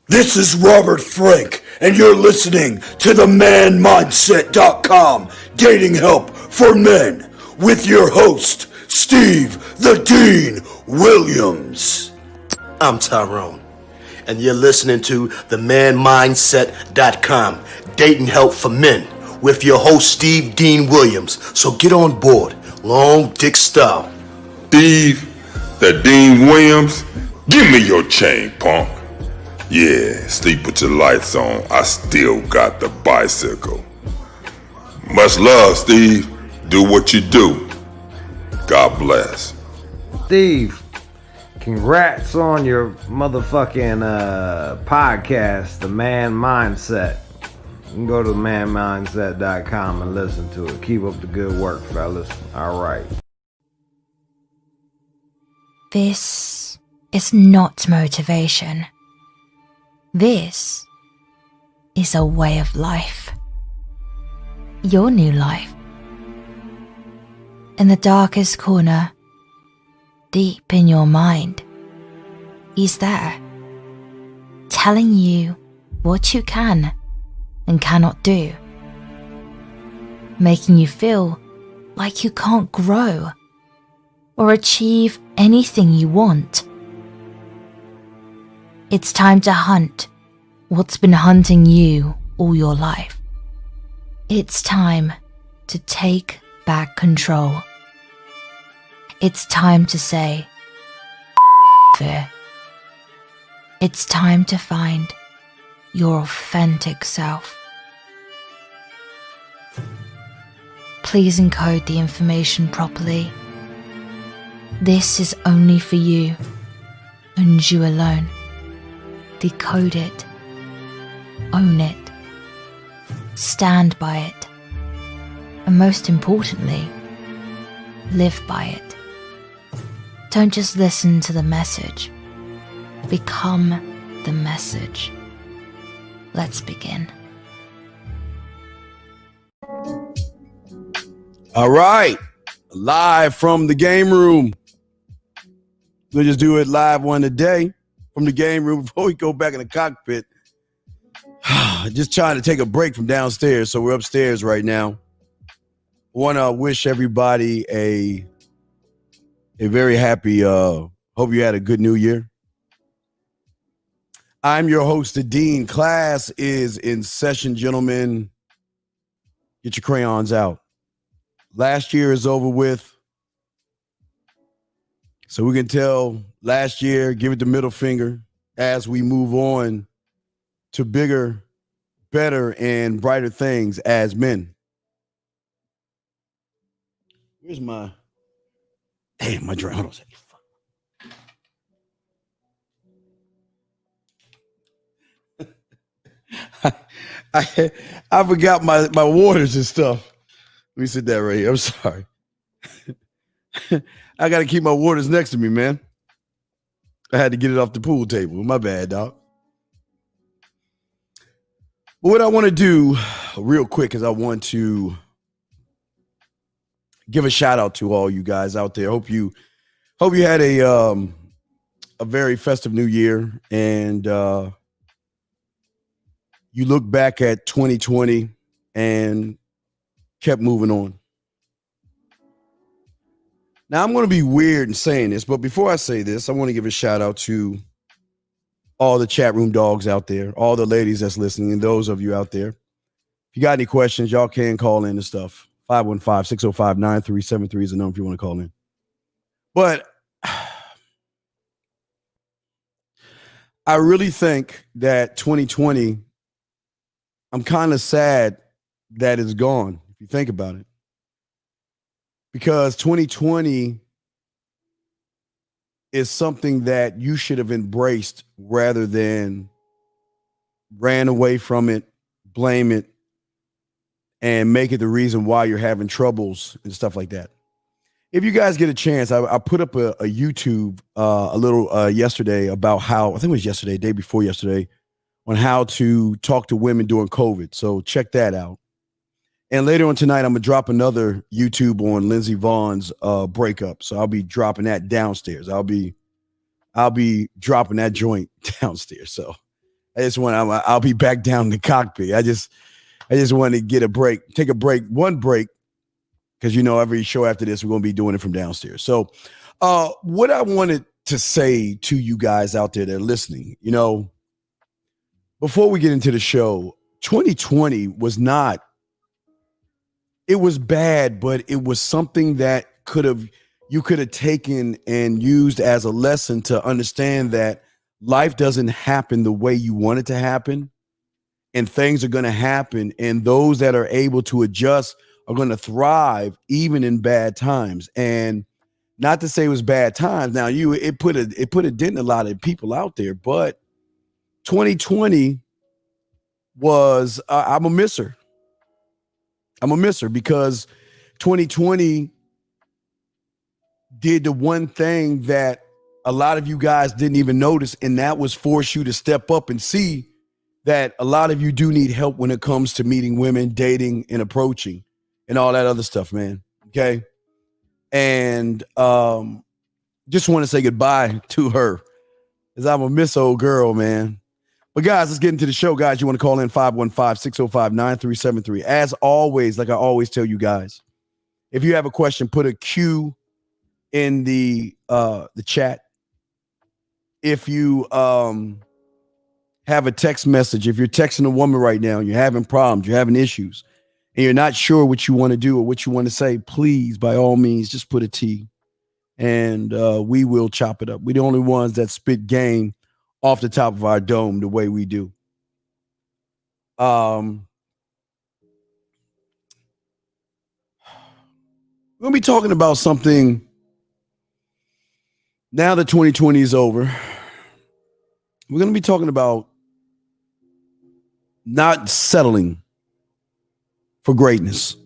This is Robert Frank, and you're listening to themanmindset.com Dating Help for Men with your host, Steve the Dean Williams. I'm Tyrone, and you're listening to themanmindset.com Dating Help for Men with your host, Steve Dean Williams. So get on board, long dick style. Steve the Dean Williams, give me your chain, punk. Yeah, sleep with your lights on. I still got the bicycle. Much love, Steve. Do what you do. God bless. Steve, congrats on your motherfucking podcast, The Man Mindset. You can go to themanmindset.com and listen to it. Keep up the good work, fellas. All right. This is not motivation. This is a way of life. Your new life. In the darkest corner, deep in your mind, he's there, telling you what you can and cannot do, making you feel like you can't grow or achieve anything you want. It's time to hunt what's been hunting you all your life. It's time to take back control. It's time to say, fear. It's time to find your authentic self. Please encode the information properly. This is only for you and you alone. Decode it. Own it. Stand by it. And most importantly, live by it. Don't just listen to the message. Become the message. Let's begin. All right. Live from the game room. We'll just do it live one today from the game room before we go back in the cockpit. Just trying to take a break from downstairs. So we're upstairs right now. I want to wish everybody a very happy, hope you had a good new year. I'm your host, the Dean. Class is in session, gentlemen. Get your crayons out. Last year is over with. So we can tell last year, give it the middle finger as we move on to bigger, better, and brighter things as men. Where's my drink? Hold on a second. I forgot my waters and stuff. Let me sit that right here. I'm sorry. I got to keep my waters next to me, man. I had to get it off the pool table. My bad, dog. But what I want to do real quick is I want to give a shout out to all you guys out there. Hope you had a very festive new year, and you look back at 2020 and kept moving on. Now, I'm going to be weird in saying this, but before I say this, I want to give a shout out to all the chat room dogs out there, all the ladies that's listening, and those of you out there. If you got any questions, y'all can call in and stuff. 515-605-9373 is the number if you want to call in. But I really think that 2020, I'm kind of sad that it's gone, if you think about it. Because 2020 is something that you should have embraced rather than ran away from it, blame it, and make it the reason why you're having troubles and stuff like that. If you guys get a chance, I put up a YouTube a little yesterday about how, I think it was yesterday, day before yesterday, on how to talk to women during COVID. So check that out. And later on tonight, I'm going to drop another YouTube on Lindsey Vohn's breakup. So I'll be dropping that downstairs. I'll be dropping that joint downstairs. So I'll be back down in the cockpit. I just want to get a break, take a break, one break, because every show after this we're going to be doing it from downstairs. So, what I wanted to say to you guys out there that are listening, before we get into the show, 2020 was not. It was bad, but it was something that you could have taken and used as a lesson to understand that life doesn't happen the way you want it to happen, and things are going to happen, and those that are able to adjust are going to thrive even in bad times. And not to say it was bad times. Now it put a dent in a lot of people out there, but 2020 was I'm a misser. I'm a misser because 2020 did the one thing that a lot of you guys didn't even notice, and that was force you to step up and see that a lot of you do need help when it comes to meeting women, dating, and approaching, and all that other stuff, man. Okay. And just want to say goodbye to her, because I'm a miss old girl, man. But guys, let's get into the show. Guys, you want to call in 515-605-9373. As always, like I always tell you guys, if you have a question, put a Q in the chat. If you have a text message, if you're texting a woman right now and you're having problems, you're having issues, and you're not sure what you want to do or what you want to say, please, by all means, just put a T, and we will chop it up. We're the only ones that spit game off the top of our dome the way we do. We're going to be talking about something now that 2020 is over. We're going to be talking about not settling for greatness,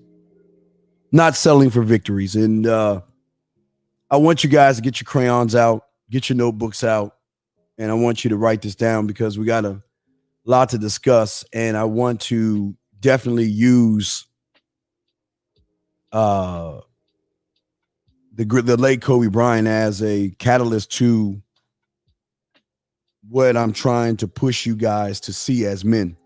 not settling for victories. And I want you guys to get your crayons out, get your notebooks out, and I want you to write this down because we got a lot to discuss, and I want to definitely use the late Kobe Bryant as a catalyst to what I'm trying to push you guys to see as men.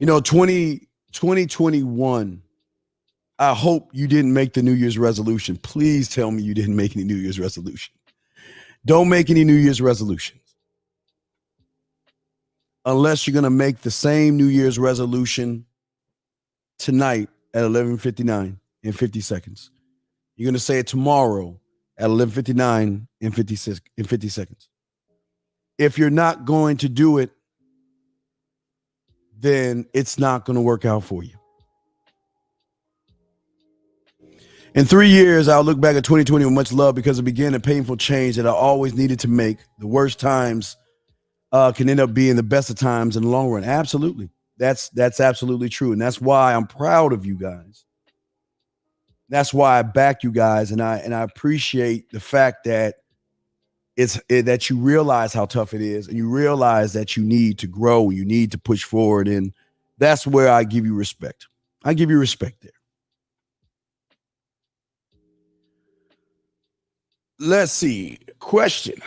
2021, I hope you didn't make the New Year's resolution. Please tell me you didn't make any New Year's resolution. Don't make any New Year's resolutions unless you're going to make the same New Year's resolution tonight at 11:59 and 50 seconds. You're going to say it tomorrow at 11:59 and 50 seconds. If you're not going to do it, then it's not going to work out for you. In 3 years, I'll look back at 2020 with much love because it began a painful change that I always needed to make. The worst times can end up being the best of times in the long run. Absolutely. That's absolutely true. And that's why I'm proud of you guys. That's why I back you guys. And I appreciate the fact that that you realize how tough it is, and you realize that you need to grow, you need to push forward. And that's where I give you respect. I give you respect there. Let's see. Question.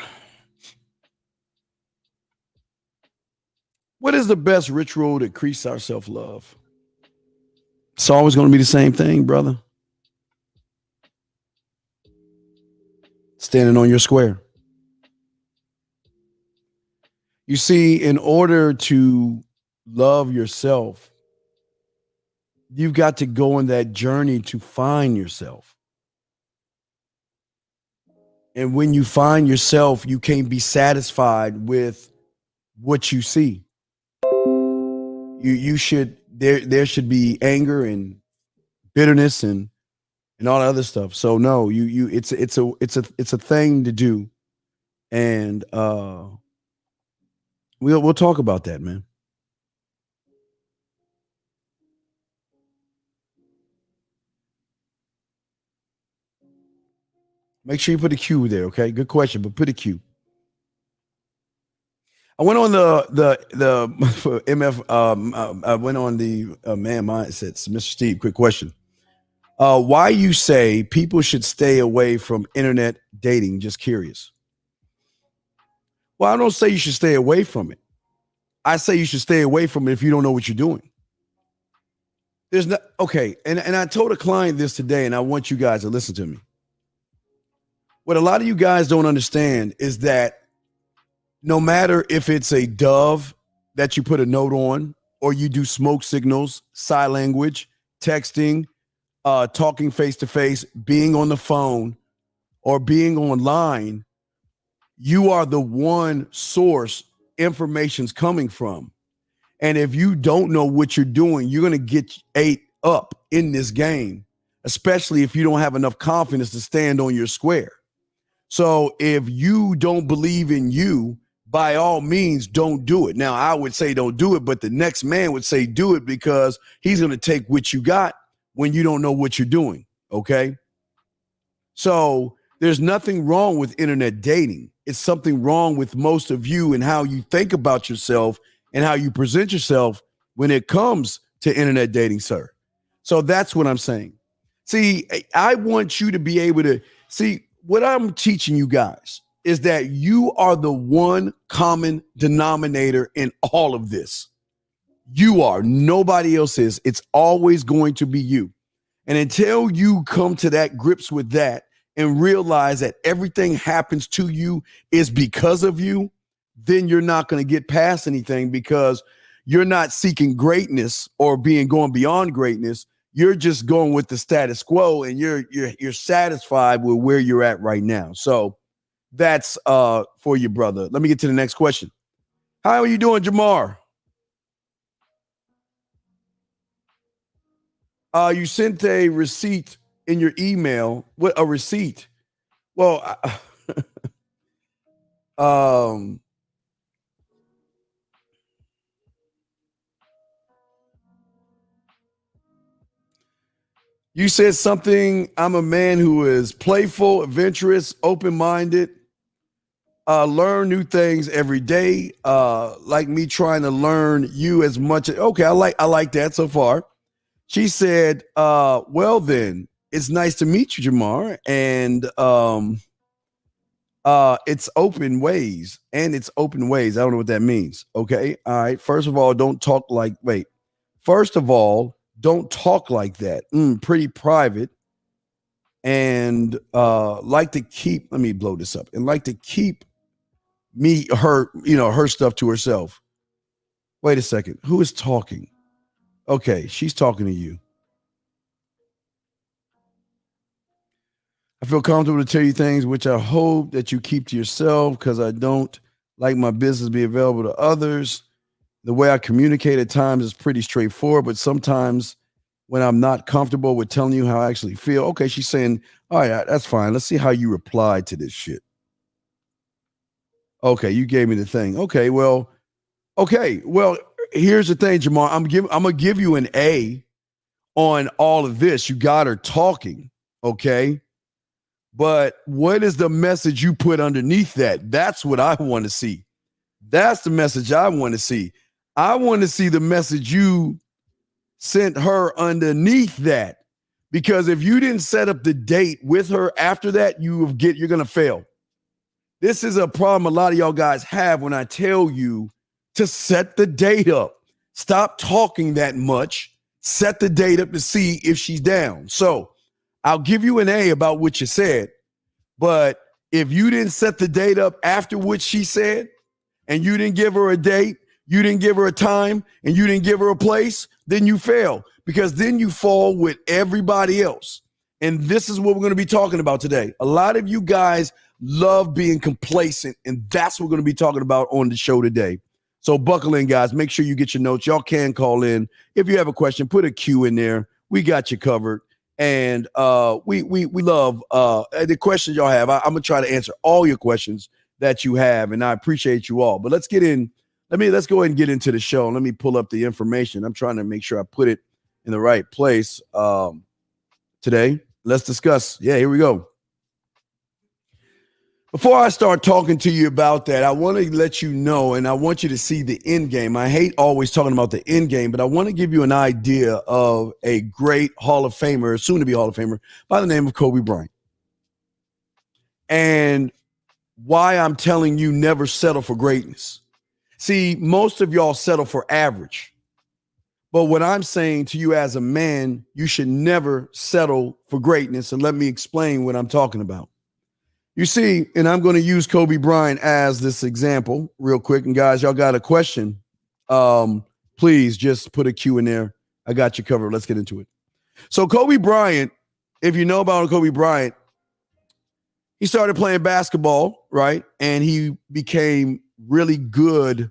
What is the best ritual to increase our self-love? It's always going to be the same thing, brother. Standing on your square. You see, in order to love yourself, you've got to go on that journey to find yourself. And when you find yourself, you can't be satisfied with what you see. You should there should be anger and bitterness and all that other stuff. So no, it's a thing to do, and we'll talk about that, man. Make sure you put a Q there, okay? Good question, but put a Q. I went on the MF. I went on the man mindsets. Mr. Steve, quick question. Why you say people should stay away from internet dating? Just curious. Well, I don't say you should stay away from it. I say you should stay away from it if you don't know what you're doing. There's no, okay, and I told a client this today, and I want you guys to listen to me. What a lot of you guys don't understand is that no matter if it's a dove that you put a note on, or you do smoke signals, sign language, texting, talking face-to-face, being on the phone, or being online, you are the one source information's coming from. And if you don't know what you're doing, you're going to get ate up in this game, especially if you don't have enough confidence to stand on your square. So if you don't believe in you, by all means, don't do it. Now, I would say don't do it, but the next man would say do it because he's going to take what you got when you don't know what you're doing, okay? So there's nothing wrong with internet dating. It's something wrong with most of you and how you think about yourself and how you present yourself when it comes to internet dating, sir. So that's what I'm saying. See, I want you to be able to see what I'm teaching you guys is that you are the one common denominator in all of this. You are. Nobody else is. It's always going to be you. And until you come to that grips with that and realize that everything happens to you is because of you, then you're not going to get past anything because you're not seeking greatness or going beyond greatness. You're just going with the status quo and you're satisfied with where you're at right now. So that's for you, brother. Let me get to the next question. How are you doing, Jamar? You sent a receipt in your email. What a receipt? Well, you said something. I'm a man who is playful, adventurous, open-minded, learn new things every day. Like me trying to learn you as much. Okay, I like that so far. She said, well then, it's nice to meet you, Jamar. And it's open ways. And it's open ways. I don't know what that means. Okay. All right. First of all, don't talk like that. Pretty private. And like to keep, let me blow this up, and like to keep her stuff to herself. Wait a second. Who is talking? Okay, she's talking to you. I feel comfortable to tell you things which I hope that you keep to yourself because I don't like my business be available to others. The way I communicate at times is pretty straightforward, but sometimes when I'm not comfortable with telling you how I actually feel. Okay, she's saying, all right, that's fine. Let's see how you reply to this shit. Okay, you gave me the thing. Okay, well, here's the thing, Jamar. I'm gonna give you an A on all of this. You got her talking, okay? But what is the message you put underneath that? That's what I want to see. That's the message I want to see. I want to see the message you sent her underneath that. Because if you didn't set up the date with her after that, you're gonna fail. This is a problem a lot of y'all guys have when I tell you to set the date up. Stop talking that much. Set the date up to see if she's down. So I'll give you an A about what you said. But if you didn't set the date up after what she said, and you didn't give her a date, you didn't give her a time, and you didn't give her a place, then you fail. Because then you fall with everybody else. And this is what we're going to be talking about today. A lot of you guys love being complacent, and that's what we're going to be talking about on the show today. So buckle in, guys. Make sure you get your notes. Y'all can call in. If you have a question, put a Q in there. We got you covered. And we love the questions y'all have. I'm going to try to answer all your questions that you have, and I appreciate you all. But let's get in. Let's go ahead and get into the show. Let me pull up the information. I'm trying to make sure I put it in the right place today. Let's discuss. Yeah, here we go. Before I start talking to you about that, I want to let you know, and I want you to see the end game. I hate always talking about the end game, but I want to give you an idea of a great Hall of Famer, soon to be Hall of Famer, by the name of Kobe Bryant. And why I'm telling you never settle for greatness. See, most of y'all settle for average. But what I'm saying to you as a man, you should never settle for greatness. And let me explain what I'm talking about. You see, and I'm going to use Kobe Bryant as this example real quick. And guys, y'all got a question? Please just put a Q in there. I got you covered. Let's get into it. So Kobe Bryant, if you know about Kobe Bryant, he started playing basketball, right? And he became really good,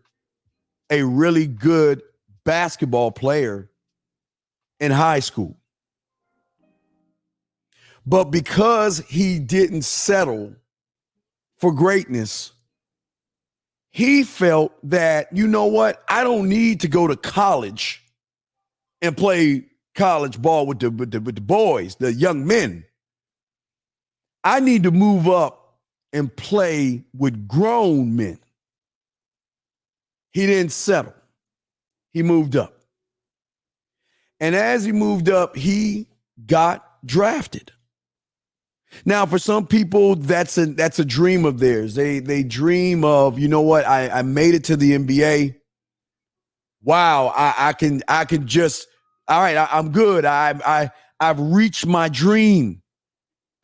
a really good basketball player in high school. But because he didn't settle for greatness, he felt that, you know what? I don't need to go to college and play college ball with the boys, the young men. I need to move up and play with grown men. He didn't settle. He moved up. And as he moved up, he got drafted. Now, for some people, that's a dream of theirs. They dream of, you know what, I made it to the NBA. Wow, I can just, all right, I'm good. I've reached my dream.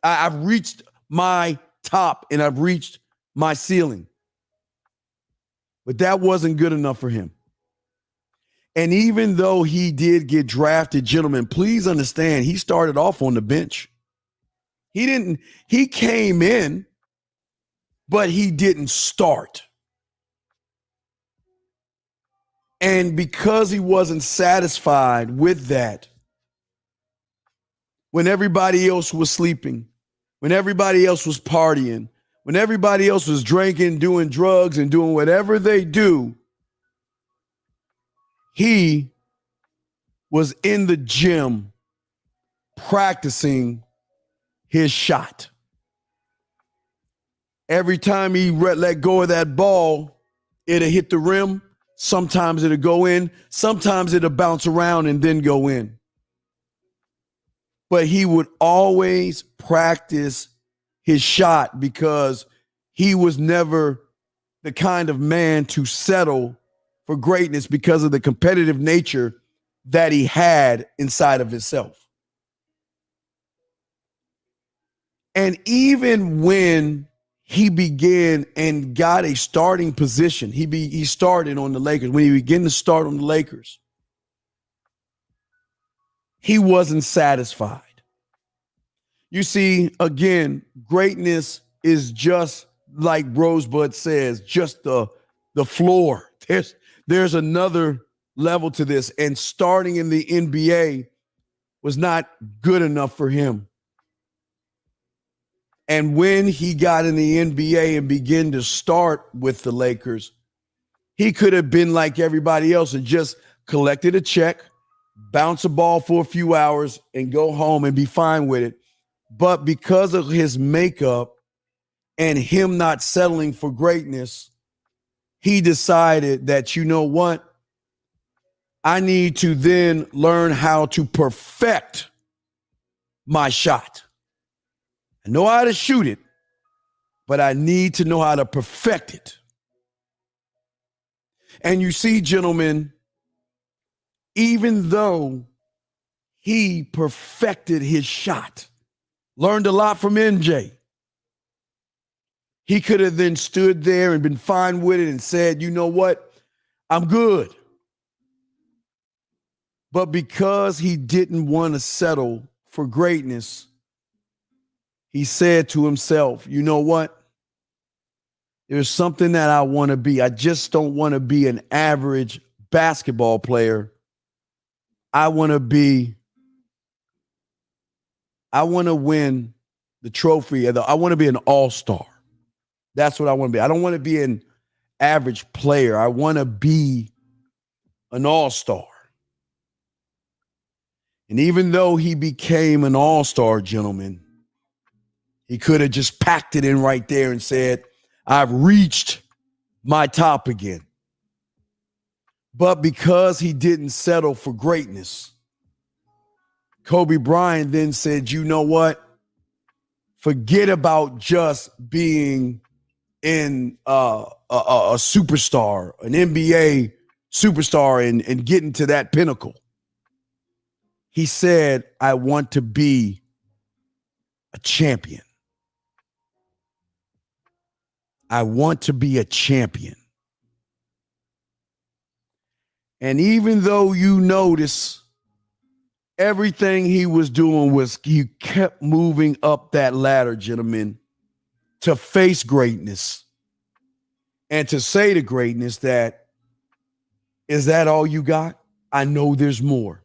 I've reached my top and I've reached my ceiling. But that wasn't good enough for him. And even though he did get drafted, gentlemen, please understand, he started off on the bench. He came in, but he didn't start. And because he wasn't satisfied with that, when everybody else was sleeping, when everybody else was partying, when everybody else was drinking, doing drugs, and doing whatever they do, he was in the gym practicing his shot. Every time he let go of that ball, it'll hit the rim. Sometimes it'll go in. Sometimes it'll bounce around and then go in. But he would always practice his shot because he was never the kind of man to settle for greatness because of the competitive nature that he had inside of himself. And even when he began and got a starting position, he started on the Lakers. When he began to start on the Lakers, he wasn't satisfied. You see, again, greatness is just like Rosebud says, just the floor. There's another level to this. And starting in the NBA was not good enough for him. And when he got in the NBA and began to start with the Lakers, he could have been like everybody else and just collected a check, bounce a ball for a few hours, and go home and be fine with it. But because of his makeup and him not settling for greatness, he decided that, you know what? I need to then learn how to perfect my shot. I know how to shoot it, but I need to know how to perfect it. And you see, gentlemen, even though he perfected his shot, learned a lot from MJ, he could have then stood there and been fine with it and said, you know what, I'm good. But because he didn't want to settle for greatness, he said to himself, you know what? There's something that I want to be. I just don't want to be an average basketball player. I want to win the trophy. I want to be an all-star. That's what I want to be. I don't want to be an average player. I want to be an all-star. And even though he became an all-star, gentlemen, he could have just packed it in right there and said, I've reached my top again. But because he didn't settle for greatness, Kobe Bryant then said, you know what? Forget about just being in a superstar, an NBA superstar, and getting to that pinnacle. He said, I want to be a champion. I want to be a champion. And even though you notice everything he was doing was he kept moving up that ladder, gentlemen, to face greatness and to say to greatness that, is that all you got? I know there's more.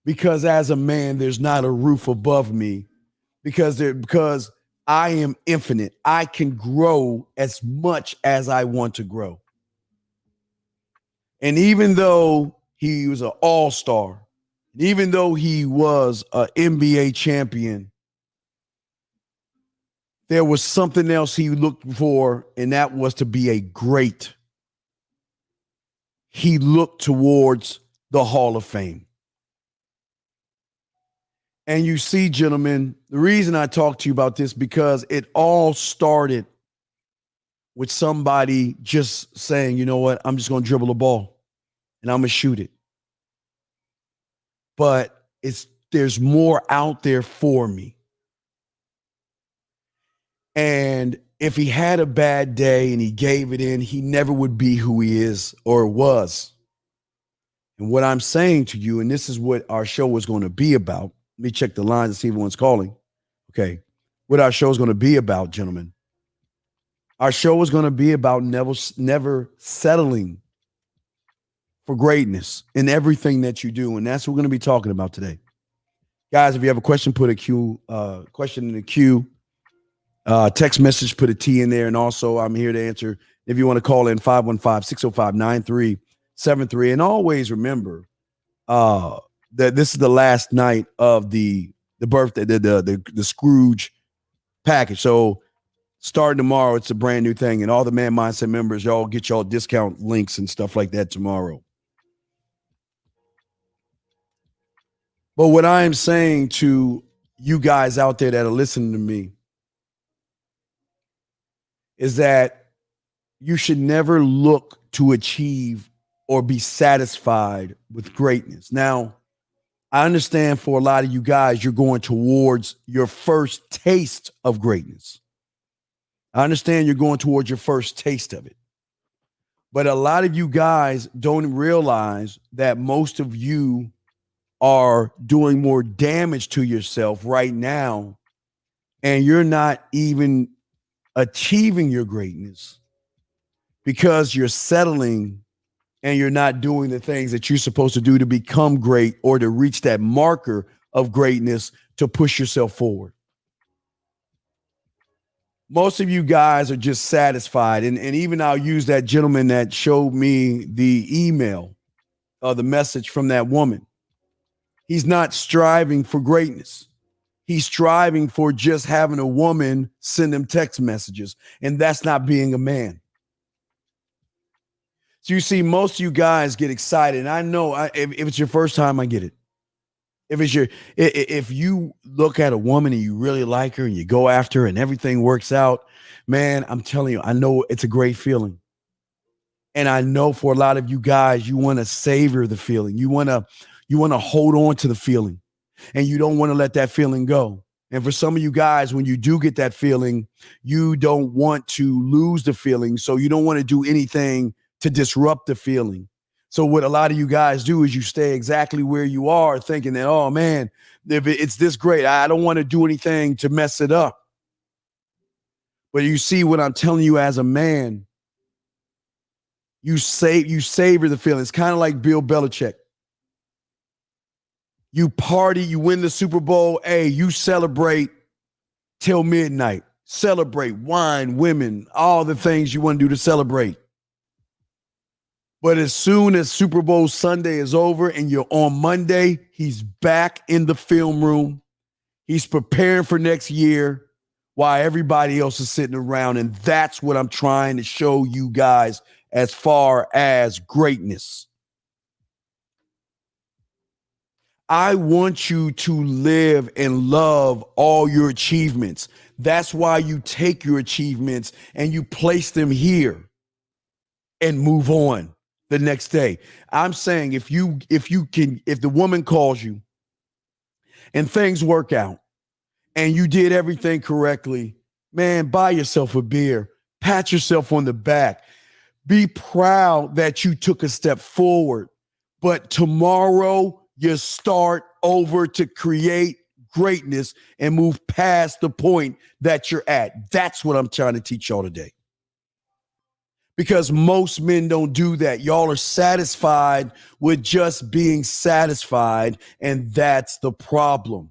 Because as a man, there's not a roof above me because I am infinite. I can grow as much as I want to grow. And even though he was an all-star, even though he was an NBA champion, there was something else he looked for, and that was to be a great. He looked towards the Hall of Fame. And you see, gentlemen, the reason I talk to you about this, because it all started with somebody just saying, you know what, I'm just going to dribble the ball and I'm going to shoot it. But there's more out there for me. And if he had a bad day and he gave it in, he never would be who he is or was. And what I'm saying to you, and this is what our show is going to be about. Let me check the lines and see if anyone's calling. Okay. What our show is going to be about, gentlemen. Our show is going to be about never settling for greatness in everything that you do. And that's what we're going to be talking about today. Guys, if you have a question, put a question in the queue. Text message, put a T in there. And also, I'm here to answer. If you want to call in, 515-605-9373. And always remember, that this is the last night of the birthday, the Scrooge package. So starting tomorrow, it's a brand new thing. And all the Man Mindset members, y'all get y'all discount links and stuff like that tomorrow. But what I am saying to you guys out there that are listening to me is that you should never look to achieve or be satisfied with greatness. Now, I understand for a lot of you guys, you're going towards your first taste of greatness. I understand you're going towards your first taste of it. But a lot of you guys don't realize that most of you are doing more damage to yourself right now, and you're not even achieving your greatness because you're settling and you're not doing the things that you're supposed to do to become great or to reach that marker of greatness to push yourself forward. Most of you guys are just satisfied. And even I'll use that gentleman that showed me the email or the message from that woman. He's not striving for greatness. He's striving for just having a woman send him text messages. And that's not being a man. So you see, most of you guys get excited. And I know if it's your first time, I get it. If you look at a woman and you really like her and you go after her and everything works out, man, I'm telling you, I know it's a great feeling. And I know for a lot of you guys, you want to savor the feeling. You want to hold on to the feeling, and you don't want to let that feeling go. And for some of you guys, when you do get that feeling, you don't want to lose the feeling. So you don't want to do anything to disrupt the feeling. So what a lot of you guys do is you stay exactly where you are, thinking that, oh man, if it's this great, I don't want to do anything to mess it up. But you see what I'm telling you as a man, you savor the feeling. It's kind of like Bill Belichick. You party, you win the Super Bowl. Hey, you celebrate till midnight. Celebrate wine, women, all the things you want to do to celebrate. But as soon as Super Bowl Sunday is over and you're on Monday, he's back in the film room. He's preparing for next year while everybody else is sitting around. And that's what I'm trying to show you guys as far as greatness. I want you to live and love all your achievements. That's why you take your achievements and you place them here and move on the next day. I'm saying if the woman calls you and things work out and you did everything correctly, man, buy yourself a beer, pat yourself on the back, be proud that you took a step forward. But tomorrow you start over to create greatness and move past the point that you're at. That's what I'm trying to teach y'all today. Because most men don't do that. Y'all are satisfied with just being satisfied, and that's the problem.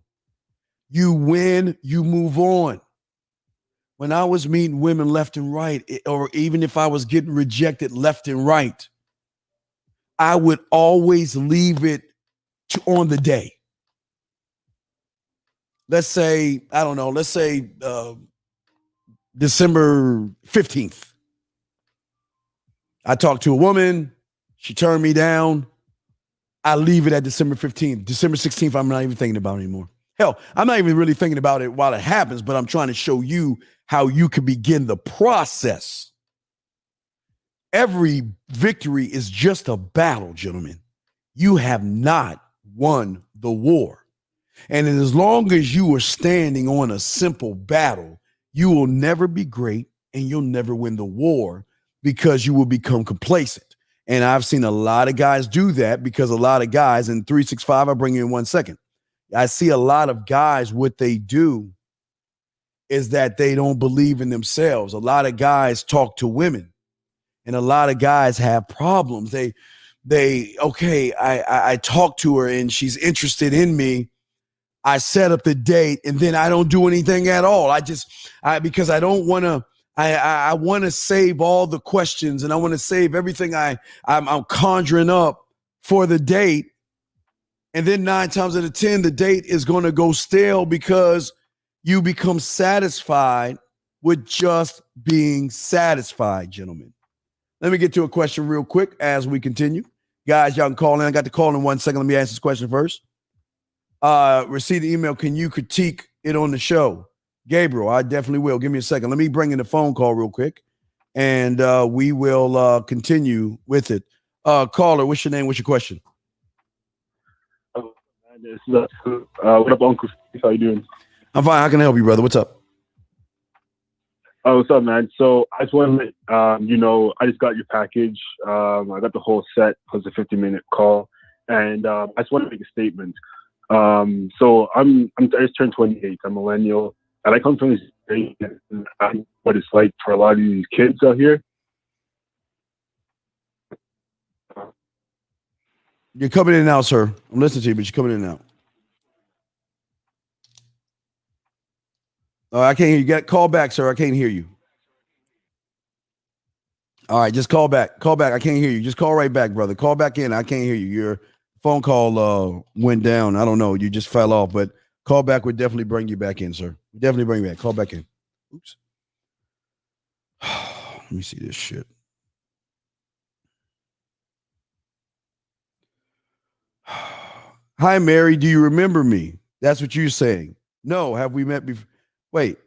You win, you move on. When I was meeting women left and right, or even if I was getting rejected left and right, I would always leave it on the day. Let's say, I don't know, let's say December 15th. I talked to a woman, she turned me down. I leave it at December 15th. December 16th, I'm not even thinking about it anymore. Hell, I'm not even really thinking about it while it happens, but I'm trying to show you how you can begin the process. Every victory is just a battle, gentlemen. You have not won the war. And as long as you are standing on a simple battle, you will never be great and you'll never win the war because you will become complacent. And I've seen a lot of guys do that because a lot of guys, in 365, I'll bring you in 1 second. I see a lot of guys, what they do is that they don't believe in themselves. A lot of guys talk to women and a lot of guys have problems. I talk to her and she's interested in me. I set up the date and then I don't do anything at all. Because I don't want to, I want to save all the questions and I want to save everything I'm conjuring up for the date. And then 9 times out of 10, the date is going to go stale because you become satisfied with just being satisfied, gentlemen. Let me get to a question real quick as we continue. Guys, y'all can call in. I got the call in 1 second. Let me answer this question first. Receive the email. Can you critique it on the show? Gabriel, I definitely will. Give me a second. Let me bring in the phone call real quick, and we will continue with it. Caller, what's your name? What's your question? What up, Uncle Steve? How you doing? I'm fine. How can I help you, brother? What's up? Oh, what's up, man? So I just wanted to I just got your package. I got the whole set plus a 50-minute call, and I just want to make a statement. So I just turned 28. I'm a millennial, and I come from this state, and I know what it's like for a lot of these kids out here. You're coming in and out, sir. I'm listening to you, but you're coming in and out. I can't hear you. Call back, sir. I can't hear you. All right, just call back. Call back. I can't hear you. Just call right back, brother. Call back in. I can't hear you. Your phone call went down. I don't know. You just fell off, but call back would definitely bring you back in, sir. Definitely bring you back. Call back in. Oops. Let me see this shit. Hi, Mary. Do you remember me? That's what you're saying. No. Have we met before? Wait.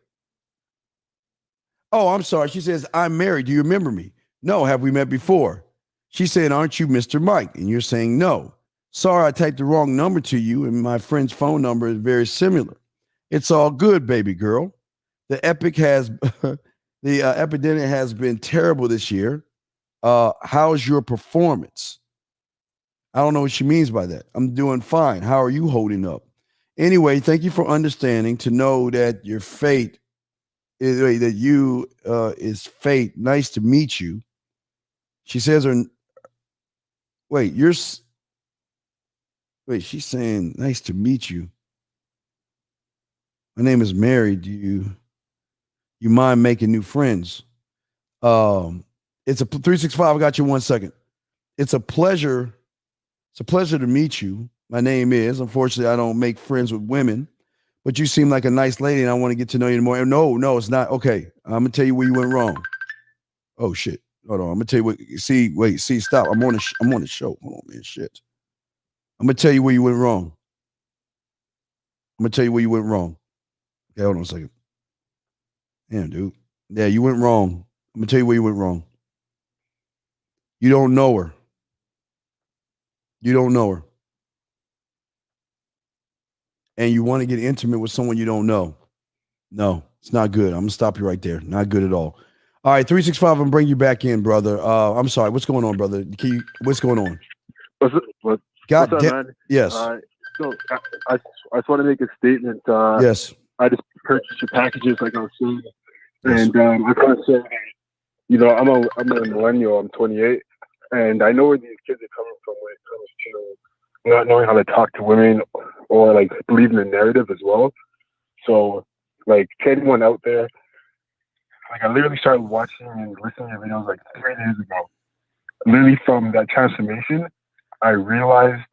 Oh, I'm sorry. She says, I'm Mary. Do you remember me? No. Have we met before? She's saying, aren't you Mr. Mike? And you're saying, no. Sorry, I typed the wrong number to you, and my friend's phone number is very similar. It's all good, baby girl. The epidemic has been terrible this year. How's your performance? I don't know what she means by that. I'm doing fine. How are you holding up? Anyway, thank you for understanding, to know that your fate is is fate. Nice to meet you. She says she's saying nice to meet you. My name is Mary. Do you mind making new friends? It's a 365. I got you 1 second. It's a pleasure. It's a pleasure to meet you. My name is, unfortunately, I don't make friends with women, but you seem like a nice lady and I want to get to know you more. No, it's not. Okay. I'm going to tell you where you went wrong. Oh shit. Hold on. I'm going to tell you what, stop. I'm on the show. Hold on, man. Shit. I'm going to tell you where you went wrong. I'm gonna tell you where you went wrong. Okay, hold on a second. Damn, dude. Yeah, you went wrong. I'm gonna tell you where you went wrong. You don't know her. You don't know her. And you want to get intimate with someone you don't know. No, it's not good. I'm gonna stop you right there. Not good at all. All right, 365. I'm gonna bring you back in, brother. I'm sorry. What's going on, brother? What's going on? What's God up, damn. man? Yes. So I just want to make a statement. Yes. I just purchased your packages, like I was saying, Yes. and I want to say that, you know, I'm a millennial. I'm 28, and I know where these kids are coming from when it comes to not knowing how to talk to women or like believe in the narrative as well. So, like, to anyone out there, like, I literally started watching and listening to videos like 3 days ago. Literally from that transformation, I realized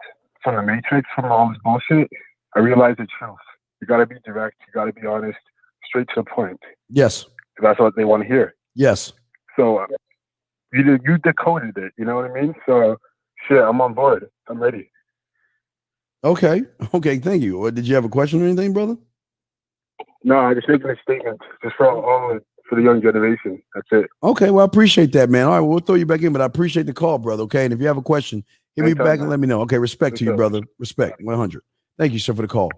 from the Matrix, from all this bullshit, I realized the truth. You gotta be direct. You gotta be honest, straight to the point. Yes. That's what they want to hear. Yes. So you decoded it. You know what I mean? So shit, I'm on board. I'm ready. Okay. Okay. Thank you. Did you have a question or anything, brother? No, I just making a statement just for the young generation. That's it. Okay. Well, I appreciate that, man. All right. We'll throw you back in, but I appreciate the call, brother. Okay. And if you have a question, hit me Anytime, back and man. let me know. Okay. Respect to you, brother. Respect. 100. Thank you, sir, for the call.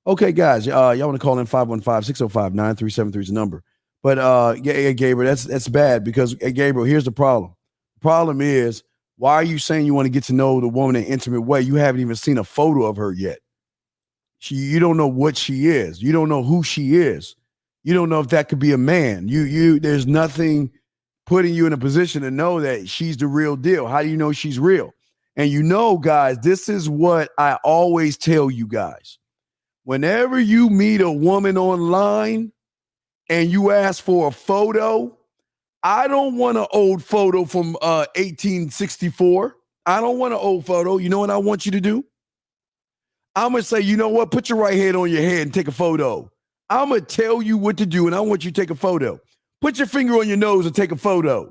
Okay, guys. Y'all want to call in 515-605-9373 is the number. But yeah, Gabriel, that's bad because, Gabriel, here's the problem. The problem is, why are you saying you want to get to know the woman in an intimate way? You haven't even seen a photo of her yet. You don't know what she is. You don't know who she is. You don't know if that could be a man. There's nothing putting you in a position to know that she's the real deal. How do you know she's real? And you know, guys, this is what I always tell you guys. Whenever you meet a woman online and you ask for a photo, I don't want an old photo from 1864. I don't want an old photo. You know what I want you to do? I'm going to say, you know what? Put your right hand on your head and take a photo. I'm going to tell you what to do, and I want you to take a photo. Put your finger on your nose and take a photo.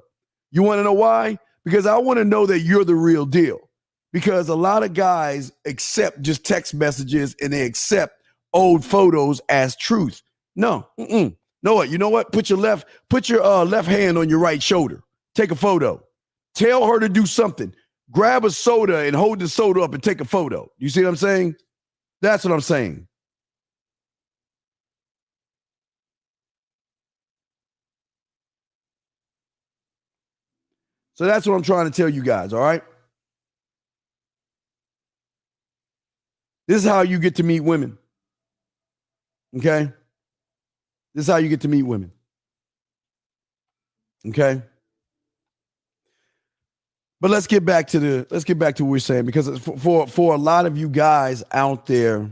You want to know why? Because I want to know that you're the real deal. Because a lot of guys accept just text messages and they accept old photos as truth. No. No, what? You know what? Put your left hand on your right shoulder. Take a photo. Tell her to do something. Grab a soda and hold the soda up and take a photo. You see what I'm saying? That's what I'm saying. So that's what I'm trying to tell you guys, all right? This is how you get to meet women. Okay? This is how you get to meet women. Okay? But let's get back to what we're saying, because for a lot of you guys out there,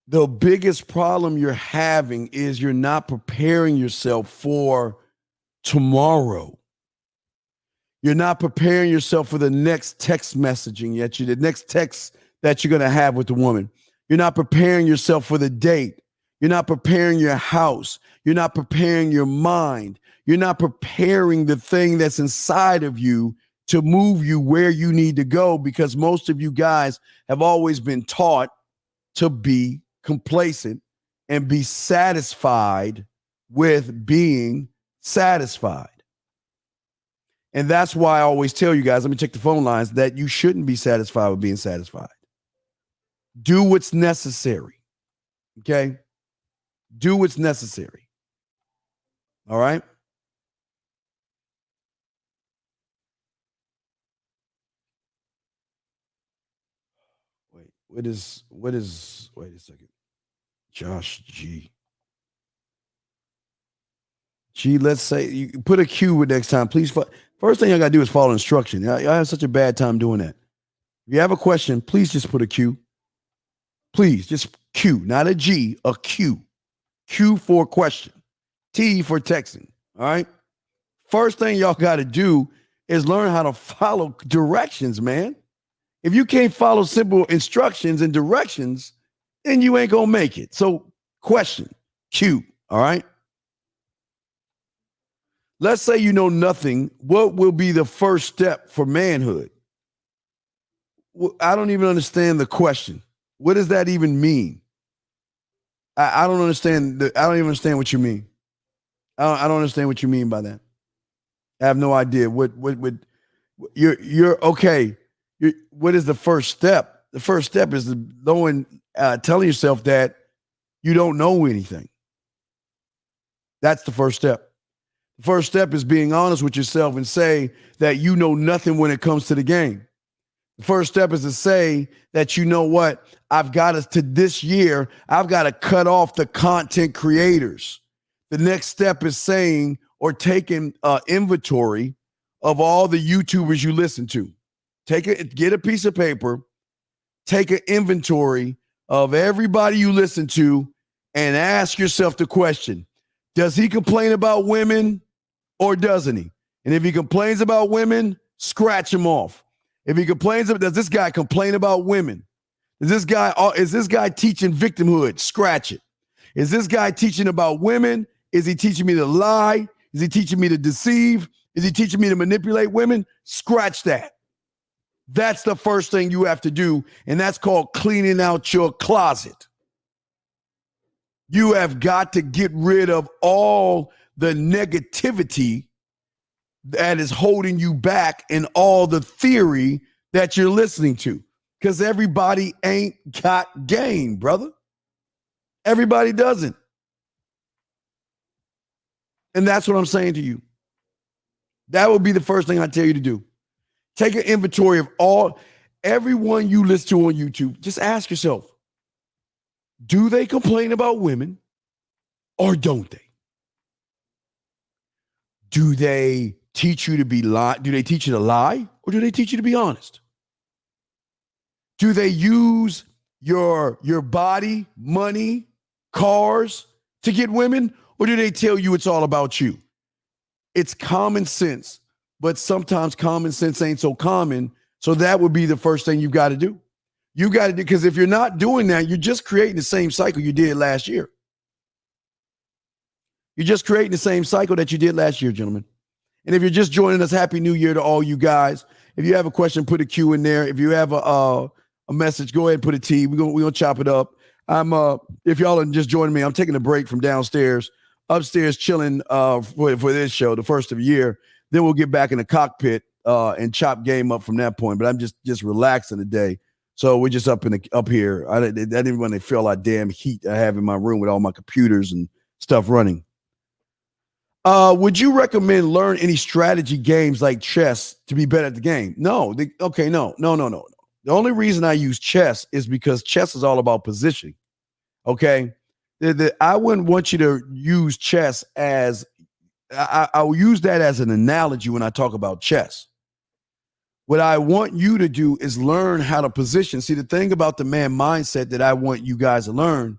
the biggest problem you're having is you're not preparing yourself for tomorrow. You're not preparing yourself for the next text messaging the next text that you're going to have with the woman. You're not preparing yourself for the date. You're not preparing your house. You're not preparing your mind. You're not preparing the thing that's inside of you to move you where you need to go, because most of you guys have always been taught to be complacent and be satisfied with being satisfied. And that's why I always tell you guys, let me check the phone lines, that you shouldn't be satisfied with being satisfied. Do what's necessary. Okay? Do what's necessary. All right? Wait a second. Josh G. Let's say you put a Q with next time, please. First thing I got to do is follow instruction. I have such a bad time doing that. If you have a question, please just put a Q. Please, just Q, not a G, a Q. Q for question. T for texting. All right? First thing y'all got to do is learn how to follow directions, man. If you can't follow simple instructions and directions, then you ain't going to make it. So, question, Q. All right? Let's say you know nothing. What will be the first step for manhood? I don't even understand the question. What does that even mean? I don't understand. I don't even understand what you mean. I don't understand what you mean by that. I have no idea. What you're okay. What is the first step? The first step is telling yourself that you don't know anything. That's the first step. The first step is being honest with yourself and say that you know nothing when it comes to the game. The first step is to say that, you know what, I've got to this year, I've got to cut off the content creators. The next step is saying or taking inventory of all the YouTubers you listen to. Get a piece of paper, take an inventory of everybody you listen to, and ask yourself the question, does he complain about women or doesn't he? And if he complains about women, scratch him off. If he complains, does this guy complain about women? Is this guy teaching victimhood? Scratch it. Is this guy teaching about women? Is he teaching me to lie? Is he teaching me to deceive? Is he teaching me to manipulate women? Scratch that. That's the first thing you have to do, and that's called cleaning out your closet. You have got to get rid of all the negativity that is holding you back and all the theory that you're listening to, because everybody ain't got game, brother. Everybody doesn't. And that's what I'm saying to you. That would be the first thing I tell you to do. Take an inventory of everyone you listen to on YouTube. Just ask yourself, do they complain about women or don't they? Do they teach you to do they teach you to lie or do they teach you to be honest? Do they use your body, money, cars to get women, or do they tell you it's all about you? It's common sense, but sometimes common sense ain't so common. So that would be the first thing you've got to do. You got to do, because if you're not doing that, you're just creating the same cycle you did last year. You're just creating the same cycle that you did last year, gentlemen. And if you're just joining us, Happy New Year to all you guys. If you have a question, put a Q in there. If you have a message, go ahead and put a T. We're gonna chop it up. If y'all are just joining me, I'm taking a break from downstairs, upstairs chilling for this show, the first of the year. Then we'll get back in the cockpit and chop game up from that point. But I'm just relaxing today. So we're just up here. I didn't want to feel like damn heat I have in my room with all my computers and stuff running. Would you recommend learn any strategy games like chess to be better at the game? No. No. The only reason I use chess is because chess is all about positioning. Okay. I wouldn't want you to use chess as I'll use that as an analogy when I talk about chess. What I want you to do is learn how to position. See, the thing about the man mindset that I want you guys to learn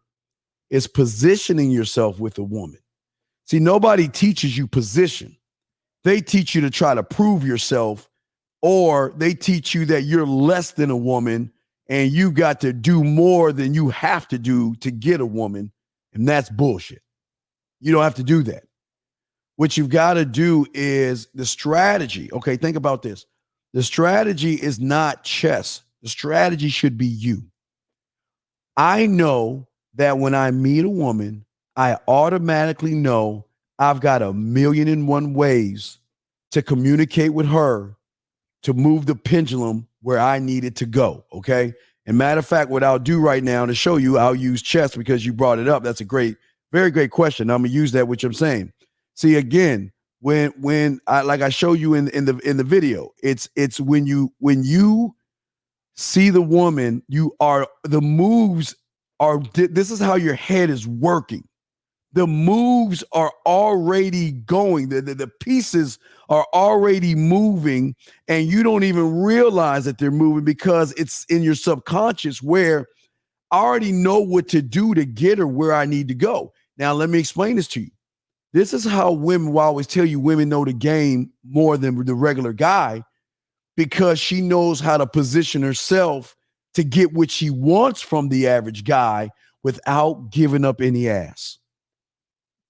is positioning yourself with a woman. See, nobody teaches you position. They teach you to try to prove yourself, or they teach you that you're less than a woman and you got to do more than you have to do to get a woman. And that's bullshit. You don't have to do that. What you've got to do is the strategy. Okay, think about this. The strategy is not chess. The strategy should be you. I know that when I meet a woman, I automatically know I've got 1,000,001 ways to communicate with her to move the pendulum where I need it to go, okay? And matter of fact, what I'll do right now to show you, I'll use chess because you brought it up. That's a very great question. I'm gonna use that, which I'm saying. See, again, when I show you in the video, it's when you see the woman, the moves are, this is how your head is working. The moves are already going. The pieces are already moving, and you don't even realize that they're moving because it's in your subconscious where I already know what to do to get her where I need to go. Now, let me explain this to you. This is how women, well, I always tell you, women know the game more than the regular guy because she knows how to position herself to get what she wants from the average guy without giving up any ass.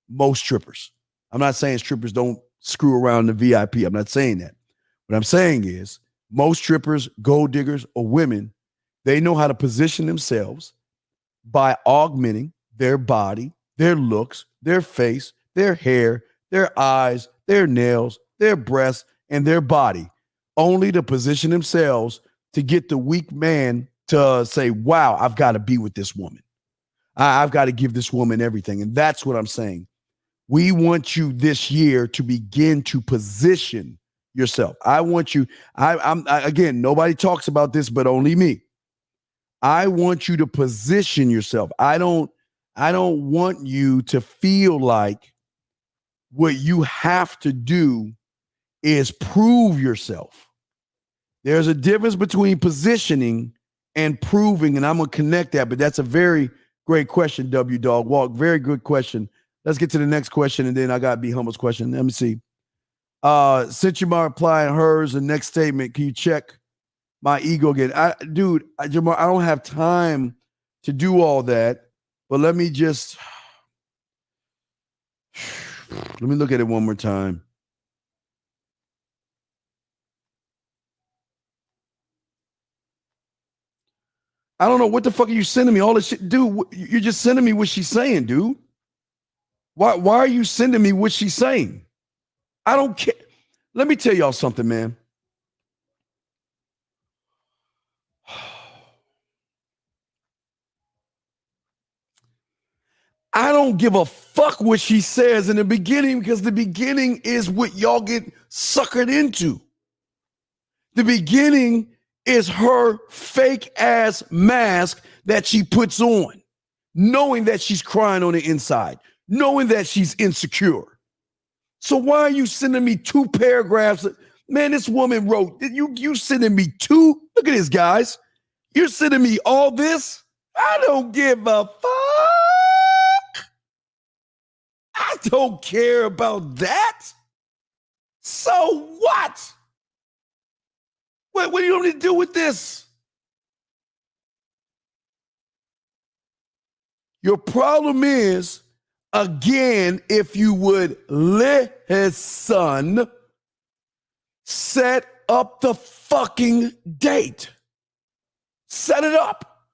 Most strippers. I'm not saying strippers don't screw around the VIP. I'm not saying that. What I'm saying is most strippers, gold diggers, or women, They know how to position themselves by augmenting their body, their looks, their face, their hair, their eyes, their nails, their breasts, and their body, only to position themselves to get the weak man to say, wow, I've got to be with this woman. I've got to give this woman everything. And that's what I'm saying. We want you this year to begin to position yourself. I want you, again, nobody talks about this, but only me. I want you to position yourself. I don't want you to feel like what you have to do is prove yourself. There's a difference between positioning and proving, and I'm going to connect that, but that's a very great question, W Dog Walk. Very good question. Let's get to the next question, and then I got B Humble's question. Let me see. Since you're applying hers, the next statement, can you check my ego again? Jamar, I don't have time to do all that, but let me look at it one more time. I don't know. What the fuck are you sending me? All this shit, dude. You're just sending me what she's saying, dude. Why are you sending me what she's saying? I don't care. Let me tell y'all something, man. I don't give a fuck what she says in the beginning, because the beginning is what y'all get suckered into. The beginning is her fake ass mask that she puts on, knowing that she's crying on the inside, knowing that she's insecure. So why are you sending me 2 paragraphs? Man, this woman wrote, you sending me 2? Look at this, guys. You're sending me all this? I don't give a fuck. I don't care about that. So what? What do you want me to do with this? Your problem is, again, if you would listen, set up the fucking date. Set it up.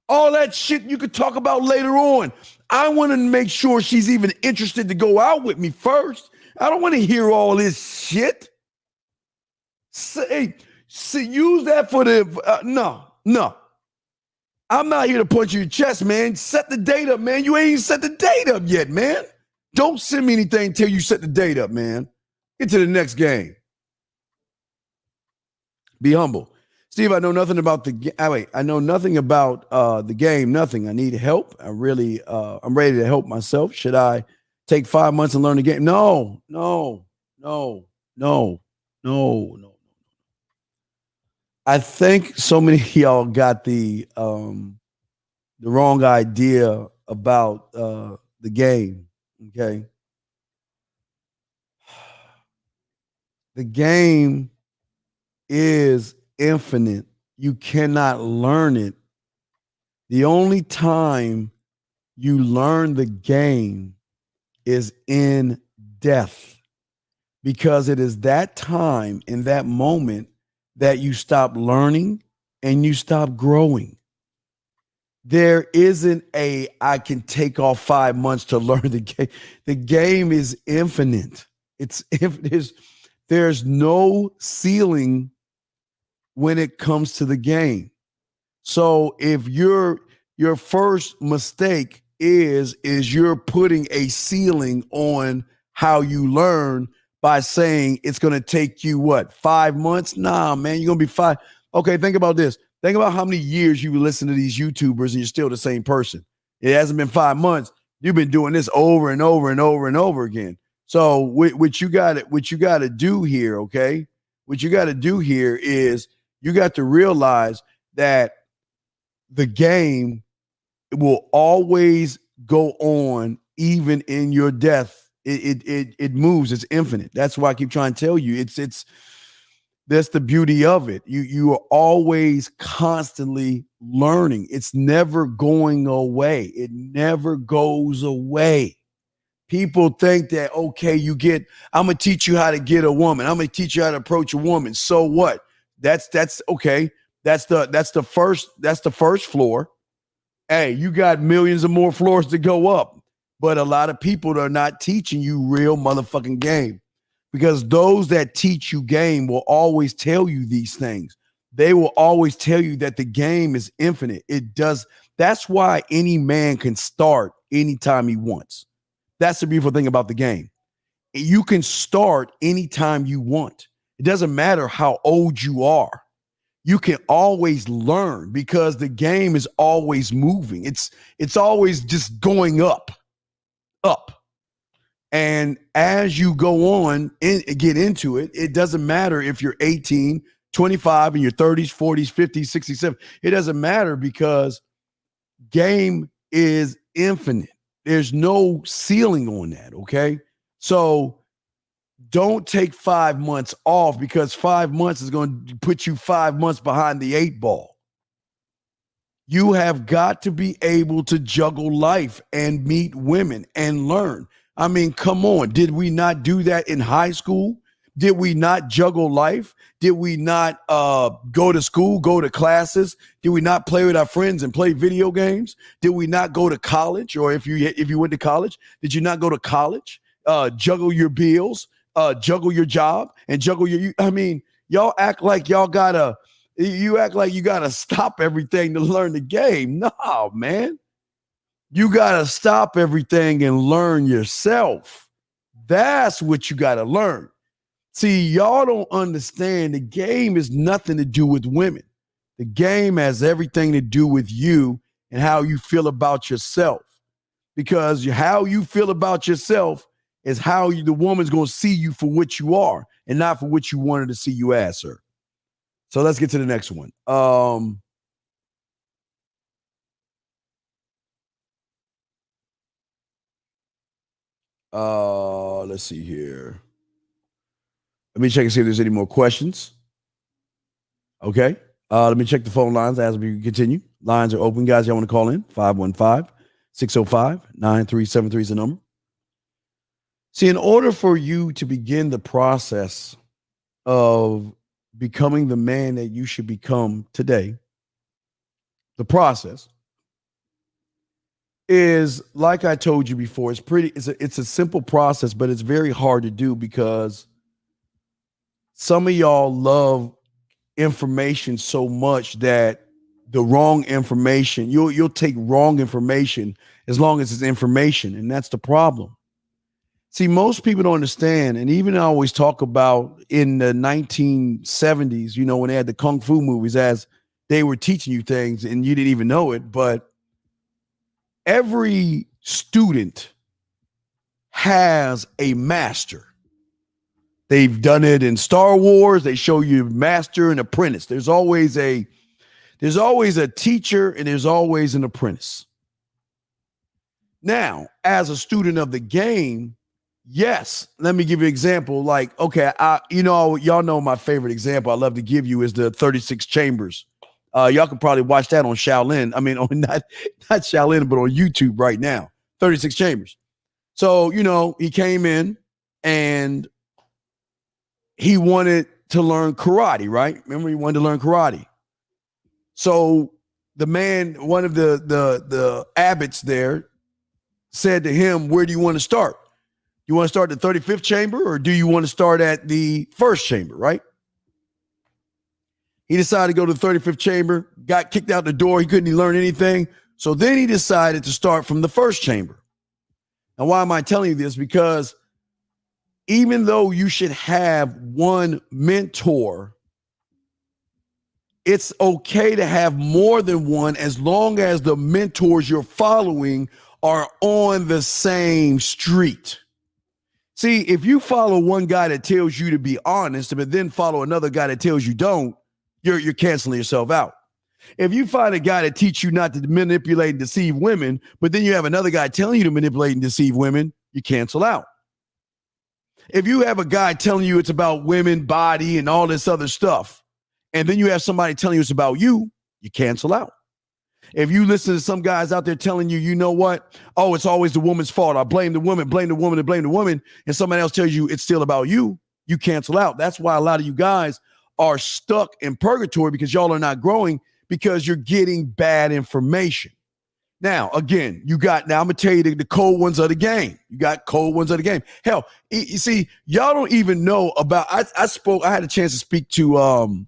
All that shit you could talk about later on. I want to make sure she's even interested to go out with me first. I don't want to hear all this shit. Use that for the, no. I'm not here to punch you in your chest, man. Set the date up, man. You ain't even set the date up yet, man. Don't send me anything until you set the date up, man. Get to the next game. Be humble. Steve, I know nothing about I know nothing about the game, nothing. I need help. I'm ready to help myself. Should I take 5 months and learn the game? No. I think so many of y'all got the wrong idea about the game, okay? The game is infinite. You cannot learn it. The only time you learn the game is in death, because it is that time, in that moment, that you stop learning and you stop growing. There isn't I can take off 5 months to learn the game. The game is infinite. There's no ceiling when it comes to the game. So if your first mistake is you're putting a ceiling on how you learn by saying it's going to take you, 5 months? Nah, man, you're going to be 5. Okay, think about this. Think about how many years you listen to these YouTubers and you're still the same person. It hasn't been 5 months. You've been doing this over and over and over and over again. So what you got to do here, okay? What you got to do here is you got to realize that the game will always go on even in your death. It moves. It's infinite. That's why I keep trying to tell you. It's that's the beauty of it. You are always constantly learning. It's never going away. It never goes away. People think that, okay, I'm gonna teach you how to get a woman. I'm gonna teach you how to approach a woman. So what? That's okay. That's the first floor. Hey, you got millions of more floors to go up. But a lot of people are not teaching you real motherfucking game, because those that teach you game will always tell you these things. They will always tell you that the game is infinite. That's why any man can start anytime he wants. That's the beautiful thing about the game. You can start anytime you want. It doesn't matter how old you are. You can always learn, because the game is always moving. It's always just going up. And as you go on and get into it, it doesn't matter if you're 18, 25, in your 30s, 40s, 50s, 60s, 70s. It doesn't matter, because game is infinite. There's no ceiling on that, okay? So don't take 5 months off, because 5 months is going to put you 5 months behind the 8 ball. You have got to be able to juggle life and meet women and learn. I mean, come on. Did we not do that in high school? Did we not juggle life? Did we not go to school, go to classes? Did we not play with our friends and play video games? Did we not go to college? Or if you went to college, did you not go to college? Juggle your bills, juggle your job, and juggle I mean, y'all act like you gotta stop everything to learn the game. No, man. You gotta stop everything and learn yourself. That's what you gotta learn. See, y'all don't understand. The game is nothing to do with women. The game has everything to do with you and how you feel about yourself. Because how you feel about yourself is how the woman's going to see you for what you are, and not for what you wanted to see you as, sir. So let's get to the next one. Let's see here. Let me check and see if there's any more questions. Okay. Let me check the phone lines as we continue. Lines are open, guys. Y'all want to call in? 515-605-9373 is the number. See, in order for you to begin the process of becoming the man that you should become today, the process is, like I told you before, it's a simple process, but it's very hard to do, because some of y'all love information so much that the wrong information, you'll take wrong information as long as it's information, and that's the problem. See, most people don't understand, and even I always talk about in the 1970s, when they had the Kung Fu movies, as they were teaching you things and you didn't even know it, but every student has a master. They've done it in Star Wars. They show you master and apprentice. There's always a teacher, and there's always an apprentice. Now, as a student of the game, yes, let me give you an example. Like, okay, y'all know my favorite example I love to give you is the 36 chambers. Y'all can probably watch that on Shaolin. I mean, not Shaolin, but on YouTube right now. 36 chambers. So, he came in and he wanted to learn karate, right? Remember, he wanted to learn karate. So the man, one of the abbots there, said to him, where do you want to start? You want to start at the 35th chamber, or do you want to start at the first chamber, right? He decided to go to the 35th chamber, got kicked out the door. He couldn't learn anything. So then he decided to start from the first chamber. Now, why am I telling you this? Because even though you should have one mentor, it's okay to have more than one, as long as the mentors you're following are on the same street. See, if you follow one guy that tells you to be honest, but then follow another guy that tells you don't, you're canceling yourself out. If you find a guy that teaches you not to manipulate and deceive women, but then you have another guy telling you to manipulate and deceive women, you cancel out. If you have a guy telling you it's about women, body, and all this other stuff, and then you have somebody telling you it's about you, you cancel out. If you listen to some guys out there telling you, you know what? Oh, it's always the woman's fault. I blame the woman, and somebody else tells you it's still about you, you cancel out. That's why a lot of you guys are stuck in purgatory because y'all are not growing because you're getting bad information. Now, again, I'm going to tell you the cold ones of the game. You got cold ones of the game. Hell, you see, y'all don't even know about, I had a chance to speak to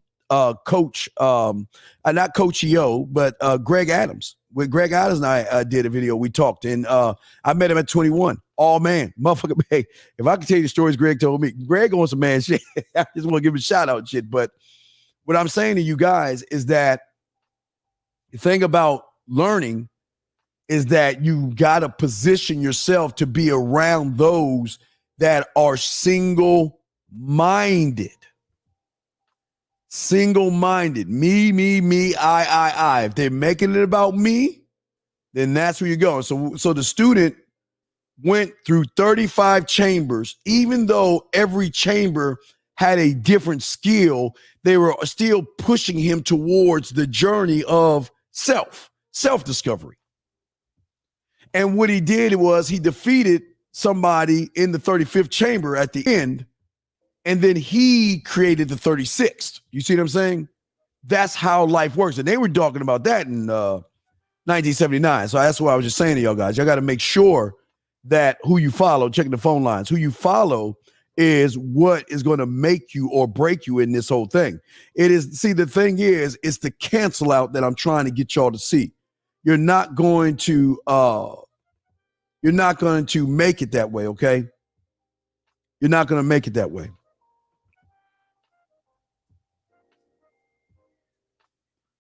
Coach, not Coach EO, but Greg Adams. With Greg Adams and I did a video, we talked, and I met him at 21. Oh, man, motherfucker, hey, if I could tell you the stories Greg told me, Greg on some man shit. I just want to give him a shout out shit. But what I'm saying to you guys is that the thing about learning is that you got to position yourself to be around those that are single-minded. Single-minded. Me, I. If they're making it about me, then that's where you're going. So the student went through 35 chambers. Even though every chamber had a different skill, they were still pushing him towards the journey of self-discovery. And what he did was he defeated somebody in the 35th chamber at the end, and then he created the 36th. You see what I'm saying? That's how life works. And they were talking about that in 1979. So that's what I was just saying to y'all guys. Y'all got to make sure that who you follow, checking the phone lines, who you follow is what is going to make you or break you in this whole thing. It is, see, the thing is, it's the cancel out that I'm trying to get y'all to see. You're not going to make it that way, okay? You're not going to make it that way.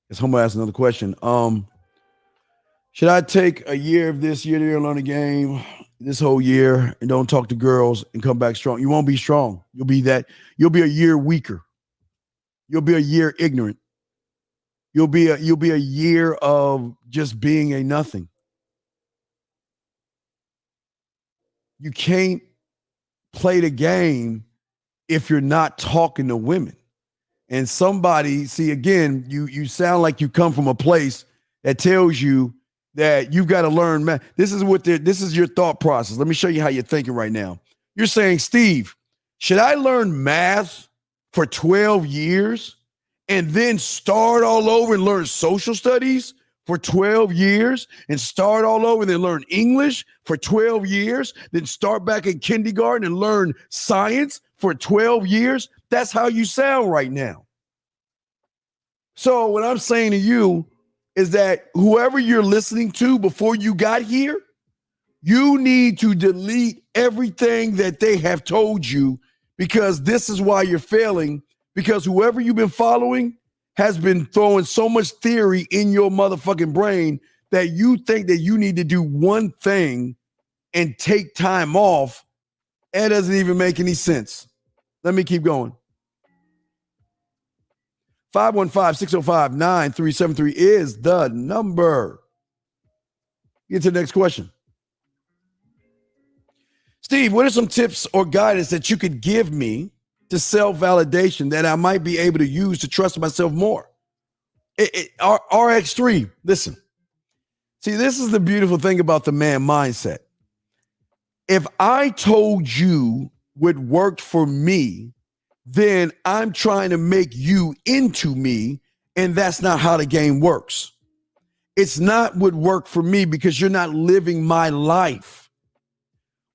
Guess I'm going to ask another question. Should I take a year of this year to learn a game, this whole year, and don't talk to girls and come back strong? You won't be strong. You'll be a year weaker. You'll be a year ignorant. You'll be a year of just being a nothing. You can't play the game if you're not talking to women. And somebody, see, again, you sound like you come from a place that tells you that you've got to learn math. This is your thought process. Let me show you how you're thinking right now. You're saying, Steve, should I learn math for 12 years and then start all over and learn social studies for 12 years and start all over and then learn English for 12 years, then start back in kindergarten and learn science for 12 years? That's how you sound right now. So what I'm saying to you is that whoever you're listening to before you got here, you need to delete everything that they have told you, because this is why you're failing, because whoever you've been following has been throwing so much theory in your motherfucking brain that you think that you need to do one thing and take time off. That doesn't even make any sense. Let me keep going. 515-605-9373 is the number. Get to the next question. Steve, what are some tips or guidance that you could give me to self-validation that I might be able to use to trust myself more? RX3, listen. See, this is the beautiful thing about the man mindset. If I told you what worked for me, then I'm trying to make you into me, and that's not how the game works. It's not what worked for me because you're not living my life.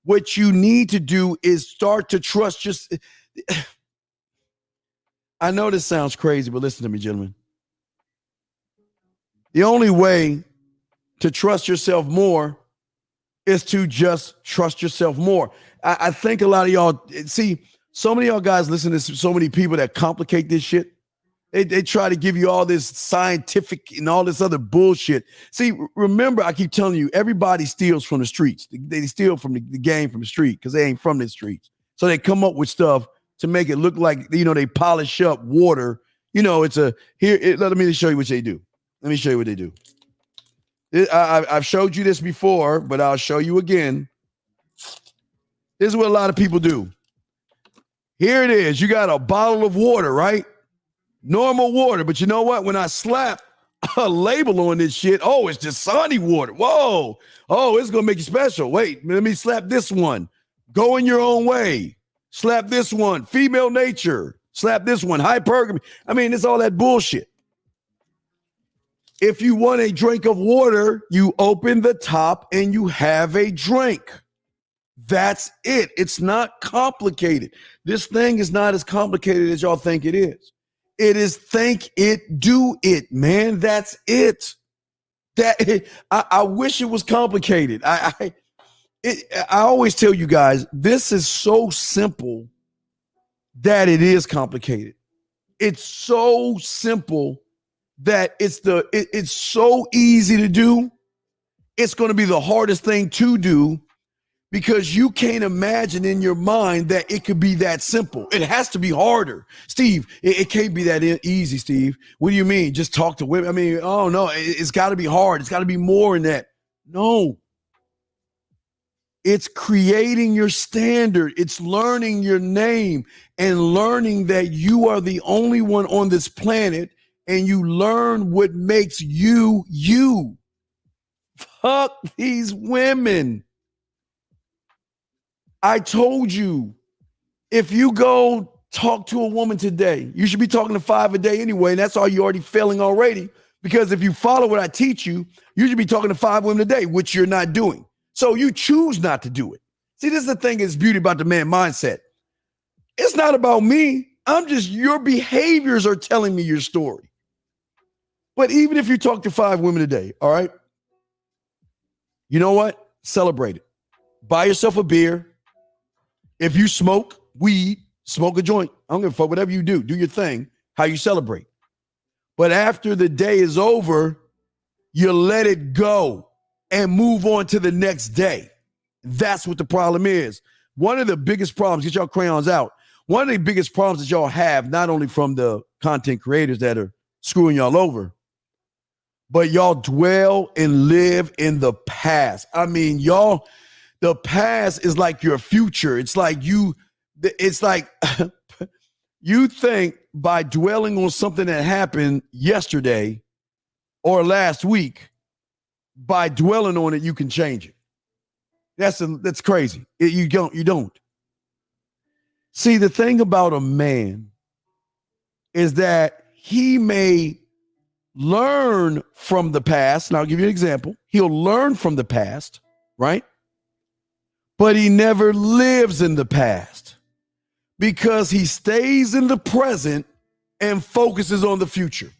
What you need to do is start to trust. I know this sounds crazy, but listen to me, gentlemen. The only way to trust yourself more is to just trust yourself more. I think a lot of y'all, see, so many of y'all guys listen to so many people that complicate this shit. They try to give you all this scientific and all this other bullshit. See, remember, I keep telling you, everybody steals from the streets. They steal from the game, from the street, because they ain't from the streets. So they come up with stuff to make it look like, they polish up water. Let me show you what they do. Let me show you what they do. I've showed you this before, but I'll show you again. This is what a lot of people do. Here it is. You got a bottle of water, right? Normal water. But you know what? When I slap a label on this shit, oh, it's just Dasani water. Whoa. Oh, it's going to make you special. Wait, let me slap this one. Go in your own way. Slap this one. Female nature. Slap this one, hypergamy. I mean, it's all that bullshit. If you want a drink of water, you open the top and you have a drink. That's it. It's not complicated. This thing is not as complicated as y'all think it is. It is think it, do it, man. That's it. I wish it was complicated. I always tell you guys, this is so simple that it is complicated. It's so simple that it's so easy to do. It's going to be the hardest thing to do because you can't imagine in your mind that it could be that simple. It has to be harder. Steve, it can't be that easy, Steve. What do you mean? Just talk to women? I mean, oh no, it's got to be hard. It's got to be more than that. No. It's creating your standard. It's learning your name and learning that you are the only one on this planet, and you learn what makes you, you. Fuck these women. I told you, if you go talk to a woman today, you should be talking to 5 a day anyway, and that's all you're already failing already, because if you follow what I teach you, you should be talking to 5 women a day, which you're not doing. So you choose not to do it. See, this is the thing that's beauty about the man mindset. It's not about me. I'm just, your behaviors are telling me your story. But even if you talk to 5 women a day, all right, you know what? Celebrate it. Buy yourself a beer. If you smoke weed, smoke a joint. I don't give a fuck. Whatever you do your thing, how you celebrate. But after the day is over, you let it go and move on to the next day. That's what the problem is. One of the biggest problems, get y'all crayons out. One of the biggest problems that y'all have, not only from the content creators that are screwing y'all over, but y'all dwell and live in the past. I mean, y'all, the past is like your future. It's like you think by dwelling on something that happened yesterday or last week, by dwelling on it, you can change it. That's crazy. You don't. See, the thing about a man is that he may learn from the past. And I'll give you an example. He'll learn from the past, right? But he never lives in the past because he stays in the present and focuses on the future.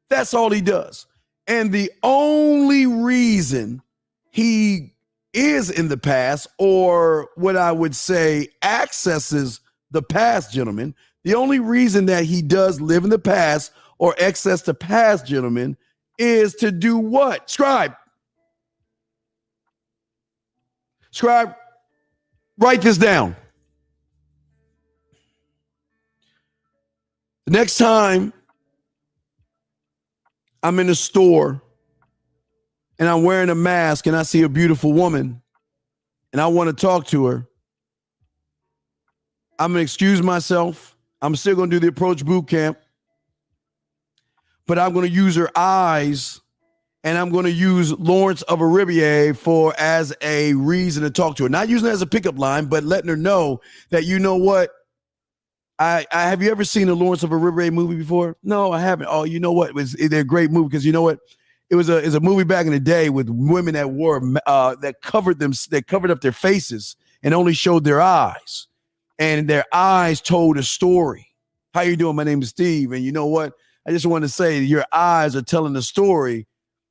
That's all he does. And the only reason he is in the past, or what I would say accesses the past, gentlemen, the only reason that he does live in the past or access the past, gentlemen, is to do what? Scribe, write this down. The next time I'm in a store and I'm wearing a mask and I see a beautiful woman and I want to talk to her, I'm going to excuse myself. I'm still going to do the approach boot camp, but I'm going to use her eyes and I'm going to use Lawrence of Arabia as a reason to talk to her. Not using it as a pickup line, but letting her know that, you know what? I have you ever seen a Lawrence of Arabia movie before? No, I haven't. Oh, you know what? They're a great movie because you know what? It was a movie back in the day with women that wore that covered up their faces and only showed their eyes, and their eyes told a story. How you doing? My name is Steve, and you know what? I just want to say your eyes are telling a story,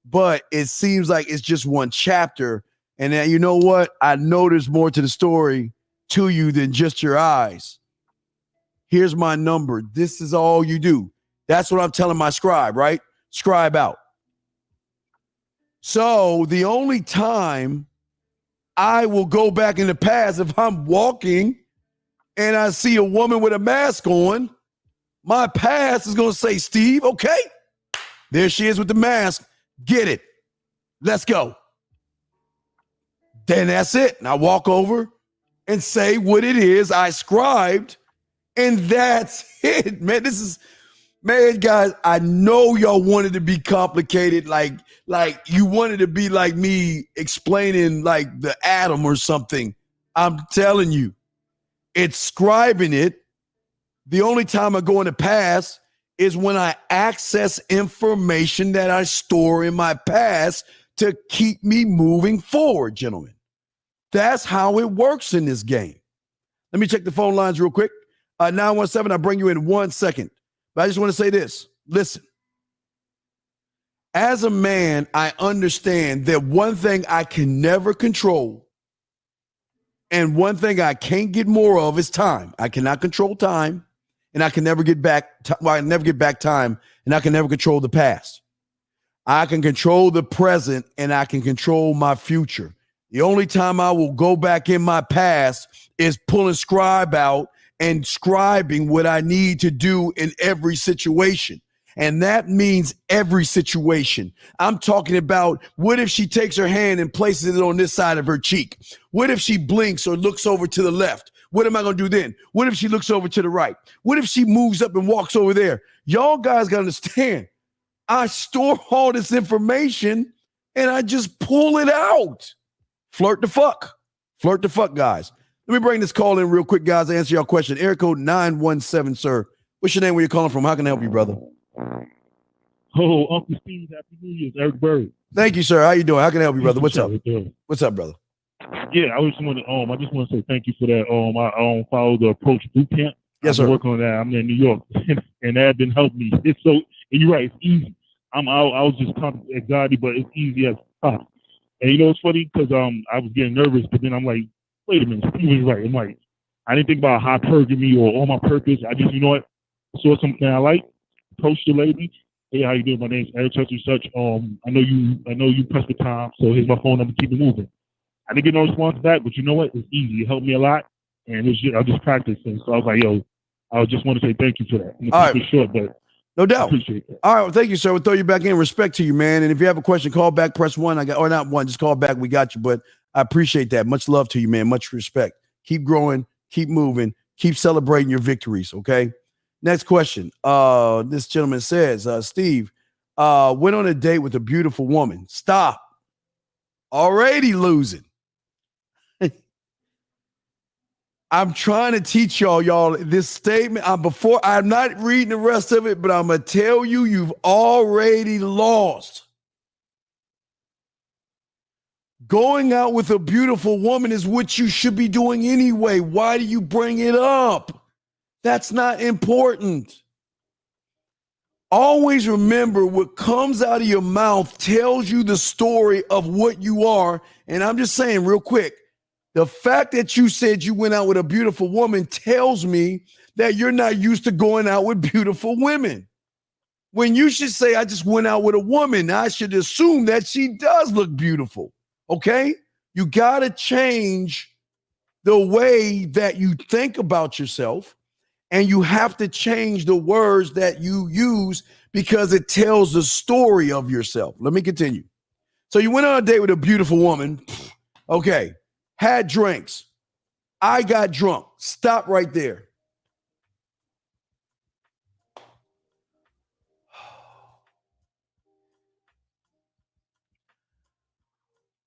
but it seems like it's just one chapter. And then, you know what? I know there's more to the story to you than just your eyes. Here's my number. This is all you do. That's what I'm telling my scribe, right? Scribe out. So the only time I will go back in the past, if I'm walking and I see a woman with a mask on, my past is going to say, Steve, okay, there she is with the mask. Get it. Let's go. Then that's it. And I walk over and say what it is I scribed, and that's it, man. Man, guys, I know y'all wanted to be complicated, like you wanted to be like me explaining like the atom or something. I'm telling you, it's scribing it, The only time I go in the past is when I access information that I store in my past to keep me moving forward, gentlemen. That's how it works in this game. Let me check the phone lines real quick. 917, I'll bring you in 1 second. But I just want to say this. Listen. As a man, I understand that one thing I can never control and one thing I can't get more of is time. I cannot control time, and I can never get back. I never get back time, and I can never control the past. I can control the present, and I can control my future. The only time I will go back in my past is pulling scribe out and scribing what I need to do in every situation. And that means every situation. I'm talking about, what if she takes her hand and places it on this side of her cheek? What if she blinks or looks over to the left? What am I going to do then? What if she looks over to the right? What if she moves up and walks over there? Y'all guys got to understand, I store all this information and I just pull it out. Flirt the fuck. Flirt the fuck, guys. Let me bring this call in real quick, guys, to answer your question. Area code 917, sir. What's your name, where you're calling from? How can I help you, brother? Oh, Uncle Steve, Happy New Year, Eric Bird. Thank you, sir. How you doing? How can I help you, brother? What's up? What's up, brother? Yeah, I just want to say thank you for that. I follow the Approach Boot Camp. Yes, sir. Working on that. I'm in New York, and that been helping me. It's so, and you're right, it's easy. I was just anxiety, but it's easy as tough. And you know it's funny because I was getting nervous, but then I'm like, wait a minute, Steve was right. I'm like, I didn't think about hypergamy or on my purpose. I just, you know what, saw something I like, approached the lady. Hey, how you doing? My name's Eric such and such. I know you pressed the time, so here's my phone number. Keep it moving. I didn't get no response back, but you know what? It's easy. It helped me a lot, and I just practiced. And so I was like, yo, I just want to say thank you for that. I'm gonna keep it short, but no doubt. I appreciate that. All right, well, thank you, sir. We'll throw you back in. Respect to you, man. And if you have a question, call back. Press 1. Or not 1. Just call back. We got you. But I appreciate that. Much love to you, man. Much respect. Keep growing. Keep moving. Keep celebrating your victories. Okay. Next question. This gentleman says, Steve, went on a date with a beautiful woman. Stop. Already losing. I'm trying to teach y'all this statement. I'm not reading the rest of it, but I'm going to tell you, you've already lost. Going out with a beautiful woman is what you should be doing anyway. Why do you bring it up? That's not important. Always remember, what comes out of your mouth tells you the story of what you are. And I'm just saying real quick, the fact that you said you went out with a beautiful woman tells me that you're not used to going out with beautiful women. When you should say, I just went out with a woman, I should assume that she does look beautiful. Okay? You got to change the way that you think about yourself, and you have to change the words that you use because it tells the story of yourself. Let me continue. So you went on a date with a beautiful woman. Okay. Had drinks. I got drunk. Stop right there.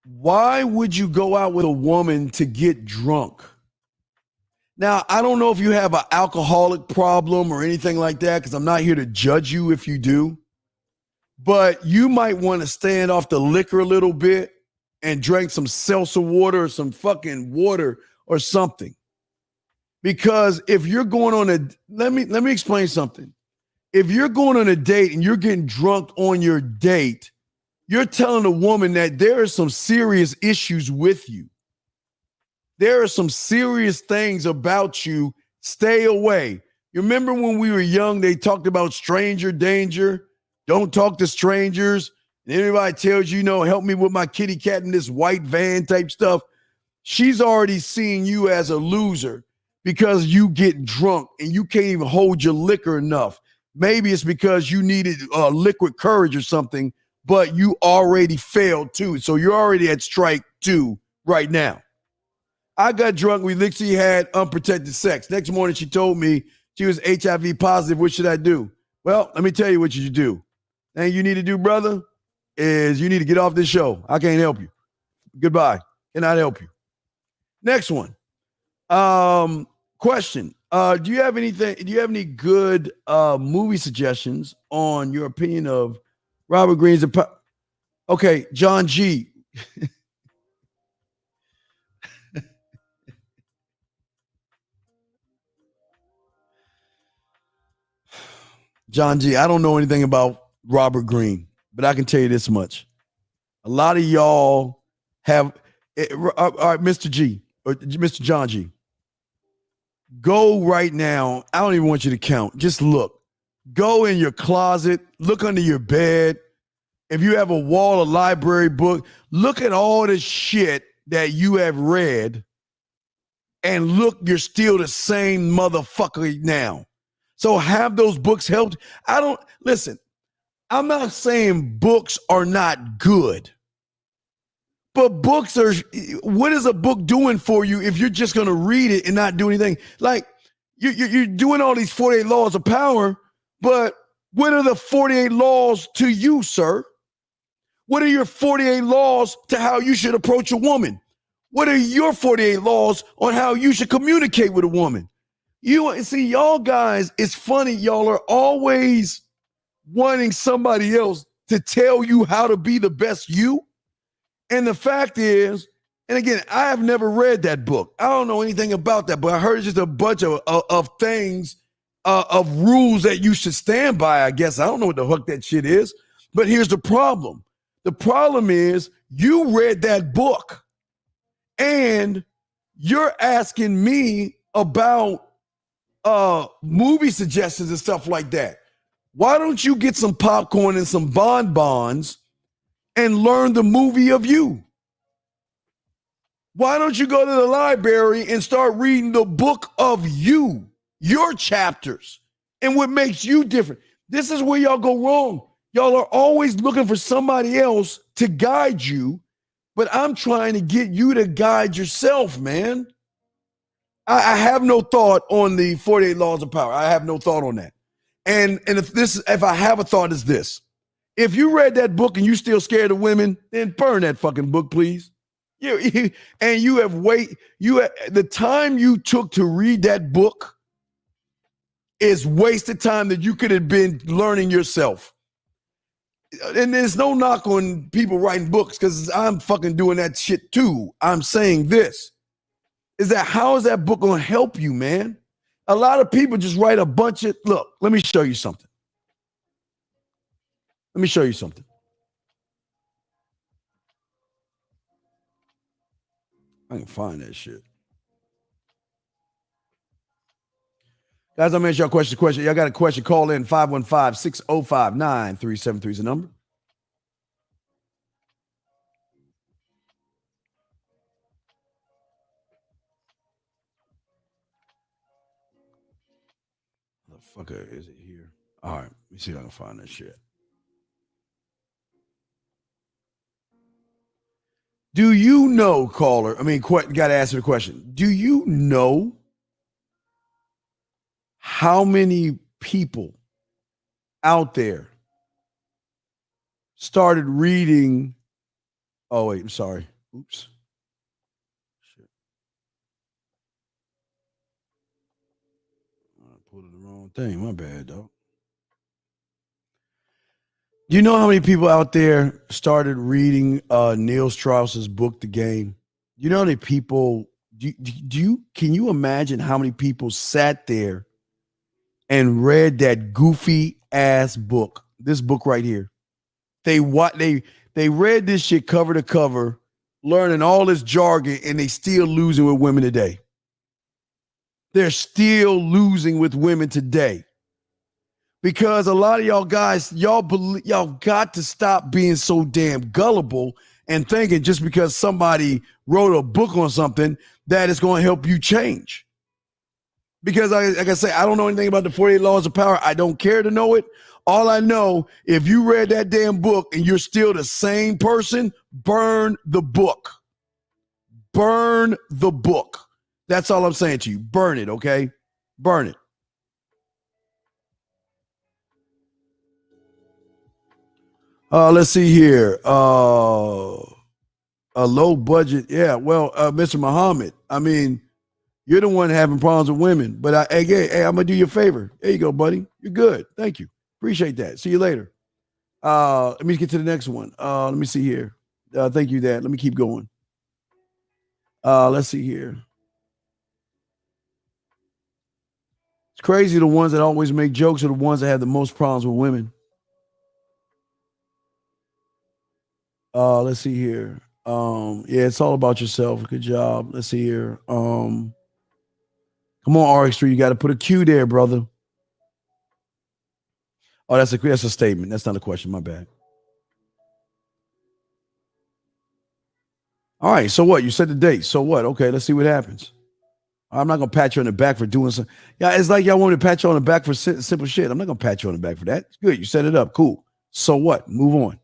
Why would you go out with a woman to get drunk? Now, I don't know if you have an alcoholic problem or anything like that, because I'm not here to judge you if you do. But you might want to stand off the liquor a little bit and drink some seltzer water or some fucking water or something. Because if you're going on let me explain something. If you're going on a date and you're getting drunk on your date, you're telling a woman that there are some serious issues with you. There are some serious things about you. Stay away. You remember when we were young, they talked about stranger danger. Don't talk to strangers. And everybody tells you, help me with my kitty cat in this white van type stuff. She's already seeing you as a loser because you get drunk and you can't even hold your liquor enough. Maybe it's because you needed liquid courage or something, but you already failed too. So you're already at strike 2 right now. I got drunk. We literally had unprotected sex. Next morning, she told me she was HIV positive. What should I do? Well, let me tell you what you should do. And you need to do, brother, is you need to get off this show. I can't help you. Goodbye. Cannot help you. Next one. Question. Do you have anything? Do you have any good movie suggestions on your opinion of Robert Greene's? Okay, John G. John G. I don't know anything about Robert Greene, but I can tell you this much: a lot of y'all have. All right, Mr. G or Mr. John G. Go right now. I don't even want you to count. Just look. Go in your closet. Look under your bed. If you have a wall of library book, look at all the shit that you have read and look, you're still the same motherfucker now. So have those books helped? Listen, I'm not saying books are not good, but books are, what is a book doing for you if you're just going to read it and not do anything? Like you're doing all these 48 laws of power, but what are the 48 laws to you, sir? What are your 48 laws to how you should approach a woman? What are your 48 laws on how you should communicate with a woman? You see, y'all guys, it's funny. Y'all are always wanting somebody else to tell you how to be the best you. And the fact is, and again, I have never read that book. I don't know anything about that, but I heard it's just a bunch of things, of rules that you should stand by, I guess. I don't know what the fuck that shit is. But here's the problem. The problem is you read that book and you're asking me about movie suggestions and stuff like that. Why don't you get some popcorn and some bonbons and learn the movie of you? Why don't you go to the library and start reading the book of you, your chapters, and what makes you different? This is where y'all go wrong. Y'all are always looking for somebody else to guide you, but I'm trying to get you to guide yourself, man. I have no thought on the 48 laws of power. I have no thought on that. And if I have a thought, is this. If you read that book and you still scared of women, then burn that fucking book, please. The time you took to read that book is wasted time that you could have been learning yourself. And there's no knock on people writing books because I'm fucking doing that shit too. I'm saying this, is that how is that book going to help you, man? A lot of people just write a bunch of, look, let me show you something. Let me show you something. I can find that shit. Guys, I'm going to ask y'all a question. Y'all got a question, call in 515-605-9373 is the number. The fucker is it here? All right, let me see if I can find that shit. Do you know, caller? I mean, got to answer the question. Do you know how many people out there started reading? Oh, wait, I'm sorry. Oops. Shit. I pulled the wrong thing. My bad, dog. Do you know how many people out there started reading Neil Strauss's book, The Game? You know how many people, can you imagine how many people sat there and read that goofy ass book, this book right here? They read this shit cover to cover, learning all this jargon, and they still losing with women today. They're still losing with women today. Because a lot of y'all guys, y'all got to stop being so damn gullible and thinking just because somebody wrote a book on something that it's going to help you change. Because like I say, I don't know anything about the 48 laws of power. I don't care to know it. All I know, if you read that damn book and you're still the same person, burn the book. Burn the book. That's all I'm saying to you. Burn it, okay? Burn it. Let's see here. A low budget. Yeah, well, Mr. Muhammad, I mean, You're the one having problems with women. But hey, I'm gonna do you a favor. There you go, buddy. You're good. Thank you. Appreciate that. See you later. Let me get to the next one. Let me see here. Thank you, Dad. Let me keep going. Let's see here. It's crazy. The ones that always make jokes are the ones that have the most problems with women. Let's see here. Yeah, it's all about yourself. Good job. Let's see here. Come on, RX3. You got to put a Q there, brother. Oh, that's a statement. That's not a question. My bad. All right. So what? You set the date. So what? Okay. Let's see what happens. I'm not gonna pat you on the back for doing something. Yeah, it's like y'all want me to pat you on the back for simple shit. I'm not gonna pat you on the back for that. It's good. You set it up. Cool. So what? Move on.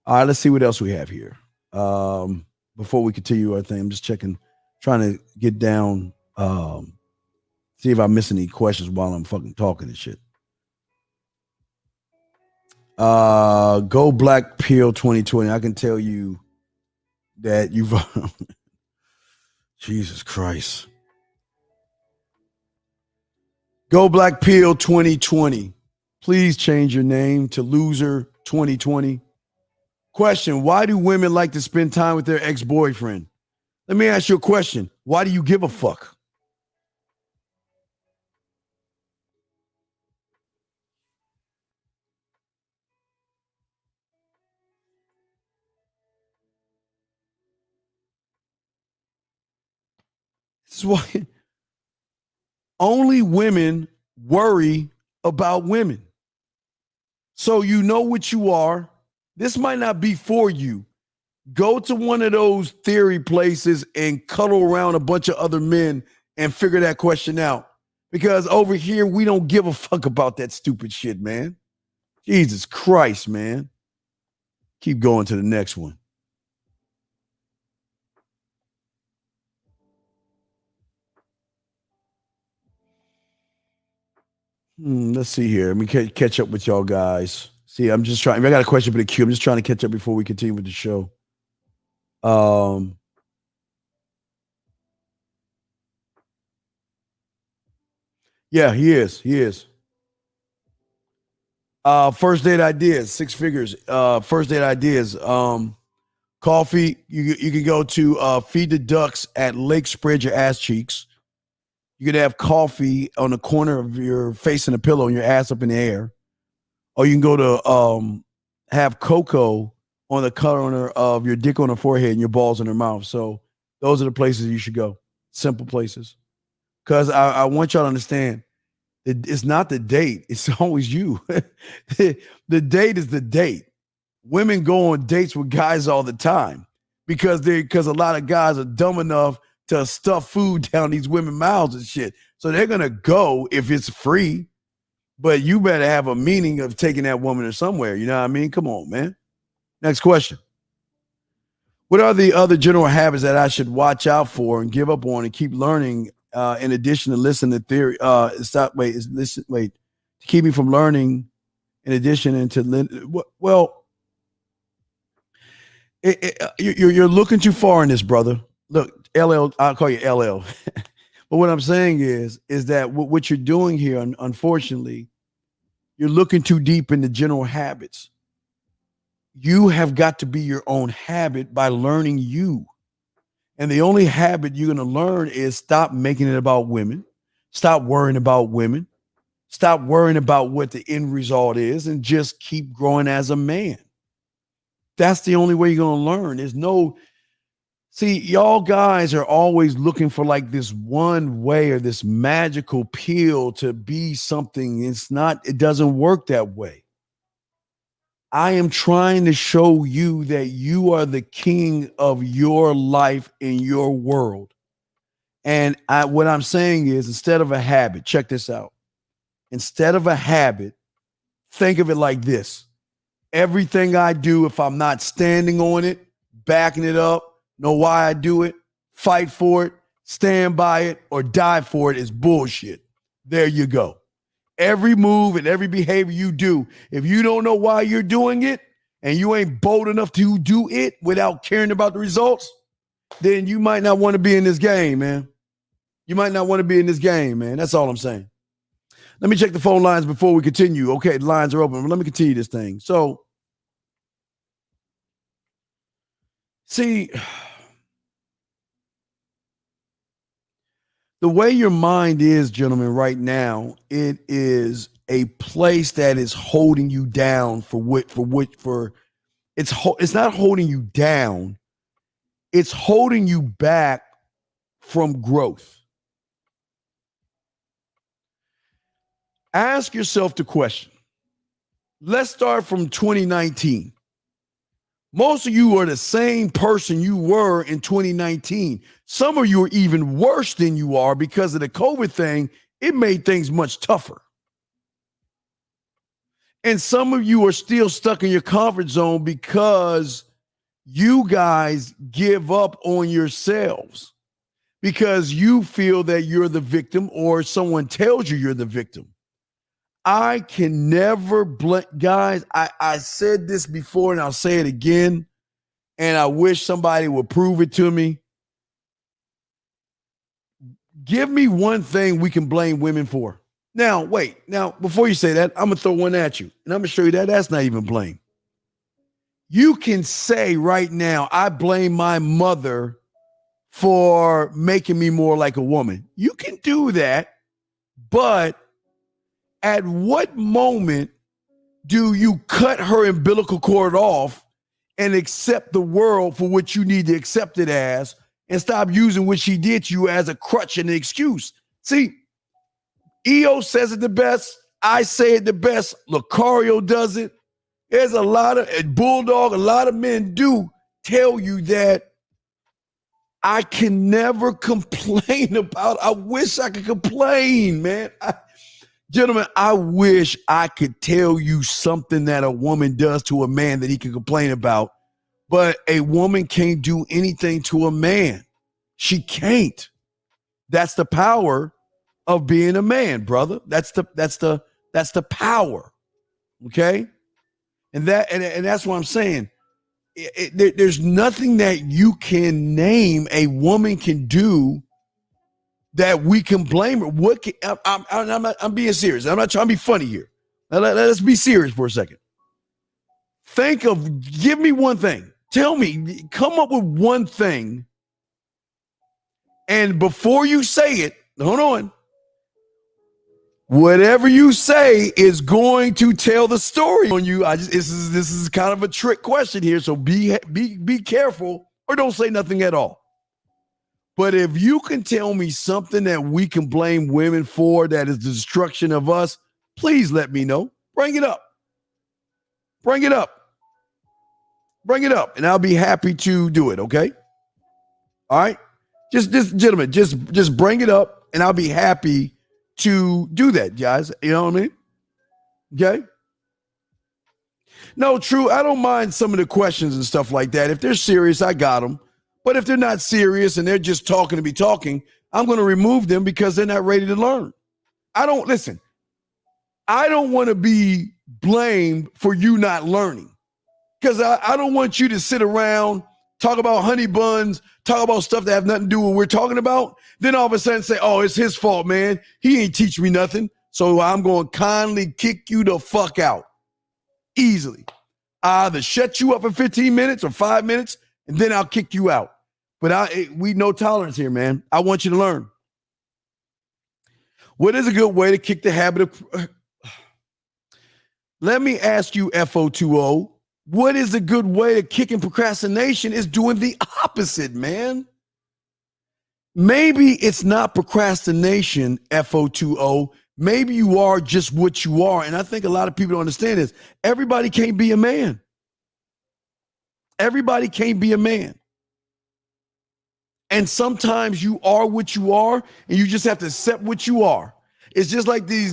All right. Let's see what else we have here. Before we continue our thing, I'm just checking, trying to get down. See if I miss any questions while I'm fucking talking and shit. Go Black Pill 2020. I can tell you that you've Jesus Christ. Go Black Pill 2020. Please change your name to Loser 2020. Question: why do women like to spend time with their ex-boyfriend? Let me ask you a question. Why do you give a fuck? This is why only women worry about women. So you know what you are. This might not be for you. Go to one of those theory places and cuddle around a bunch of other men and figure that question out. Because over here, we don't give a fuck about that stupid shit, man. Jesus Christ, man. Keep going to the next one. Let's see here. Let me catch up with y'all guys. See, I'm just trying. I got a question for the queue. I'm just trying to catch up before we continue with the show. Yeah, he is. He is. First date ideas, 6 figures. First date ideas. Coffee. You can go to Feed the Ducks at Lake Spread Your Ass Cheeks. You could have coffee on the corner of your face and a pillow and your ass up in the air. Or you can go to have cocoa on the corner of your dick on her forehead and your balls in her mouth. So those are the places you should go. Simple places. Because I want y'all to understand, it's not the date. It's always you. The date is the date. Women go on dates with guys all the time because a lot of guys are dumb enough to stuff food down these women's mouths and shit. So they're going to go if it's free, but you better have a meaning of taking that woman to somewhere. You know what I mean? Come on, man. Next question. What are the other general habits that I should watch out for and give up on and keep learning in addition to listen to theory? To keep me from learning in addition and to, well, you're looking too far in this, brother. Look, LL, I'll call you LL. But what I'm saying is that what you're doing here, unfortunately, you're looking too deep into general habits. You have got to be your own habit by learning you. And the only habit you're going to learn is stop making it about women. Stop worrying about women. Stop worrying about what the end result is and just keep growing as a man. That's the only way you're going to learn. There's no... See, y'all guys are always looking for like this one way or this magical pill to be something. It doesn't work that way. I am trying to show you that you are the king of your life in your world. And what I'm saying is, instead of a habit, check this out. Instead of a habit, think of it like this. Everything I do, if I'm not standing on it, backing it up, know why I do it, fight for it, stand by it, or die for it is bullshit. There you go. Every move and every behavior you do, if you don't know why you're doing it and you ain't bold enough to do it without caring about the results, then you might not want to be in this game, man. You might not want to be in this game, man. That's all I'm saying. Let me check the phone lines before we continue. Okay, the lines are open, but let me continue this thing. So, see, the way your mind is, gentlemen, right now, it is a place that is holding you down it's not holding you down. It's holding you back from growth. Ask yourself the question. Let's start from 2019. Most of you are the same person you were in 2019. Some of you are even worse than you are because of the COVID thing. It made things much tougher. And some of you are still stuck in your comfort zone because you guys give up on yourselves because you feel that you're the victim or someone tells you you're the victim. I can never guys, I said this before and I'll say it again, and I wish somebody would prove it to me. Give me one thing we can blame women for. Now, wait. Now, before you say that, I'm going to throw one at you. And I'm going to show you that that's not even blame. You can say right now, I blame my mother for making me more like a woman. You can do that, but at what moment do you cut her umbilical cord off and accept the world for what you need to accept it as and stop using what she did to you as a crutch and an excuse? See, EO says it the best. I say it the best. Lucario does it. There's a lot of, Bulldog, a lot of men do tell you that I can never complain about. I wish I could complain, man. Gentlemen, I wish I could tell you something that a woman does to a man that he can complain about, but a woman can't do anything to a man. She can't. That's the power of being a man, brother. That's the power. Okay? And that's what I'm saying. There's nothing that you can name a woman can do that we can blame her. I'm being serious. I'm not trying to be funny here. Now, let's be serious for a second. Give me one thing. Tell me, come up with one thing. And before you say it, hold on. Whatever you say is going to tell the story on you. This is kind of a trick question here, so be careful or don't say nothing at all. But if you can tell me something that we can blame women for that is the destruction of us, please let me know. Bring it up. Bring it up. Bring it up, and I'll be happy to do it, okay? All right? Just gentlemen, just bring it up, and I'll be happy to do that, guys. You know what I mean? Okay? No, true. I don't mind some of the questions and stuff like that. If they're serious, I got them. But if they're not serious and they're just talking to be talking, I'm going to remove them because they're not ready to learn. I don't want to be blamed for you not learning because I don't want you to sit around, talk about honey buns, talk about stuff that have nothing to do with what we're talking about. Then all of a sudden say, oh, it's his fault, man. He ain't teach me nothing. So I'm going to kindly kick you the fuck out easily. I either shut you up for 15 minutes or 5 minutes, and then I'll kick you out. But we no tolerance here, man. I want you to learn. What is a good way to kick the habit of... Let me ask you, FO20, what is a good way to kicking procrastination is doing the opposite, man. Maybe it's not procrastination, FO20. Maybe you are just what you are. And I think a lot of people don't understand this. Everybody can't be a man. Everybody can't be a man. And sometimes you are what you are, and you just have to accept what you are. It's just like these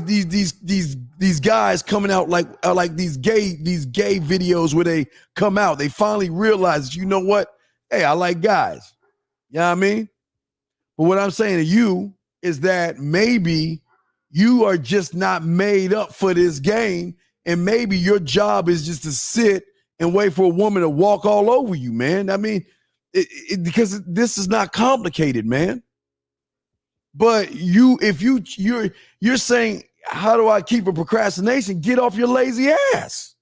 guys coming out like these gay videos where they come out. They finally realize, you know what? Hey, I like guys. You know what I mean? But what I'm saying to you is that maybe you are just not made up for this game, and maybe your job is just to sit and wait for a woman to walk all over you, man. I mean, because this is not complicated, man. But you're saying, how do I keep a procrastination? Get off your lazy ass.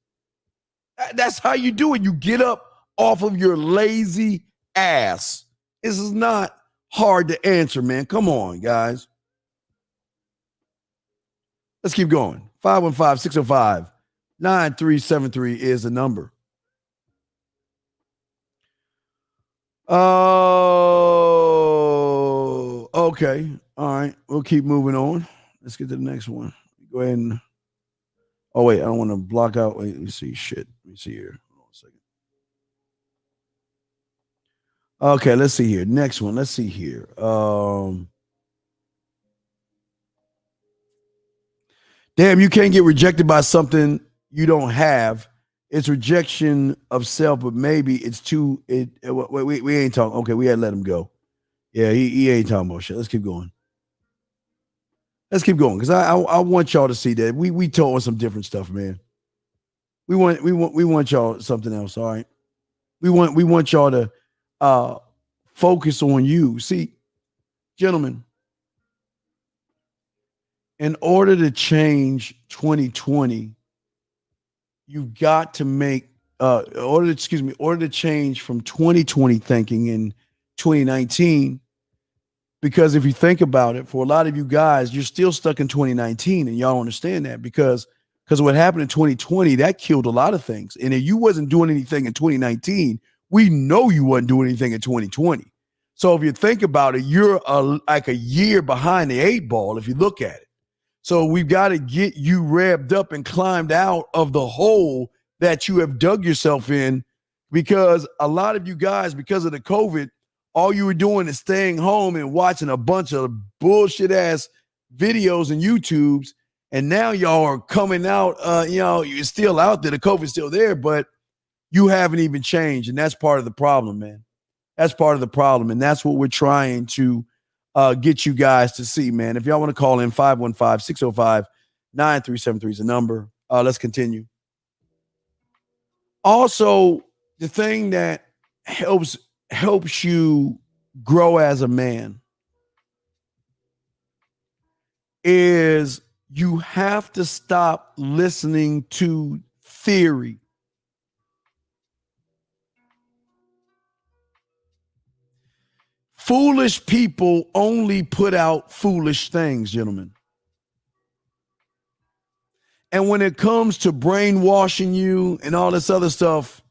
That's how you do it. You get up off of your lazy ass. This is not hard to answer, man. Come on, guys. Let's keep going. 515-605-9373 is the number. Oh, okay. All right. We'll keep moving on. Let's get to the next one. Go ahead and. Oh, wait. I don't want to block out. Wait, let me see. Shit. Let me see here. Hold on a second. Okay. Let's see here. Next one. Let's see here. Damn, you can't get rejected by something you don't have. It's rejection of self, but maybe it's too. We ain't talking. Okay, we had to let him go. Yeah, he ain't talking about shit. Let's keep going. Let's keep going because I want y'all to see that we told on some different stuff, man. We want y'all something else. All right, we want y'all to focus on you. See, gentlemen, in order to change 2020. You've got to make in order to change from 2020 thinking in 2019, because if you think about it, for a lot of you guys, you're still stuck in 2019, and y'all understand that because what happened in 2020, that killed a lot of things. And if you wasn't doing anything in 2019, we know you wasn't doing anything in 2020. So if you think about it, you're like a year behind the 8 ball if you look at it. So we've got to get you revved up and climbed out of the hole that you have dug yourself in, because a lot of you guys, because of the COVID, all you were doing is staying home and watching a bunch of bullshit ass videos and YouTubes. And now y'all are coming out, you're still out there. The COVID's still there, but you haven't even changed. And that's part of the problem, man. That's part of the problem. And that's what we're trying to get you guys to see, man. If y'all want to call in, 515-605-9373 is the number. Let's continue. Also, the thing that helps you grow as a man is you have to stop listening to theory. Foolish people only put out foolish things, gentlemen. And when it comes to brainwashing you and all this other stuff,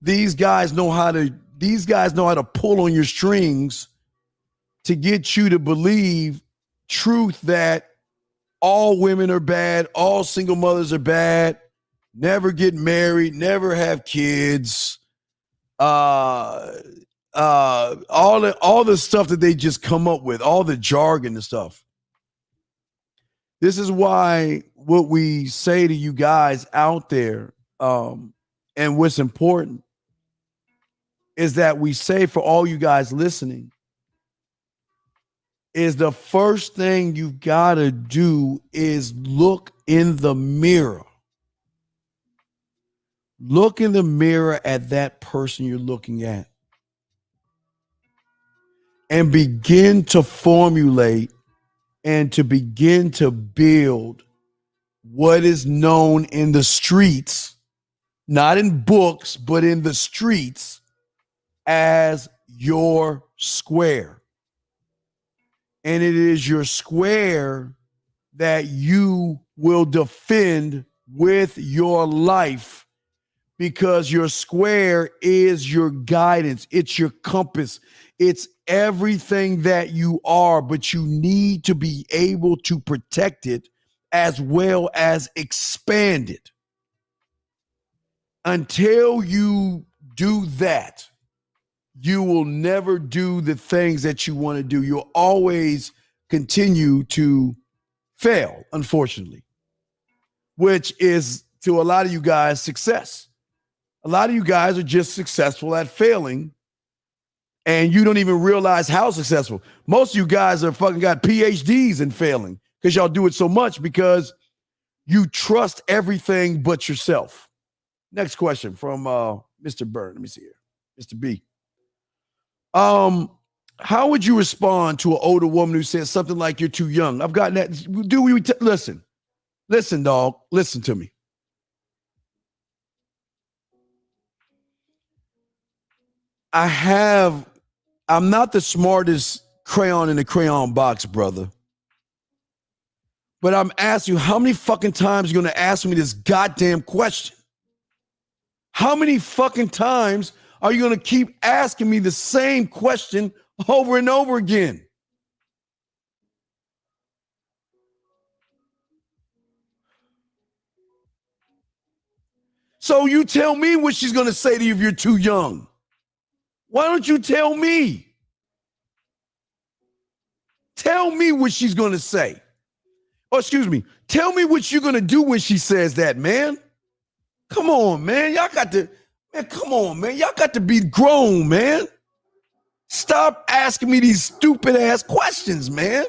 these guys know how to pull on your strings to get you to believe truth that all women are bad, all single mothers are bad, never get married, never have kids, all the stuff that they just come up with, all the jargon and stuff. This is why what we say to you guys out there, and what's important is that we say for all you guys listening, is the first thing you've got to do is look in the mirror. Look in the mirror at that person you're looking at. And begin to formulate and to begin to build what is known in the streets, not in books, but in the streets, as your square. And it is your square that you will defend with your life, because your square is your guidance. It's your compass. It's everything that you are, but you need to be able to protect it as well as expand it. Until you do that, you will never do the things that you want to do. You'll always continue to fail, unfortunately, which is, to a lot of you guys, success. A lot of you guys are just successful at failing, and you don't even realize how successful. Most of you guys are fucking got PhDs in failing because y'all do it so much because you trust everything but yourself. Next question from Mr. Byrne. Let me see here. Mr. B. How would you respond to an older woman who says something like you're too young? I've gotten that. Listen, dog. Listen to me. I'm not the smartest crayon in the crayon box, brother. But I'm asking you, how many fucking times are you going to ask me this goddamn question? How many fucking times are you going to keep asking me the same question over and over again? So you tell me what she's going to say to you if you're too young. Why don't you tell me? Tell me what she's going to say. Oh, excuse me. Tell me what you're going to do when she says that, man. Come on, man. Come on, man. Y'all got to be grown, man. Stop asking me these stupid ass questions, man.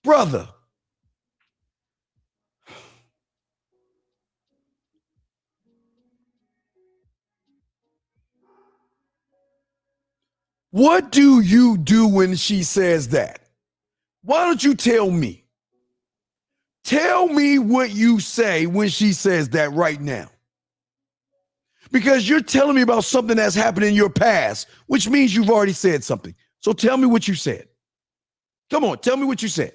Brother. What do you do when she says that? Why don't you tell me? Tell me what you say when she says that right now. Because you're telling me about something that's happened in your past, which means you've already said something. So tell me what you said. Come on, tell me what you said.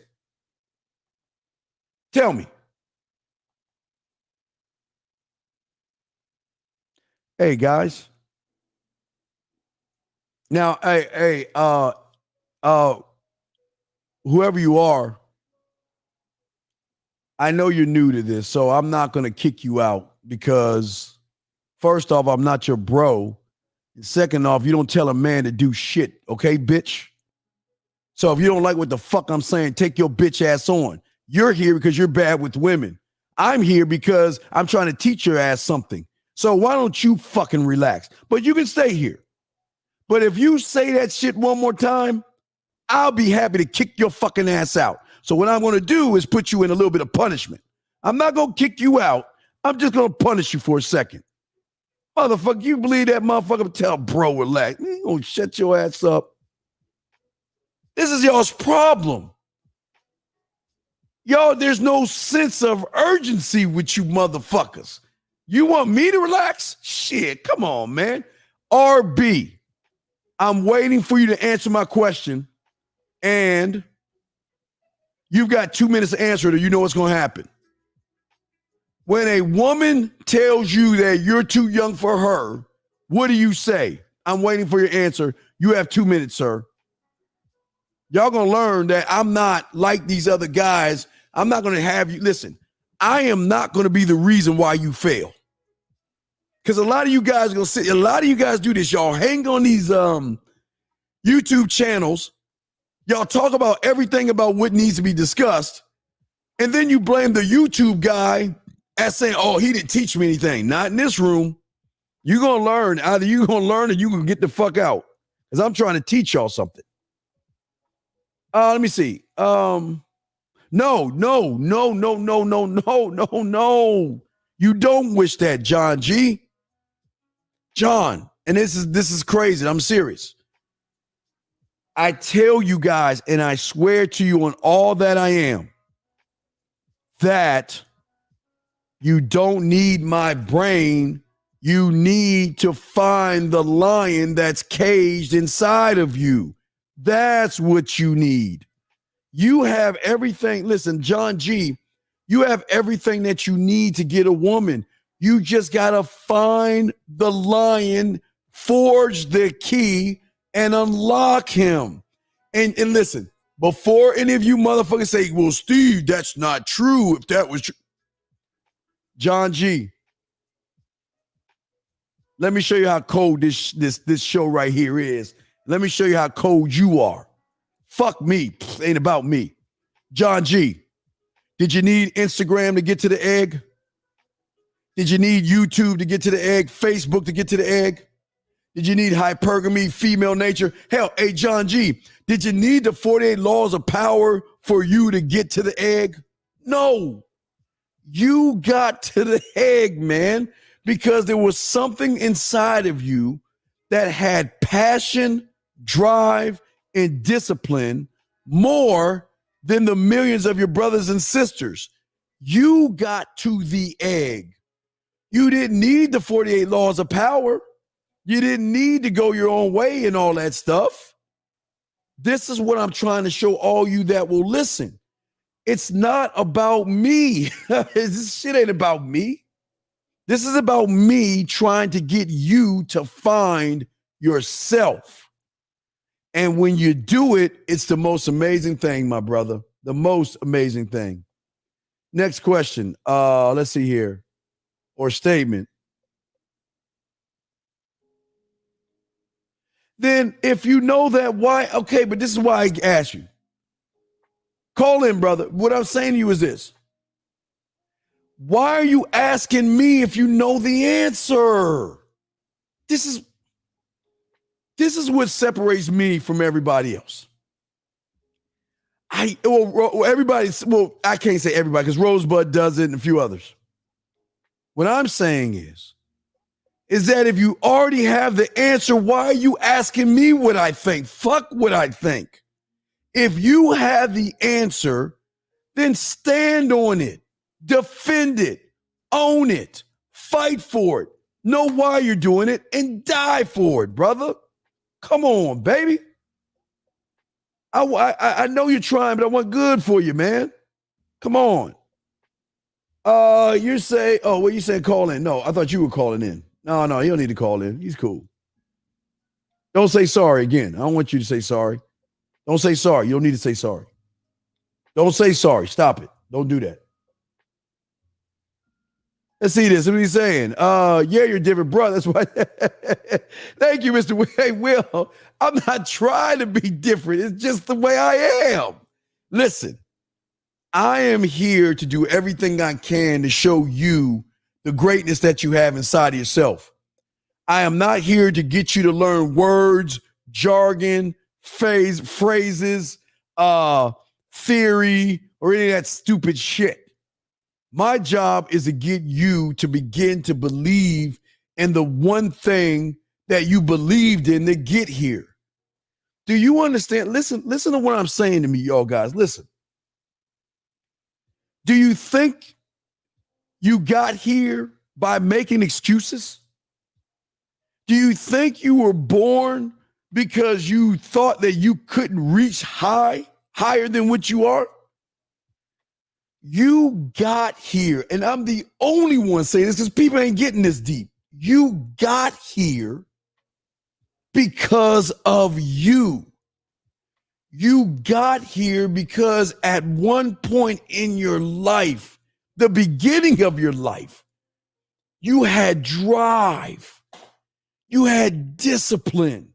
Tell me. Hey, guys. Now, whoever you are, I know you're new to this, so I'm not going to kick you out because, first off, I'm not your bro. And second off, you don't tell a man to do shit, okay, bitch? So if you don't like what the fuck I'm saying, take your bitch ass on. You're here because you're bad with women. I'm here because I'm trying to teach your ass something. So why don't you fucking relax? But you can stay here. But if you say that shit one more time, I'll be happy to kick your fucking ass out. So what I'm going to do is put you in a little bit of punishment. I'm not going to kick you out. I'm just going to punish you for a second. Motherfucker, you believe that motherfucker? Tell bro, relax. You going to shut your ass up. This is y'all's problem. Y'all, there's no sense of urgency with you motherfuckers. You want me to relax? Shit, come on, man. RB. I'm waiting for you to answer my question, and you've got 2 minutes to answer it, or you know what's going to happen. When a woman tells you that you're too young for her, what do you say? I'm waiting for your answer. You have 2 minutes, sir. Y'all going to learn that I'm not like these other guys. I'm not going to have you. Listen, I am not going to be the reason why you fail. Because a lot of you guys are going to sit, a lot of you guys do this. Y'all hang on these YouTube channels. Y'all talk about everything about what needs to be discussed. And then you blame the YouTube guy as saying, oh, he didn't teach me anything. Not in this room. You're going to learn. Either you're going to learn or you're going to get the fuck out. Because I'm trying to teach y'all something. Let me see. No. You don't wish that, John G. John, and this is crazy. I'm serious. I tell you guys, and I swear to you on all that I am, that you don't need my brain. You need to find the lion that's caged inside of you. That's what you need. You have everything. Listen, John G., you have everything that you need to get a woman. You just got to find the lion, forge the key, and unlock him. And listen, before any of you motherfuckers say, well, Steve, that's not true. If that was true. John G., let me show you how cold this show right here is. Let me show you how cold you are. Fuck me. Ain't about me. John G., did you need Instagram to get to the egg? Did you need YouTube to get to the egg? Facebook to get to the egg? Did you need hypergamy, female nature? Hell, hey, John G., did you need the 48 laws of power for you to get to the egg? No. You got to the egg, man, because there was something inside of you that had passion, drive, and discipline more than the millions of your brothers and sisters. You got to the egg. You didn't need the 48 laws of power. You didn't need to go your own way and all that stuff. This is what I'm trying to show all you that will listen. It's not about me. This shit ain't about me. This is about me trying to get you to find yourself. And when you do it, it's the most amazing thing, my brother. The most amazing thing. Next question. Let's see here. Or statement. Then if you know that, why? Okay, but this is why I ask you. Call in, brother. What I'm saying to you is this. Why are you asking me if you know the answer? This is what separates me from everybody else. I can't say everybody because Rosebud does it and a few others. What I'm saying is that if you already have the answer, why are you asking me what I think? Fuck what I think. If you have the answer, then stand on it, defend it, own it, fight for it, know why you're doing it, and die for it, brother. Come on, baby. I know you're trying, but I want good for you, man. Come on. You say, what you saying? Call in? No, I thought you were calling in. No, you don't need to call in. He's cool. Don't say sorry again. I don't want you to say sorry. Don't say sorry. You don't need to say sorry. Don't say sorry. Stop it. Don't do that. Let's see this. What are you saying? Yeah, you're different, brother. That's why. Thank you, Mr. Hey, Will. I'm not trying to be different. It's just the way I am. Listen, I am here to do everything I can to show you the greatness that you have inside of yourself. I am not here to get you to learn words, jargon, phrases, theory, or any of that stupid shit. My job is to get you to begin to believe in the one thing that you believed in to get here. Do you understand? Listen to what I'm saying to me, y'all guys. Listen. Do you think you got here by making excuses? Do you think you were born because you thought that you couldn't reach higher than what you are? You got here, and I'm the only one saying this because people ain't getting this deep. You got here because of you. You got here because at one point in your life, the beginning of your life, you had drive. You had discipline.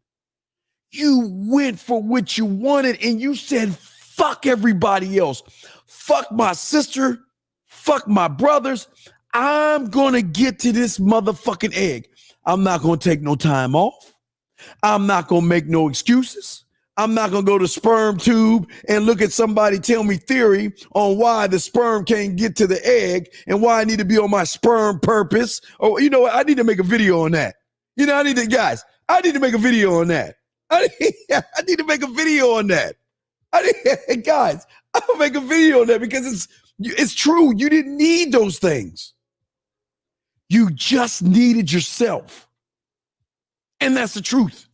You went for what you wanted and you said, fuck everybody else. Fuck my sister. Fuck my brothers. I'm going to get to this motherfucking egg. I'm not going to take no time off. I'm not going to make no excuses. I'm not going to go to sperm tube and look at somebody tell me theory on why the sperm can't get to the egg and why I need to be on my sperm purpose. Or, you know what? I need to make a video on that. You know, I need to make a video on that. I need to make a video on that. Guys, I'll make a video on that because it's true. You didn't need those things. You just needed yourself. And that's the truth.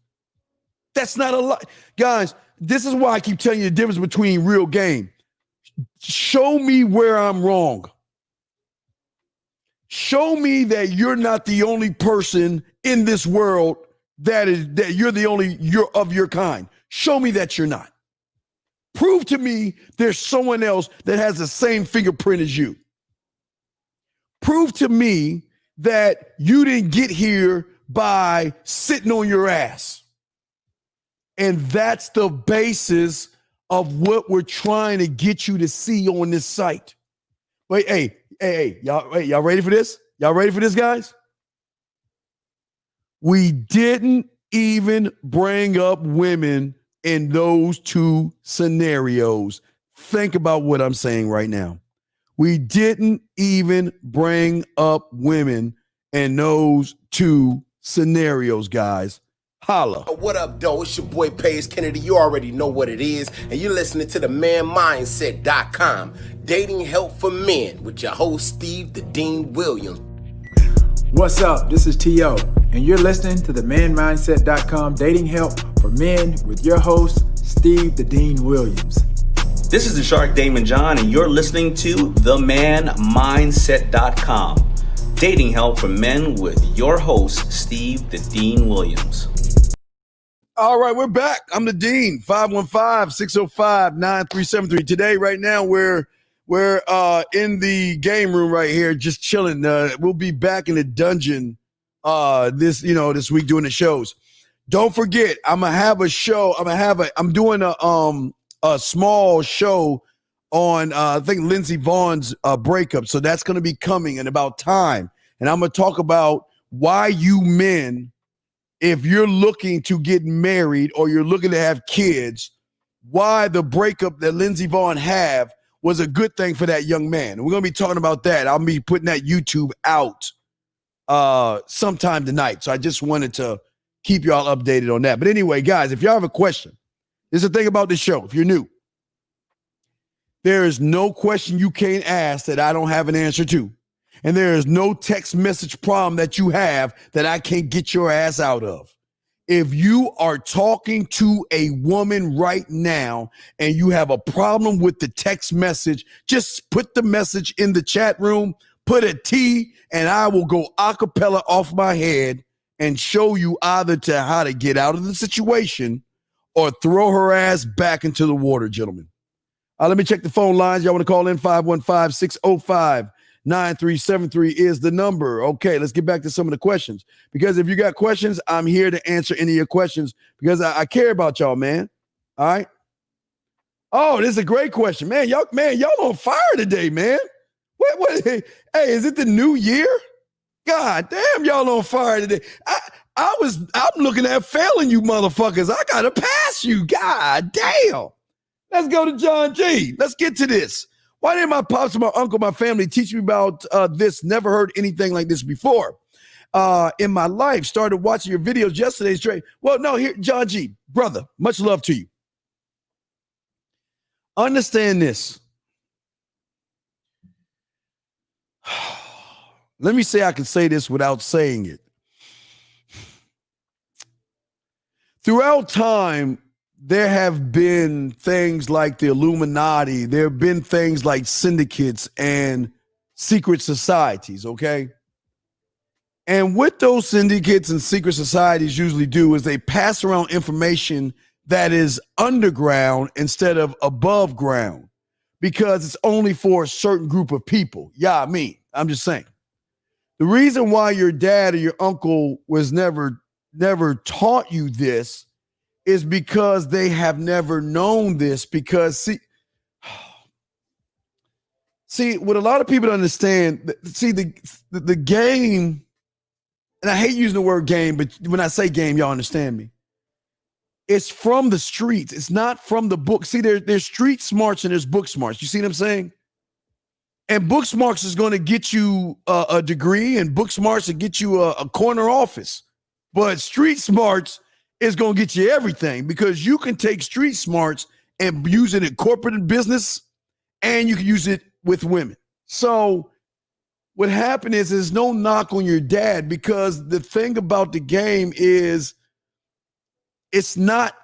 That's not a lie. Guys, this is why I keep telling you the difference between real game. Show me where I'm wrong. Show me that you're not the only person in this world that you're the only of your kind. Show me that you're not. Prove to me there's someone else that has the same fingerprint as you. Prove to me that you didn't get here by sitting on your ass. And that's the basis of what we're trying to get you to see on this site. Wait, hey, y'all ready for this? Y'all ready for this, guys? We didn't even bring up women in those two scenarios. Think about what I'm saying right now. We didn't even bring up women in those two scenarios, guys. Holla. What up, though? It's your boy Paige Kennedy. You already know what it is. And you're listening to themanmindset.com. Dating help for men with your host, Steve the Dean Williams. What's up? This is T.O. And you're listening to themanmindset.com dating help for men with your host, Steve the Dean Williams. This is the Shark Damon John, and you're listening to themanmindset.com. Dating help for men with your host, Steve the Dean Williams. All right, we're back. I'm the Dean, 515-605-9373. Today, right now, we're in the game room right here, just chilling. We'll be back in the dungeon this week doing the shows. Don't forget, I'm gonna have a show. I'm doing a small show on I think Lindsey Vaughn's breakup. So that's gonna be coming in about time. And I'm gonna talk about why you men, if you're looking to get married or you're looking to have kids, why the breakup that Lindsey Vaughn had was a good thing for that young man. And we're gonna be talking about that. I'll be putting that YouTube out sometime tonight. So I just wanted to keep y'all updated on that. But anyway, guys, if y'all have a question, this is the thing about the show. If you're new, there is no question you can't ask that I don't have an answer to. And there is no text message problem that you have that I can't get your ass out of. If you are talking to a woman right now and you have a problem with the text message, just put the message in the chat room, put a T, and I will go a cappella off my head and show you either to how to get out of the situation or throw her ass back into the water, gentlemen. Let me check the phone lines. Y'all want to call in? 515-605-9373 is the number. Okay, let's get back to some of the questions. Because if you got questions, I'm here to answer any of your questions because I care about y'all, man. All right? Oh, this is a great question. Man, y'all on fire today, man. What? Hey, is it the new year? God damn, y'all on fire today. I'm looking at failing you motherfuckers. I gotta pass you. God damn. Let's go to John G. Let's get to this. Why didn't my pops and my uncle, my family teach me about this? Never heard anything like this before. In my life, started watching your videos yesterday straight. Well, no, here, John G, brother, much love to you. Understand this. Let me say I can say this without saying it. Throughout time, there have been things like the Illuminati. There have been things like syndicates and secret societies, okay? And what those syndicates and secret societies usually do is they pass around information that is underground instead of above ground because it's only for a certain group of people. Yeah, I'm just saying. The reason why your dad or your uncle was never taught you this is because they have never known this. Because see, what a lot of people don't understand, the game, and I hate using the word game, but when I say game, y'all understand me. It's from the streets. It's not from the book. See, there's street smarts and there's book smarts. You see what I'm saying? And book smarts is going to get you a degree, and book smarts will get you a corner office. But street smarts is going to get you everything because you can take street smarts and use it in corporate and business, and you can use it with women. So what happened is there's no knock on your dad because the thing about the game is it's not.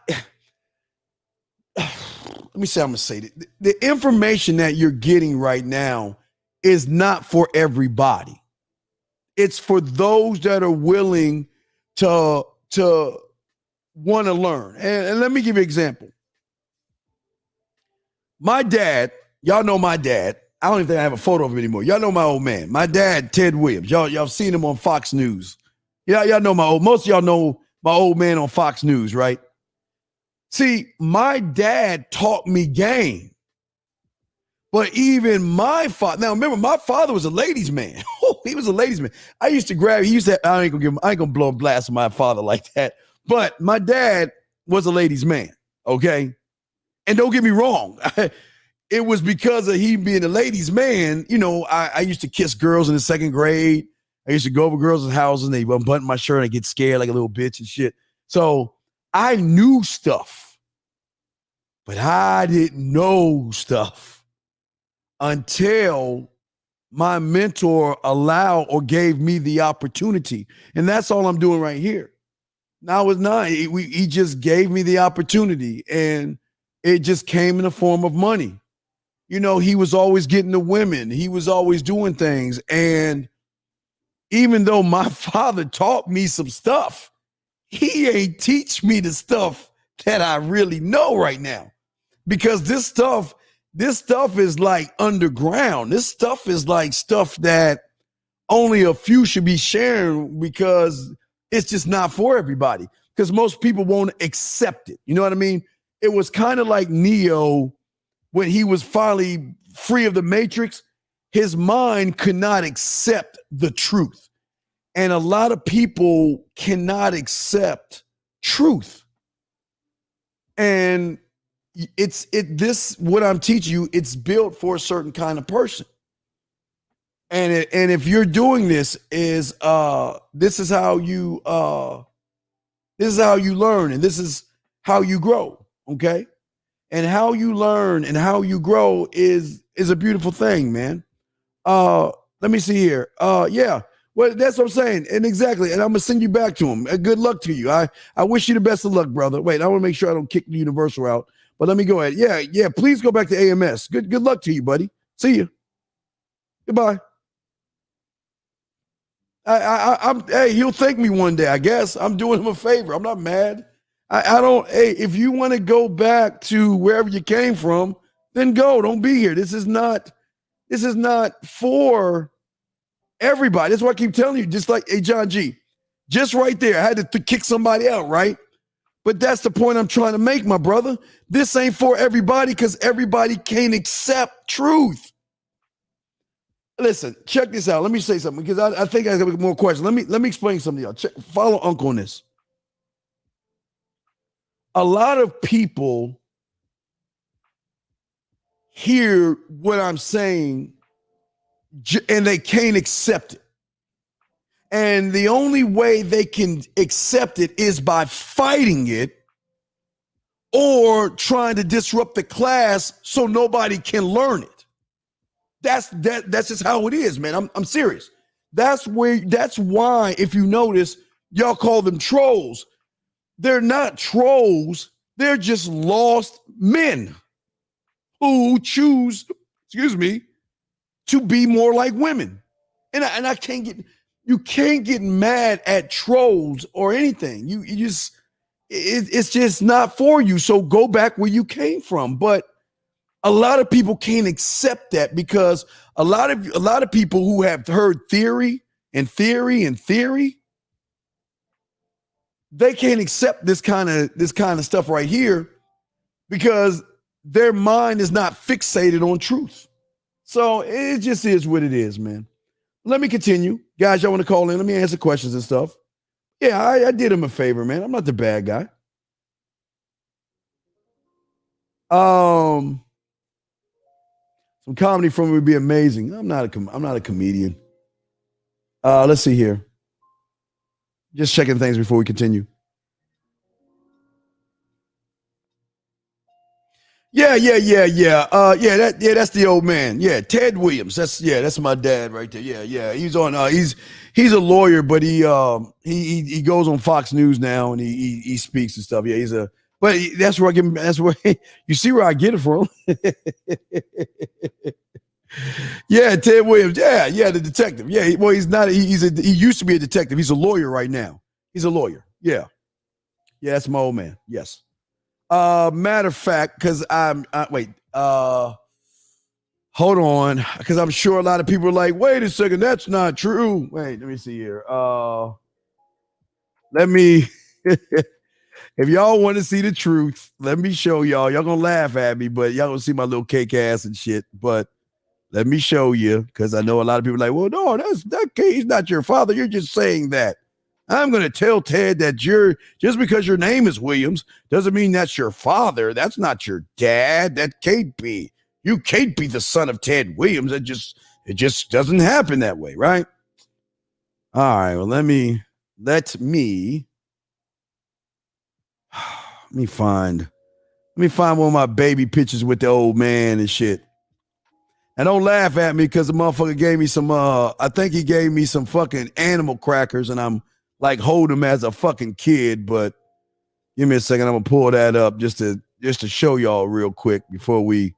Let me say, I'm going to say that the information that you're getting right now is not for everybody. It's for those that are willing to want to learn. And let me give you an example. My dad, y'all know my dad. I don't even think I have a photo of him anymore. Y'all know my old man. My dad, Ted Williams. Y'all seen him on Fox News. Y'all know most of y'all know my old man on Fox News, right? See, my dad taught me game. But even my father, now remember, my father was a ladies' man. He was a ladies' man. I used to grab, I ain't gonna blow a blast on my father like that. But my dad was a ladies' man, okay? And don't get me wrong. It was because of he being a ladies' man, I used to kiss girls in the second grade. I used to go over girls' houses and they unbutton my shirt and I get scared like a little bitch and shit. So I knew stuff, but I didn't know stuff until my mentor allowed or gave me the opportunity. And that's all I'm doing right here. Now it's not. He just gave me the opportunity and it just came in the form of money. You know, he was always getting the women. He was always doing things. And even though my father taught me some stuff, he ain't teach me the stuff that I really know right now. Because this stuff is like underground. This stuff is like stuff that only a few should be sharing because it's just not for everybody. Because most people won't accept it. You know what I mean? It was kind of like Neo when he was finally free of the Matrix. His mind could not accept the truth. And a lot of people cannot accept truth. And what I'm teaching you, it's built for a certain kind of person. And if you're doing this is this is how you learn and this is how you grow, okay? And how you learn and how you grow is a beautiful thing, man. Let me see here. Yeah. Well, that's what I'm saying. And exactly. And I'm gonna send you back to him. Good luck to you. I wish you the best of luck, brother. Wait, I want to make sure I don't kick the universal out. But let me go ahead. Yeah. Please go back to AMS. Good luck to you, buddy. See you. Goodbye. Hey, he'll thank me one day, I guess. I'm doing him a favor. I'm not mad. Hey, if you want to go back to wherever you came from, then go. Don't be here. This is not for everybody. That's what I keep telling you. Just like, hey, John G, just right there. I had to kick somebody out, right? But that's the point I'm trying to make, my brother. This ain't for everybody because everybody can't accept truth. Listen, check this out. Let me say something because I think I have more questions. Let me explain something to y'all. Follow Uncle on this. A lot of people hear what I'm saying and they can't accept it. And the only way they can accept it is by fighting it or trying to disrupt the class so nobody can learn it. That's just how it is, man. I'm serious. That's why, if you notice, y'all call them trolls. They're not trolls. They're just lost men who choose, to be more like women. And I can't get mad at trolls or anything. It's just not for you. So go back where you came from. But a lot of people can't accept that because a lot of people who have heard theory, they can't accept this kind of stuff right here because their mind is not fixated on truth. So it just is what it is, man. Let me continue. Guys, y'all want to call in? Let me answer questions and stuff. Yeah, I did him a favor, man. I'm not the bad guy. Some comedy from me would be amazing. I'm not a comedian. Let's see here. Just checking things before we continue. Yeah. That's the old man. Yeah, Ted Williams. That's my dad right there. Yeah. He's on. He's a lawyer, but he goes on Fox News now and he speaks and stuff. Yeah, but that's where I get. That's where you see where I get it from. Yeah, Ted Williams. Yeah, the detective. Yeah, he's not. He used to be a detective. He's a lawyer right now. He's a lawyer. Yeah, that's my old man. Yes. Matter of fact, because hold on, because I'm sure a lot of people are like, wait a second, that's not true. Wait, let me see here. If y'all want to see the truth, let me show y'all. Y'all gonna laugh at me, but y'all gonna see my little cake ass and shit. But let me show you, because I know a lot of people are like, well, no, he's not your father. You're just saying that. I'm going to tell Ted that just because your name is Williams doesn't mean that's your father. That's not your dad. That can't be. You can't be the son of Ted Williams. It just doesn't happen that way, right? All right. Well, let me find one of my baby pictures with the old man and shit. And don't laugh at me because the motherfucker gave me some I think he gave me some fucking animal crackers and I'm like holding him as a fucking kid, but give me a second. I'm gonna pull that up just to show y'all real quick before we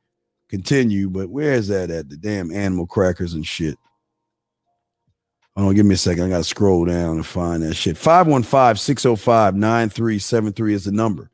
continue. But where is that at? The damn animal crackers and shit. Hold on, give me a second. I gotta scroll down and find that shit. 515-605-9373 is the number.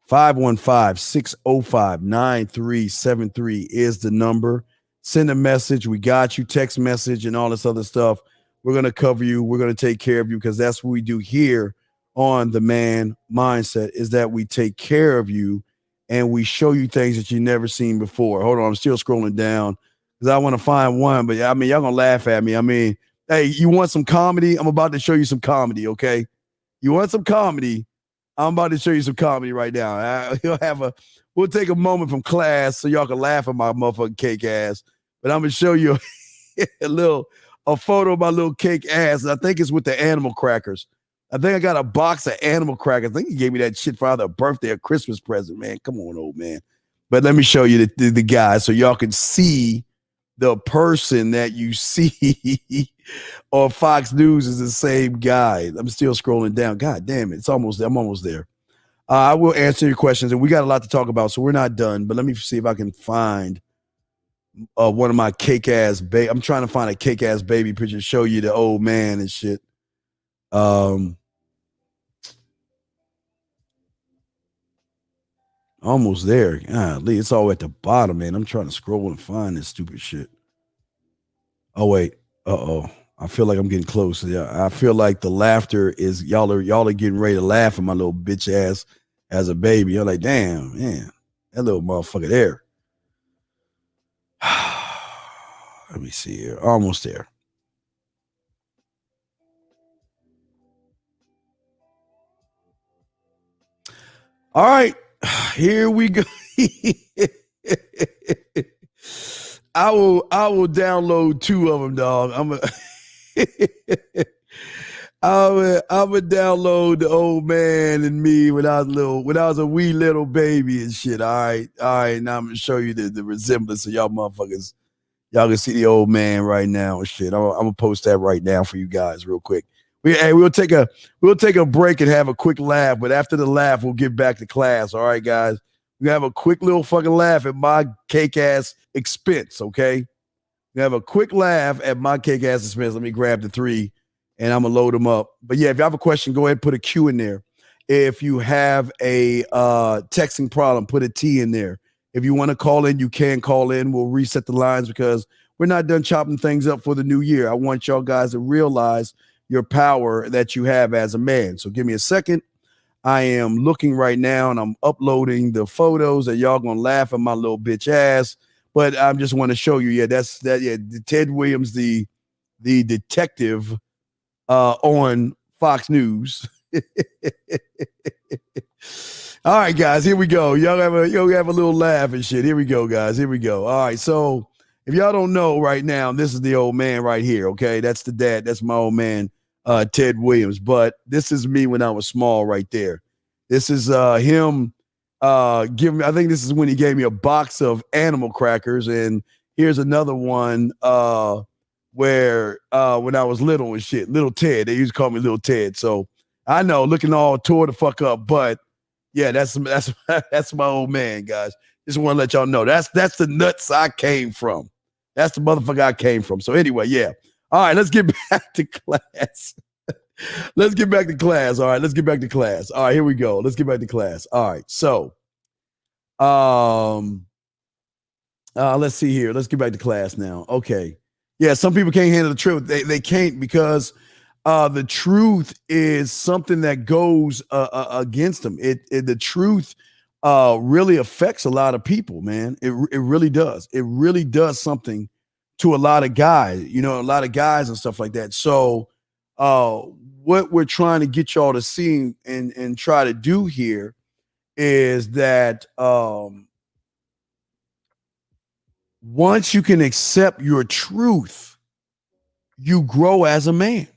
515-605-9373 is the number. Send a message. We got you. Text message and all this other stuff. We're going to cover you. We're going to take care of you because that's what we do here on The Man Mindset is that we take care of you and we show you things that you've never seen before. Hold on. I'm still scrolling down because I want to find one. But, I mean, y'all going to laugh at me. I mean, hey, you want some comedy? I'm about to show you some comedy, okay? You want some comedy? I'm about to show you some comedy right now. We'll take a moment from class so y'all can laugh at my motherfucking cake ass. But I'm gonna show you a photo of my little cake ass. And I think it's with the animal crackers. I think I got a box of animal crackers. I think he gave me that shit for either a birthday or Christmas present, man. Come on, old man. But let me show you the guy so y'all can see the person that you see on Fox News is the same guy. I'm still scrolling down. God damn it. I'm almost there. I will answer your questions, and we got a lot to talk about, so we're not done. But let me see if I can find one of my cake ass baby. I'm trying to find a cake ass baby picture to show you the old man and shit. Almost there. Golly, it's all at the bottom, man. I'm trying to scroll and find this stupid shit. Oh wait. Uh-oh. I feel like I'm getting close. Yeah, I feel like the laughter is y'all are getting ready to laugh at my little bitch ass as a baby. You're like, damn, man, that little motherfucker there. Let me see here. Almost there. All right, here we go. I will download two of them, dog. I'm gonna download the old man and me when I was a wee little baby and shit. All right. Now I'm gonna show you the resemblance of y'all motherfuckers. Y'all can see the old man right now and shit. I'm gonna post that right now for you guys real quick. We'll take a break and have a quick laugh, but after the laugh, we'll get back to class. All right, guys. We have a quick little fucking laugh at my cake ass expense, okay? We have a quick laugh at my cake ass expense. Let me grab the three and I'm gonna load them up. But yeah, if you have a question, go ahead and put a Q in there. If you have a texting problem, put a T in there. If you want to call in, you can call in. We'll reset the lines because we're not done chopping things up for the new year. I want y'all guys to realize your power that you have as a man. So give me a second. I am looking right now and I'm uploading the photos that y'all gonna laugh at my little bitch ass. But I just want to show you, Ted Williams, the detective on Fox News. All right, guys, here we go. Y'all have a little laugh and shit. Here we go, guys. Here we go. All right, so if y'all don't know right now, this is the old man right here, okay? That's the dad. That's my old man, Ted Williams. But this is me when I was small right there. This is him giving me, I think this is when he gave me a box of animal crackers. And here's another one where when I was little and shit, little Ted. They used to call me little Ted. So I know, looking all tore the fuck up, but yeah, that's my old man, guys. Just want to let y'all know that's the nuts I came from. That's the motherfucker I came from. So anyway, yeah. All right, let's get back to class. Let's get back to class. All right, let's get back to class. All right, here we go. Let's get back to class. All right, so let's see here. Let's get back to class now. Okay. Yeah, some people can't handle the truth. They can't because the truth is something that goes against them. The truth really affects a lot of people, man. It really does. It really does something to a lot of guys, a lot of guys and stuff like that. So what we're trying to get y'all to see and try to do here is that once you can accept your truth, you grow as a man.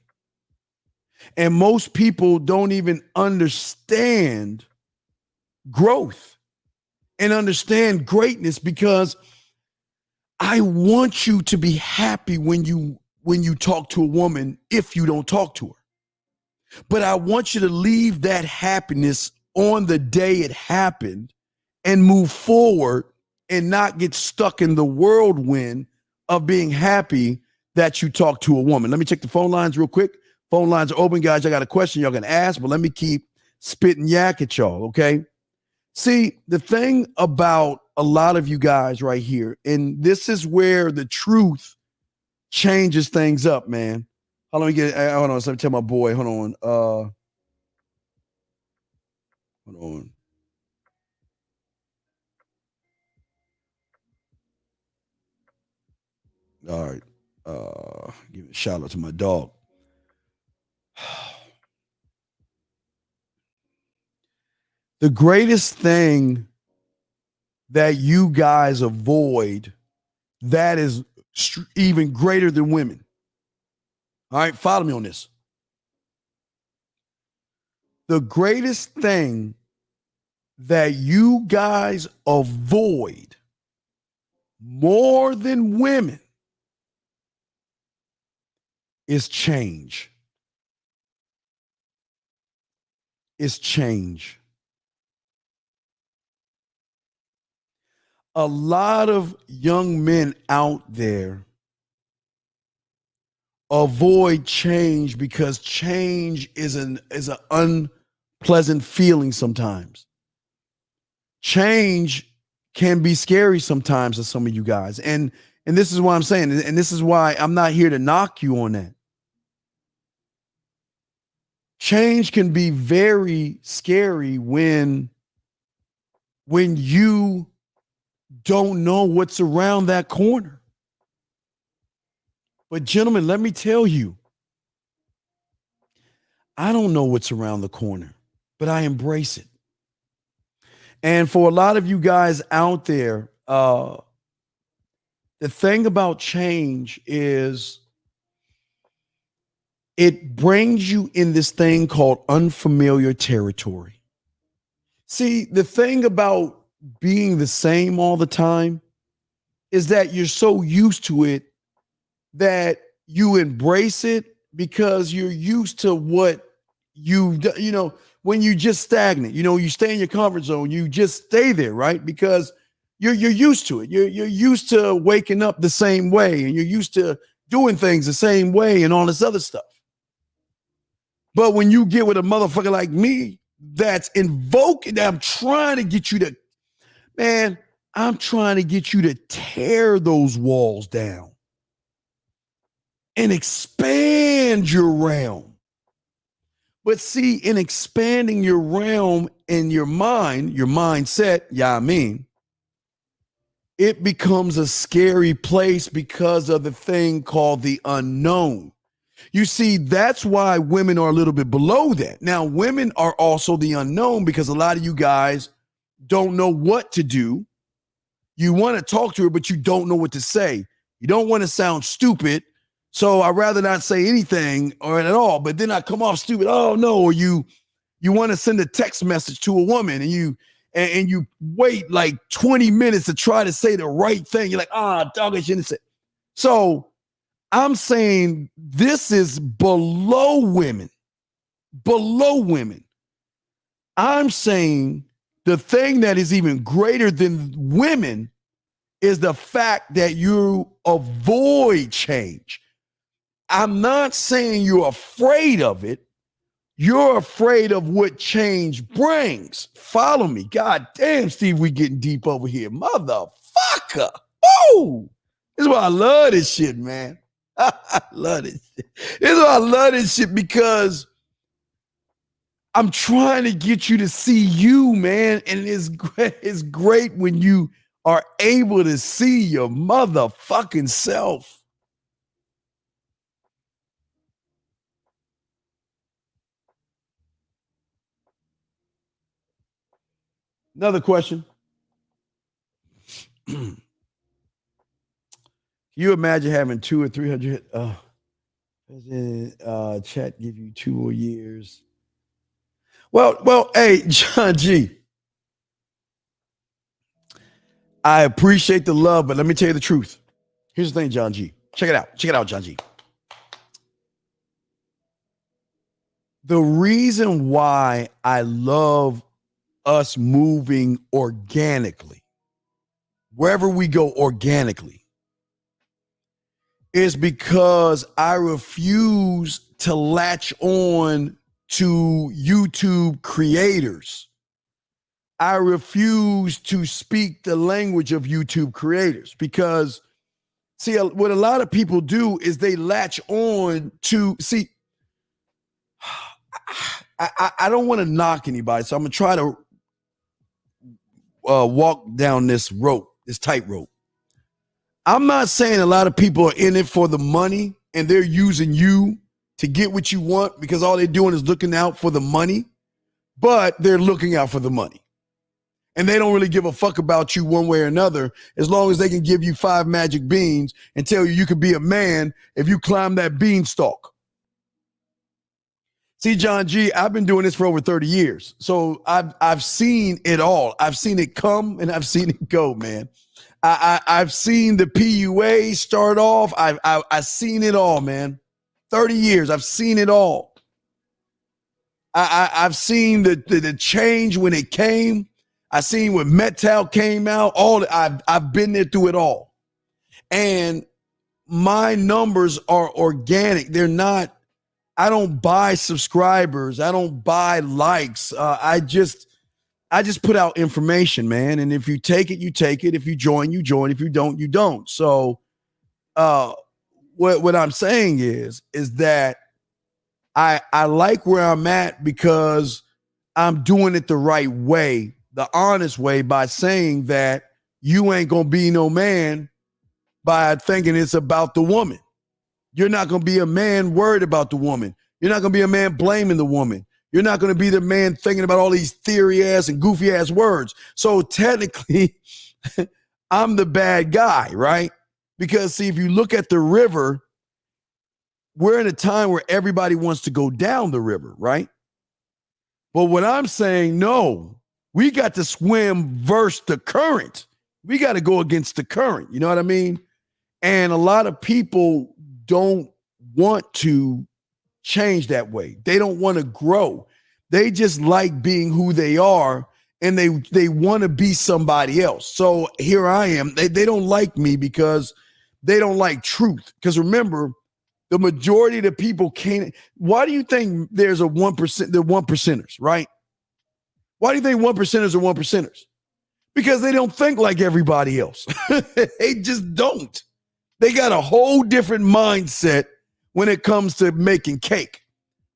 And most people don't even understand growth and understand greatness, because I want you to be happy when you talk to a woman if you don't talk to her. But I want you to leave that happiness on the day it happened and move forward and not get stuck in the whirlwind of being happy that you talk to a woman. Let me check the phone lines real quick. Phone lines are open, guys. I got a question y'all can ask, but let me keep spitting yak at y'all, okay? See, the thing about a lot of you guys right here, and this is where the truth changes things up, man. Hold on, let me tell my boy. Hold on. Hold on. All right. Give a shout out to my dog. The greatest thing that you guys avoid that is even greater than women. All right, follow me on this. The greatest thing that you guys avoid more than women is change. It's change. A lot of young men out there avoid change because change is an unpleasant feeling sometimes. Change can be scary sometimes to some of you guys. And this is why I'm saying, and this is why I'm not here to knock you on that. Change can be very scary when you don't know what's around that corner. But gentlemen, let me tell you, I don't know what's around the corner, but I embrace it. And for a lot of you guys out there, the thing about change is it brings you in this thing called unfamiliar territory. See, the thing about being the same all the time is that you're so used to it that you embrace it because you're used to what when you just stagnant, you stay in your comfort zone, you just stay there, right? Because you're used to it. You're used to waking up the same way, and you're used to doing things the same way and all this other stuff. But when you get with a motherfucker like me that's invoking, I'm trying to get you to tear those walls down and expand your realm. But see, in expanding your realm and your mind, your mindset, it becomes a scary place because of the thing called the unknown. You see, that's why women are a little bit below that. Now, women are also the unknown because a lot of you guys don't know what to do. You want to talk to her, but you don't know what to say. You don't want to sound stupid. So I'd rather not say anything or at all, but then I come off stupid. Oh no. Or you want to send a text message to a woman and you wait like 20 minutes to try to say the right thing. You're like, dog, I shouldn't say. So I'm saying this is below women. Below women. I'm saying the thing that is even greater than women is the fact that you avoid change. I'm not saying you're afraid of it. You're afraid of what change brings. Follow me. God damn, Steve, we getting deep over here. Motherfucker. Woo! This is why I love this shit, man. I love this shit. This is why I love this shit, because I'm trying to get you to see you, man. And it's great when you are able to see your motherfucking self. Another question. Can you imagine having 200 or 300? Chat give you 2 more years. Well, hey, John G. I appreciate the love, but let me tell you the truth. Here's the thing, John G. Check it out. Check it out, John G. The reason why I love us moving organically, wherever we go organically, is because I refuse to latch on to YouTube creators. I refuse to speak the language of YouTube creators because, see, what a lot of people do is they latch on to, see, I don't want to knock anybody, so I'm going to try to walk down this rope, this tightrope. I'm not saying a lot of people are in it for the money and they're using you to get what you want because all they're doing is looking out for the money, but they're looking out for the money. And they don't really give a fuck about you one way or another as long as they can give you 5 magic beans and tell you can be a man if you climb that beanstalk. See, John G., I've been doing this for over 30 years. So I've seen it all. I've seen it come and I've seen it go, man. I've seen the PUA start off. I've seen it all, man. 30 years, I've seen it all. I've seen the change when it came. I've seen when Metal came out. I've been there through it all. And my numbers are organic. They're not, I don't buy subscribers. I don't buy likes. I just put out information, man. And if you take it, you take it. If you join, you join. If you don't, you don't. So what I'm saying is that I like where I'm at because I'm doing it the right way, the honest way, by saying that you ain't going to be no man by thinking it's about the woman. You're not going to be a man worried about the woman. You're not going to be a man blaming the woman. You're not going to be the man thinking about all these theory ass and goofy ass words. So technically, I'm the bad guy, right? Because see, if you look at the river, we're in a time where everybody wants to go down the river, right? But what I'm saying, no, we got to swim versus the current. We got to go against the current. You know what I mean? And a lot of people don't want to change that way. They don't want to grow. They just like being who they are, and they want to be somebody else. So here I am. They don't like me because they don't like truth. Because remember, the majority of the people can't. Why do you think there's a 1%, the 1%ers, right? Why do you think 1%ers are 1%ers? Because they don't think like everybody else. They just don't. They got a whole different mindset when it comes to making cake.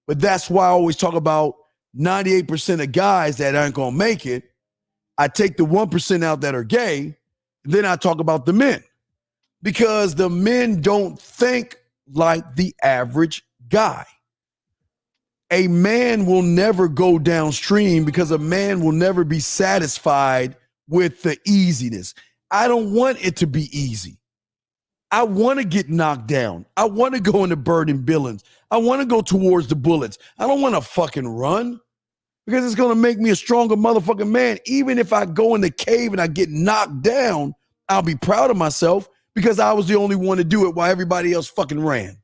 But that's why I always talk about 98% of guys that aren't going to make it. I take the 1% out that are gay, then I talk about the men. Because the men don't think like the average guy. A man will never go downstream because a man will never be satisfied with the easiness. I don't want it to be easy. I want to get knocked down. I want to go into burning buildings. I want to go towards the bullets. I don't want to fucking run because it's going to make me a stronger motherfucking man. Even if I go in the cave and I get knocked down, I'll be proud of myself because I was the only one to do it while everybody else fucking ran.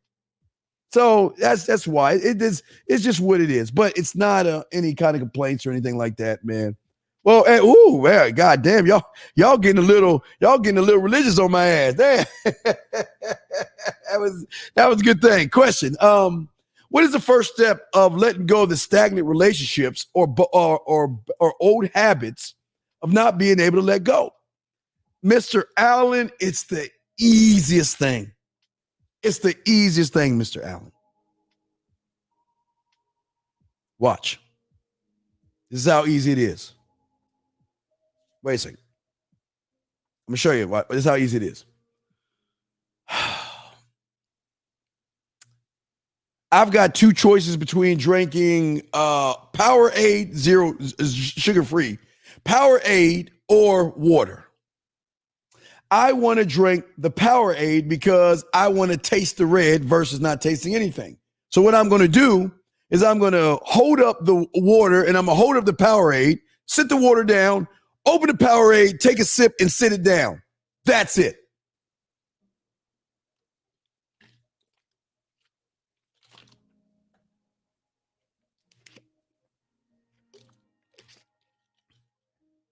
So that's why it's just what it is. But it's not any kind of complaints or anything like that, man. Well, hey, well, goddamn, y'all getting a little religious on my ass. Damn. that was a good thing. Question: what is the first step of letting go of the stagnant relationships or old habits of not being able to let go? Mr. Allen, it's the easiest thing. It's the easiest thing, Mr. Allen. Watch. This is how easy it is. Wait a second. I'm going to show you. This is how easy it is. I've got 2 choices between drinking Powerade, 0 sugar-free, Powerade, or water. I want to drink the Powerade because I want to taste the red versus not tasting anything. So what I'm going to do is I'm going to hold up the water and I'm going to hold up the Powerade, sit the water down, open the Powerade, take a sip and sit it down. That's it.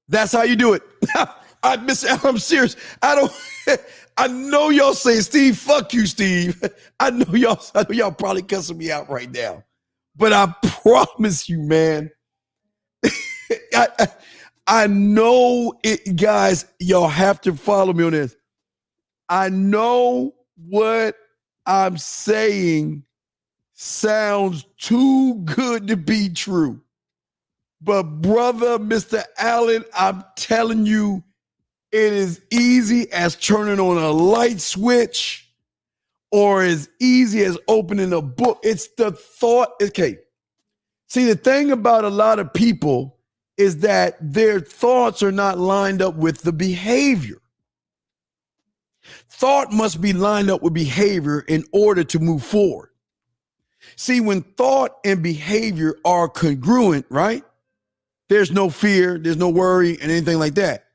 That's how you do it. I'm serious. I know y'all say, Steve, fuck you, Steve. I know y'all probably cussing me out right now. But I promise you, man, I know it, guys, y'all have to follow me on this. I know what I'm saying sounds too good to be true. But brother, Mr. Allen, I'm telling you, it is easy as turning on a light switch or as easy as opening a book. It's the thought. Okay. See, the thing about a lot of people is that their thoughts are not lined up with the behavior. Thought must be lined up with behavior in order to move forward. See, when thought and behavior are congruent, right? There's no fear, there's no worry, and anything like that.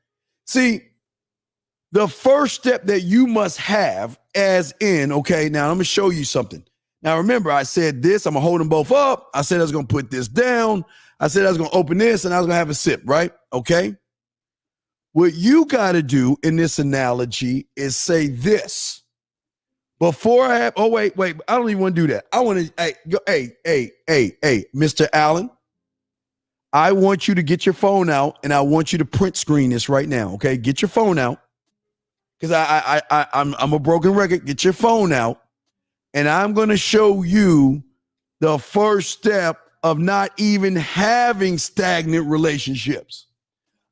See, the first step that you must have, as in, okay, now I'm going to show you something. Now, remember, I said this, I'm going to hold them both up. I said I was going to put this down. I said I was going to open this, and I was going to have a sip, right? Okay? What you got to do in this analogy is say this. Before I have, oh, wait, I don't even want to do that. I want to, hey, Mr. Allen. I want you to get your phone out and I want you to print screen this right now. Okay. Get your phone out. Cause I'm a broken record. Get your phone out and I'm going to show you the first step of not even having stagnant relationships.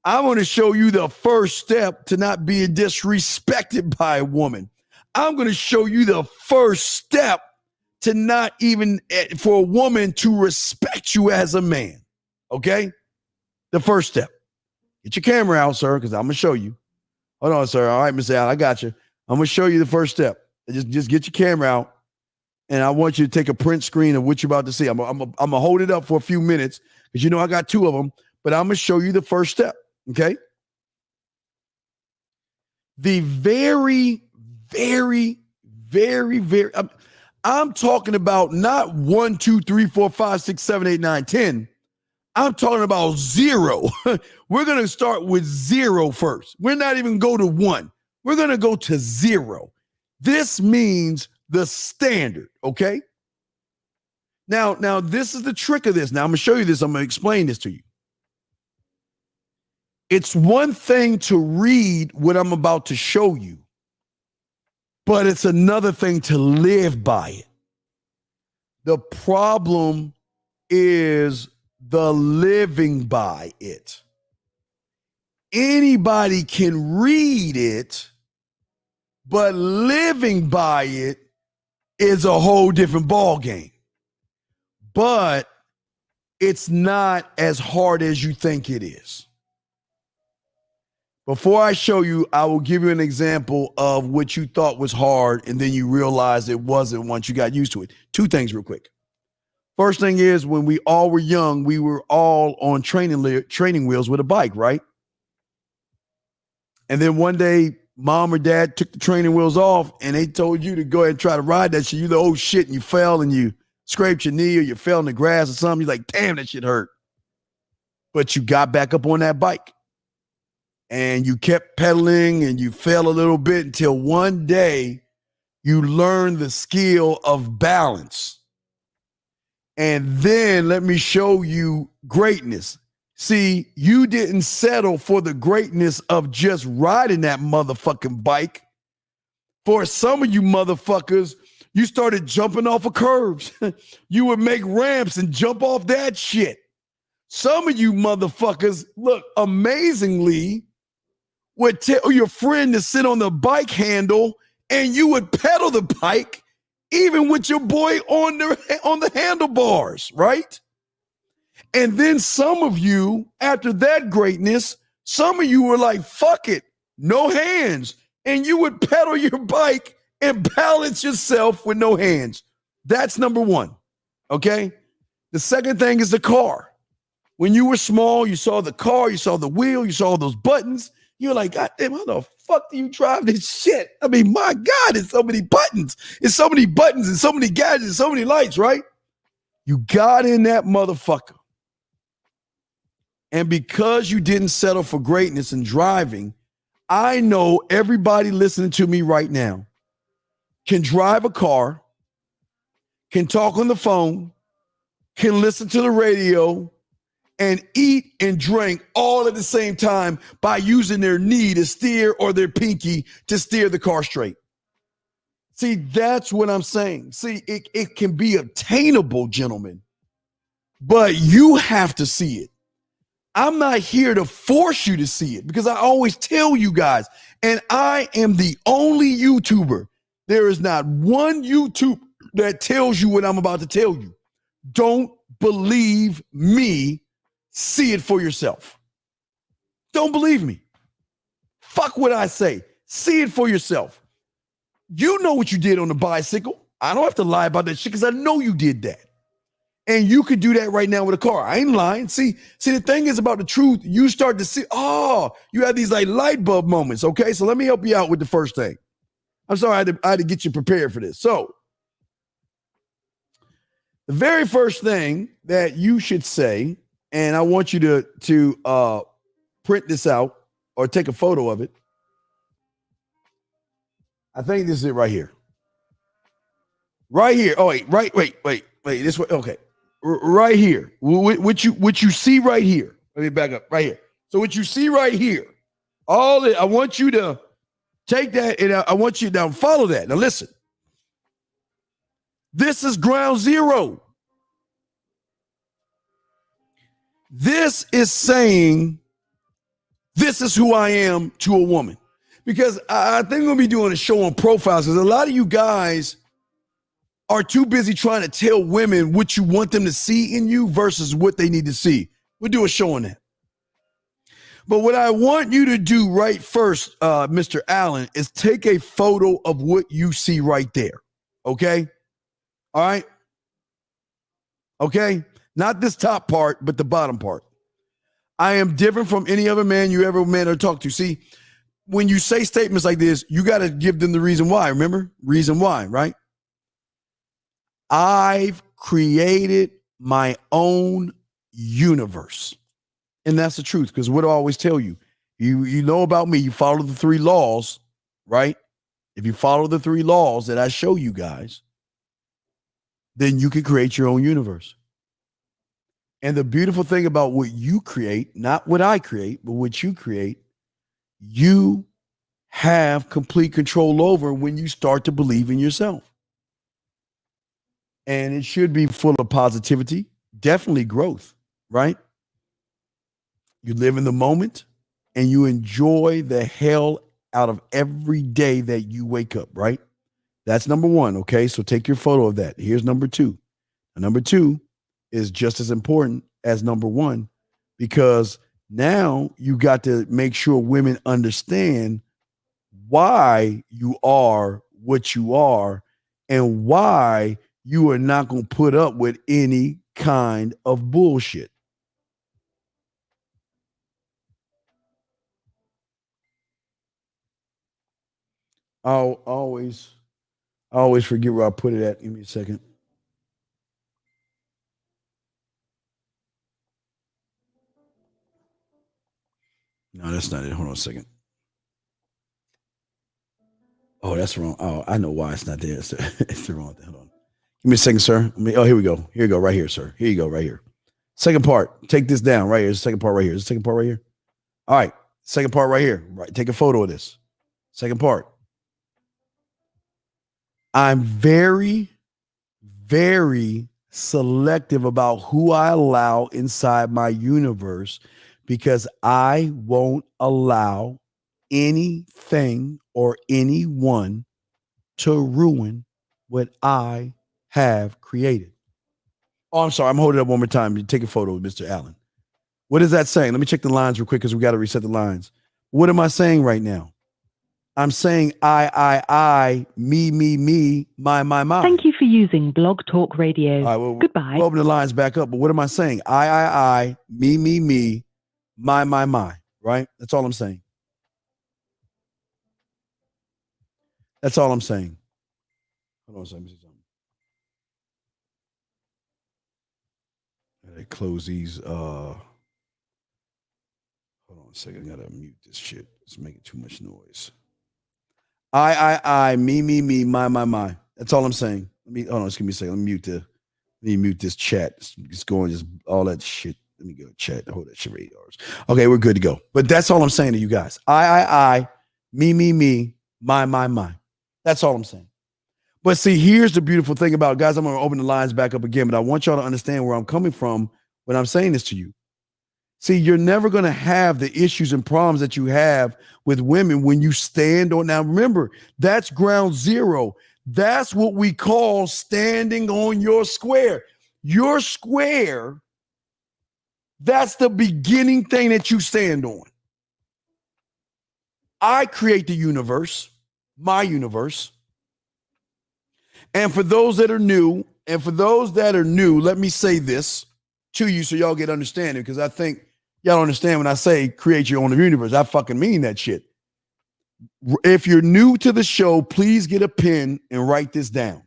I'm going to show you the first step to not being disrespected by a woman. I'm going to show you the first step to not even for a woman to respect you as a man. Okay, the first step. Get your camera out, sir, because I'm going to show you. Hold on, sir. All right, Mr. Al, I got you. I'm going to show you the first step. Just get your camera out, and I want you to take a print screen of what you're about to see. I'm going to hold it up for a few minutes because you know I got two of them, but I'm going to show you the first step, okay? The very, very, very, very, I'm talking about not 1, 2, 3, 4, 5, 6, 7, 8, 9, 10. I'm talking about 0. We're going to start with 0 first. We're not even go to 1. We're going to go to 0. This means the standard, okay? Now, this is the trick of this. Now, I'm going to show you this. I'm going to explain this to you. It's one thing to read what I'm about to show you, but it's another thing to live by it. The problem is the living by it. Anybody can read it, but living by it is a whole different ball game. But it's not as hard as you think it is. Before I show you, I will give you an example of what you thought was hard and then you realized it wasn't once you got used to it. Two things real quick. First thing is, when we all were young, we were all on training wheels with a bike, right? And then one day, mom or dad took the training wheels off and they told you to go ahead and try to ride that shit. You the old shit and you fell and you scraped your knee or you fell in the grass or something. You're like, damn, that shit hurt. But you got back up on that bike and you kept pedaling and you fell a little bit until one day you learned the skill of balance. And then let me show you greatness. See, you didn't settle for the greatness of just riding that motherfucking bike. For some of you motherfuckers, you started jumping off of curbs. You would make ramps and jump off that shit. Some of you motherfuckers, look, amazingly, would tell your friend to sit on the bike handle and you would pedal the bike even with your boy on the handlebars, right? And then some of you, after that greatness, some of you were like, fuck it, no hands. and you would pedal your bike and balance yourself with no hands. That's number one. Okay. The second thing is the car. When you were small, you saw the car, you saw the wheel, you saw those buttons. You're like, God damn, how the fuck do you drive this shit? I mean, my God, it's so many buttons. It's so many buttons and so many gadgets and so many lights, right? You got in that motherfucker. And because you didn't settle for greatness in driving, I know everybody listening to me right now can drive a car, can talk on the phone, can listen to the radio, and eat and drink all at the same time by using their knee to steer or their pinky to steer the car straight. See, that's what I'm saying. See, it can be obtainable, gentlemen, but you have to see it. I'm not here to force you to see it because I always tell you guys, and I am the only YouTuber. There is not one YouTube that tells you what I'm about to tell you. Don't believe me. See it for yourself. Don't believe me. Fuck what I say. See it for yourself. You know what you did on the bicycle. I don't have to lie about that shit because I know you did that. And you could do that right now with a car. I ain't lying. See, the thing is about the truth. You start to see, you have these like light bulb moments. Okay, so let me help you out with the first thing. I'm sorry, I had to get you prepared for this. So, the very first thing that you should say, and I want you to print this out or take a photo of it. I think this is it right here. Right here. Oh, wait. This way. Okay. Right here. What you see right here. Let me back up. Right here. So what you see right here, I want you to take that and I want you to now follow that. Now listen. This is ground zero. This is saying, this is who I am to a woman. Because I think we're going to be doing a show on profiles because a lot of you guys are too busy trying to tell women what you want them to see in you versus what they need to see. We'll do a show on that. But what I want you to do right first, Mr. Allen, is take a photo of what you see right there. Okay? All right? Okay? Not this top part, but the bottom part. I am different from any other man you ever met or talked to. See, when you say statements like this, you got to give them the reason why. Remember? Reason why, right? I've created my own universe. And that's the truth, because what do I always tell you? You know about me, you follow the 3 laws, right? If you follow the 3 laws that I show you guys, then you can create your own universe. And the beautiful thing about what you create, not what I create, but what you create, you have complete control over when you start to believe in yourself. And it should be full of positivity, definitely growth, right? You live in the moment and you enjoy the hell out of every day that you wake up, right? That's number 1, okay? So take your photo of that. Here's number 2. And number 2 is just as important as number 1 because now you got to make sure women understand why you are what you are and why you are not going to put up with any kind of bullshit. I always forget where I put it at. Give me a second. No, that's not it. Hold on a second. Oh, that's wrong. Oh, I know why it's not there. It's the wrong thing. Hold on. Give me a second, sir. Here we go. Here you go, right here, sir. Here you go, right here. Second part. Take this down right here. The second part right here. The second part right here. All right. Second part right here. Right. Take a photo of this. Second part. I'm very, very selective about who I allow inside my universe because I won't allow anything or anyone to ruin what I have created. Oh, I'm sorry. I'm holding it up one more time. You take a photo of Mr. Allen. What is that saying? Let me check the lines real quick because we got to reset the lines. What am I saying right now? I'm saying I, me, my. Thank you for using Blog Talk Radio. All right, well, Goodbye. we'll open the lines back up, but what am I saying? I, me, my, right? That's all I'm saying. That's all I'm saying. Hold on a second. Let me see something. I gotta close these. Hold on a second. I gotta mute this shit. It's making too much noise. I, me, my. That's all I'm saying. Let me hold on. Just give me a second. Let me mute this chat. It's going just all that shit. Let me go chat. Hold that shit for 8 hours. Okay, we're good to go. But that's all I'm saying to you guys. I, me, my. That's all I'm saying. But see, here's the beautiful thing about, guys, I'm going to open the lines back up again, but I want y'all to understand where I'm coming from when I'm saying this to you. See, you're never going to have the issues and problems that you have with women when you stand on. Now, remember, that's ground zero. That's what we call standing on your square. Your square, that's the beginning thing that you stand on. I create the universe, my universe. And for those that are new, let me say this to you so y'all get understanding, because I think y'all understand when I say create your own universe. I fucking mean that shit. If you're new to the show, please get a pen and write this down.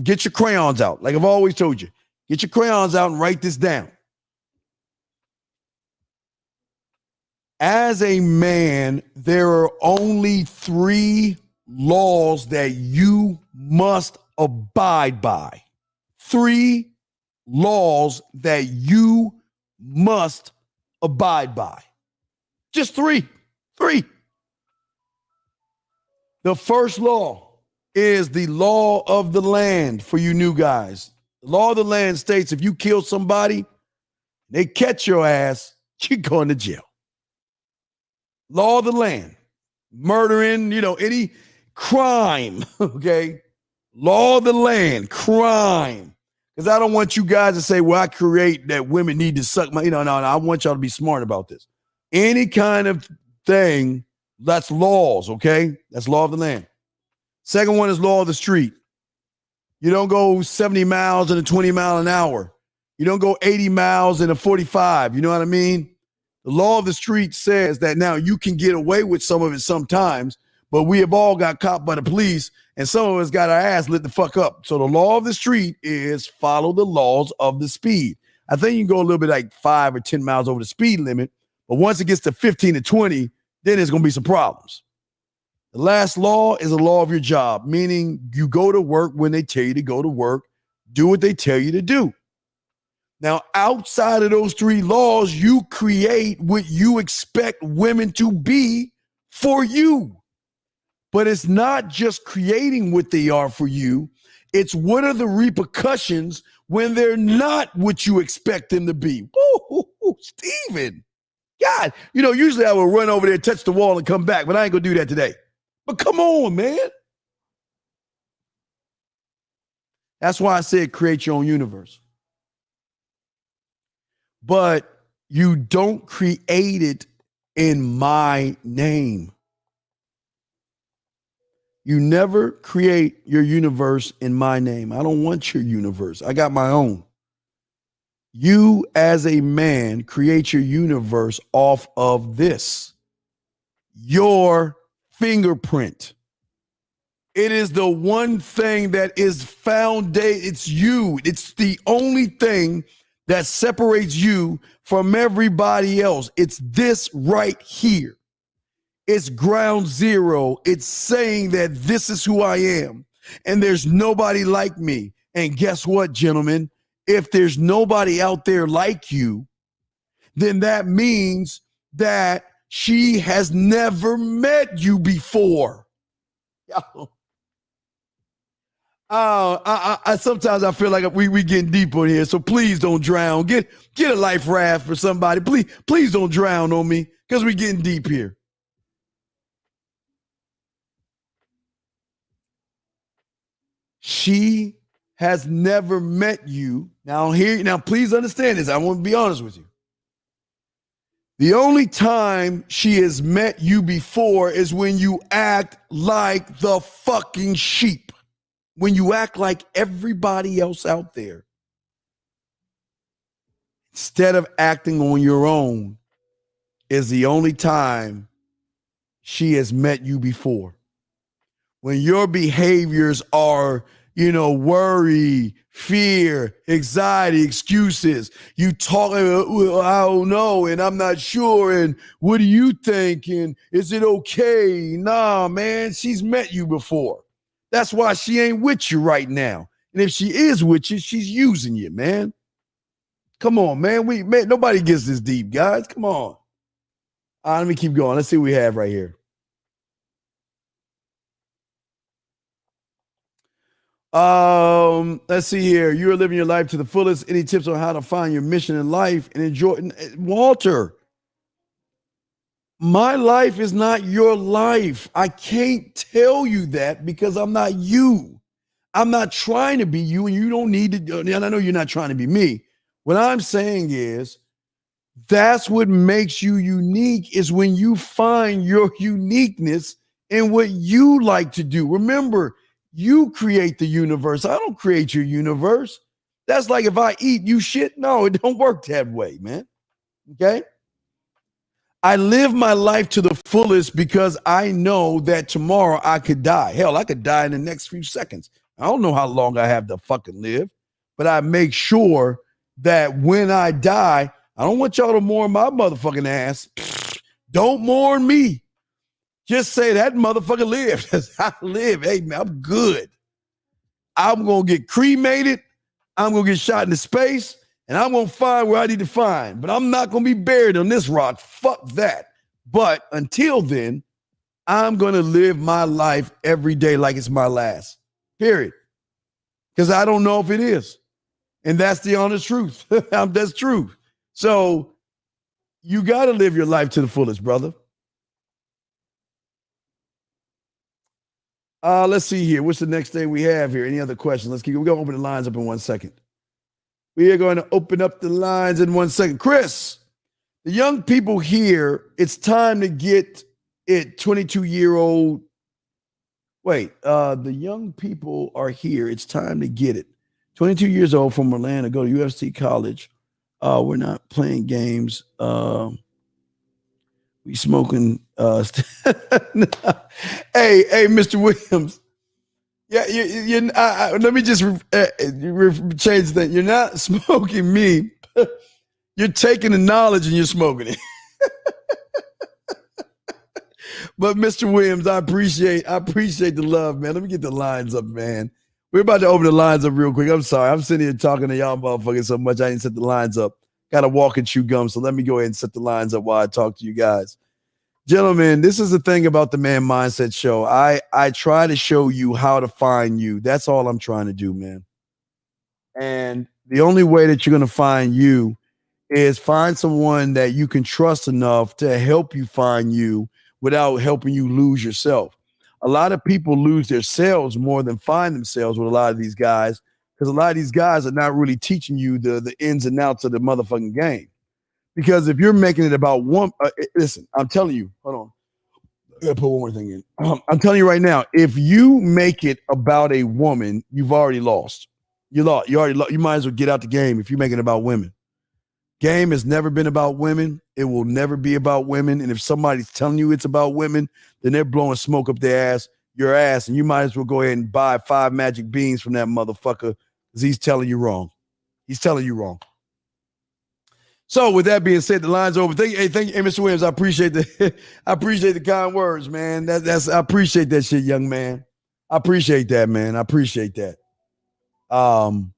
Get your crayons out. Like I've always told you, get your crayons out and write this down. As a man, there are only 3 laws that you must abide by. 3 laws that you must abide by. Just 3. 3. The first law is the law of the land for you new guys. The law of the land states if you kill somebody, they catch your ass, you're going to jail. Law of the land. Murdering, any crime, okay? Law of the land, crime. Because I don't want you guys to say, well, I create that women need to suck my, no, I want y'all to be smart about this. Any kind of thing, that's laws, okay? That's law of the land. Second one is law of the street. You don't go 70 miles in a 20 mile an hour. You don't go 80 miles in a 45. You know what I mean? The law of the street says that now you can get away with some of it sometimes, but we have all got caught by the police, and some of us got our ass lit the fuck up. So the law of the street is follow the laws of the speed. I think you can go a little bit like 5 or 10 miles over the speed limit, but once it gets to 15 to 20, then there's going to be some problems. The last law is a law of your job, meaning you go to work when they tell you to go to work, do what they tell you to do. Now, outside of those 3 laws, you create what you expect women to be for you. But it's not just creating what they are for you. It's what are the repercussions when they're not what you expect them to be. Woo, Steven. God, usually I would run over there, touch the wall, and come back, but I ain't going to do that today. But come on, man. That's why I said create your own universe. But you don't create it in my name. You never create your universe in my name. I don't want your universe. I got my own. You as a man create your universe off of this. Your fingerprint. It is the one thing that is it's you. It's the only thing that separates you from everybody else. It's this right here. It's ground zero. It's saying that this is who I am and there's nobody like me. And guess what, gentlemen? If there's nobody out there like you, then that means that she has never met you before. Sometimes I feel like we getting deep on here, so please don't drown. Get a life raft for somebody. Please don't drown on me because we're getting deep here. She has never met you. Now please understand this. I want to be honest with you. The only time she has met you before is when you act like the fucking sheep. When you act like everybody else out there. Instead of acting on your own is the only time she has met you before. When your behaviors are, worry, fear, anxiety, excuses, you talk, well, I don't know, and I'm not sure, and what do you think, and is it okay? Nah, man, she's met you before. That's why she ain't with you right now. And if she is with you, she's using you, man. Come on, man. Nobody gets this deep, guys. Come on. All right, let me keep going. Let's see what we have right here. Let's see here. You're living your life to the fullest. Any tips on how to find your mission in life and enjoy it? Walter, my life is not your life. I can't tell you that because I'm not you. I'm not trying to be you, and you don't need to. And I know you're not trying to be me. What I'm saying is that's what makes you unique is when you find your uniqueness in what you like to do. Remember, you create the universe. I don't create your universe. That's like if I eat, you shit. No, it don't work that way, man. Okay? I live my life to the fullest because I know that tomorrow I could die. Hell, I could die in the next few seconds. I don't know how long I have to fucking live, but I make sure that when I die, I don't want y'all to mourn my motherfucking ass. Don't mourn me. Just say that motherfucker lived. I live. Hey, man, I'm good. I'm going to get cremated. I'm going to get shot into space, and I'm going to find where I need to find. But I'm not going to be buried on this rock. Fuck that. But until then, I'm going to live my life every day like it's my last. Period. Because I don't know if it is. And that's the honest truth. That's true. So you got to live your life to the fullest, brother. Let's see here. What's the next thing we have here? Any other questions? We're going to open the lines up in 1 second. We are going to open up the lines in 1 second. Chris, the young people here, it's time to get it. 22-year-old. Wait, the young people are here. It's time to get it. 22 years old from Orlando, go to USC College. We're not playing games. We smoking. Hey, Mr. Williams. Yeah, let me just change the thing. You're not smoking me. You're taking the knowledge and you're smoking it. But Mr. Williams, I appreciate the love, man. Let me get the lines up, man. We're about to open the lines up real quick. I'm sorry. I'm sitting here talking to y'all motherfuckers so much I didn't set the lines up. Got to walk and chew gum, so let me go ahead and set the lines up while I talk to you guys. Gentlemen, this is the thing about the Man Mindset Show. I try to show you how to find you. That's all I'm trying to do, man. And the only way that you're going to find you is find someone that you can trust enough to help you find you without helping you lose yourself. A lot of people lose their selves more than find themselves with a lot of these guys, because a lot of these guys are not really teaching you the ins and outs of the motherfucking game. Because if you're making it about one, listen, I'm telling you, hold on. I gotta put one more thing in. I'm telling you right now, if you make it about a woman, you've already lost. You lost. You already lost. You might as well get out the game if you're making it about women. Game has never been about women. It will never be about women. And if somebody's telling you it's about women, then they're blowing smoke up your ass, and you might as well go ahead and buy 5 magic beans from that motherfucker because he's telling you wrong. He's telling you wrong. So with that being said, the line's over. Thank you, Mr. Williams. I appreciate the kind words, man. I appreciate that shit, young man. I appreciate that, man. I appreciate that. All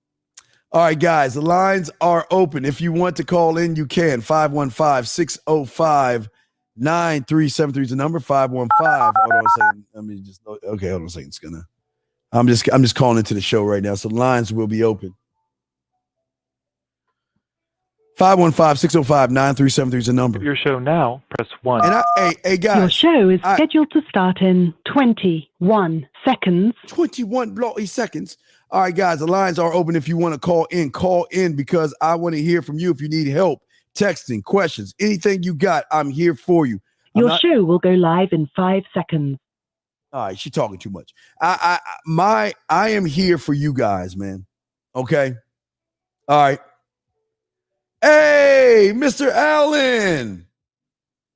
right, guys, the lines are open. If you want to call in, you can. 515-605-9373 is the number. 515. Hold on a second. Hold on a second. I'm just calling into the show right now, so the lines will be open. 515-605-9373 is the number. Your show now, press 1. And hey guys. Your show is scheduled to start in 21 seconds. 21 bloody seconds. All right, guys, the lines are open if you want to call in. Call in because I want to hear from you if you need help texting, questions, anything you got, I'm here for you. Your show will go live in 5 seconds. All right, she's talking too much. I am here for you guys, man. Okay. All right. Hey, Mr. Allen.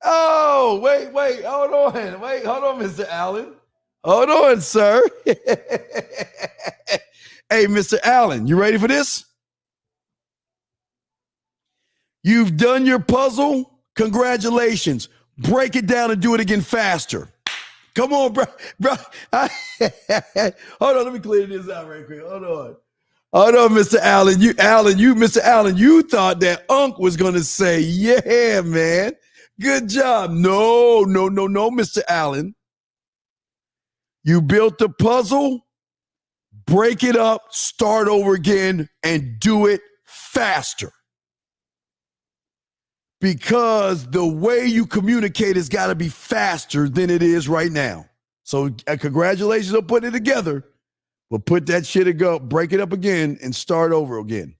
Oh, wait, hold on. Hold on, Mr. Allen. Hold on, sir. Hey, Mr. Allen, you ready for this? You've done your puzzle. Congratulations. Break it down and do it again faster. Come on, bro. Hold on, let me clear this out right quick. Hold on, Mr. Allen. Mr. Allen, you thought that Unc was gonna say, yeah, man. Good job. No, Mr. Allen. You built the puzzle, break it up, start over again, and do it faster. Because the way you communicate has got to be faster than it is right now. So congratulations on putting it together, but put that shit ago, break it up again, and start over again.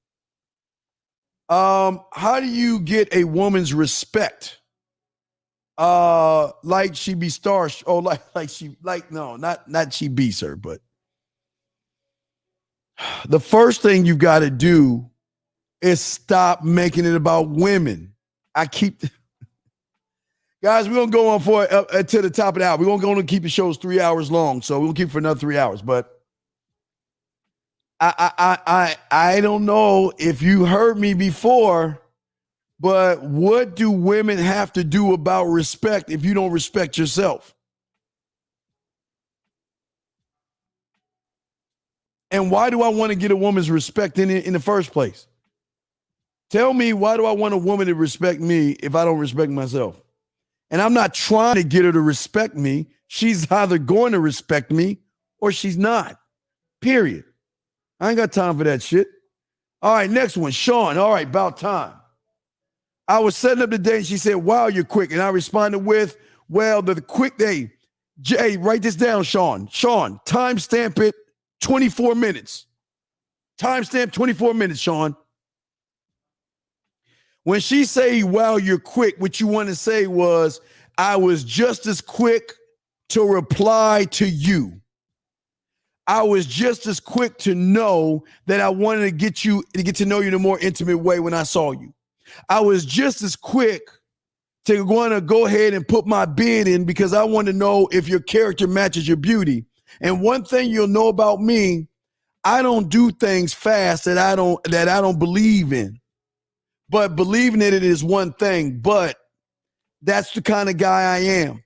How do you get a woman's respect? Like she be starstruck. Oh, not she be, sir, but the first thing you got to do is stop making it about women. Guys, we're going to go on for to the top of the hour. We're going to keep the shows 3 hours long, so we'll keep it for another 3 hours. But I don't know if you heard me before, but what do women have to do about respect if you don't respect yourself? And why do I want to get a woman's respect in the first place? Tell me, why do I want a woman to respect me if I don't respect myself? And I'm not trying to get her to respect me. She's either going to respect me or she's not. Period. I ain't got time for that shit. All right, next one. Sean. All right, about time. I was setting up the date and she said, wow, you're quick. And I responded with, well, the quick day. Jay, write this down, Sean. Sean, timestamp it 24 minutes. Timestamp 24 minutes, Sean. When she say, wow, you're quick, what you want to say was, I was just as quick to reply to you. I was just as quick to know that I wanted to get to know you in a more intimate way when I saw you. I was just as quick to want to go ahead and put my bid in because I want to know if your character matches your beauty. And one thing you'll know about me, I don't do things fast that I don't believe in. But believing in it is one thing, but that's the kind of guy I am.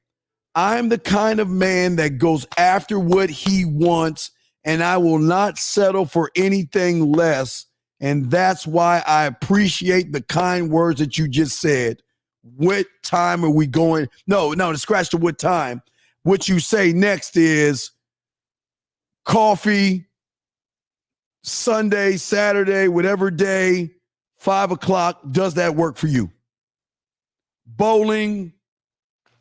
I'm the kind of man that goes after what he wants, and I will not settle for anything less. And that's why I appreciate the kind words that you just said. What time are we going? No, to scratch to what time. What you say next is coffee, Sunday, Saturday, whatever day, 5 o'clock. Does that work for you? Bowling,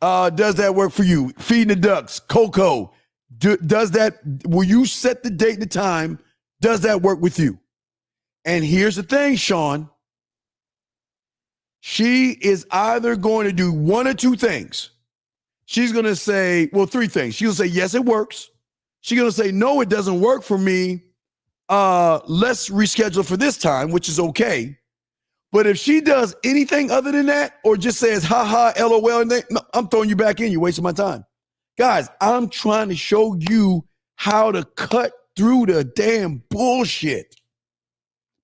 does that work for you? Feeding the ducks, Coco, does that, will you set the date and the time? Does that work with you? And here's the thing, Sean. She is either going to do one or two things. She's going to say, well, three things. She'll say, yes, it works. She's going to say, no, it doesn't work for me. Let's reschedule for this time, which is okay. But if she does anything other than that, or just says, ha ha, LOL, and no, I'm throwing you back in. You're wasting my time. Guys, I'm trying to show you how to cut through the damn bullshit.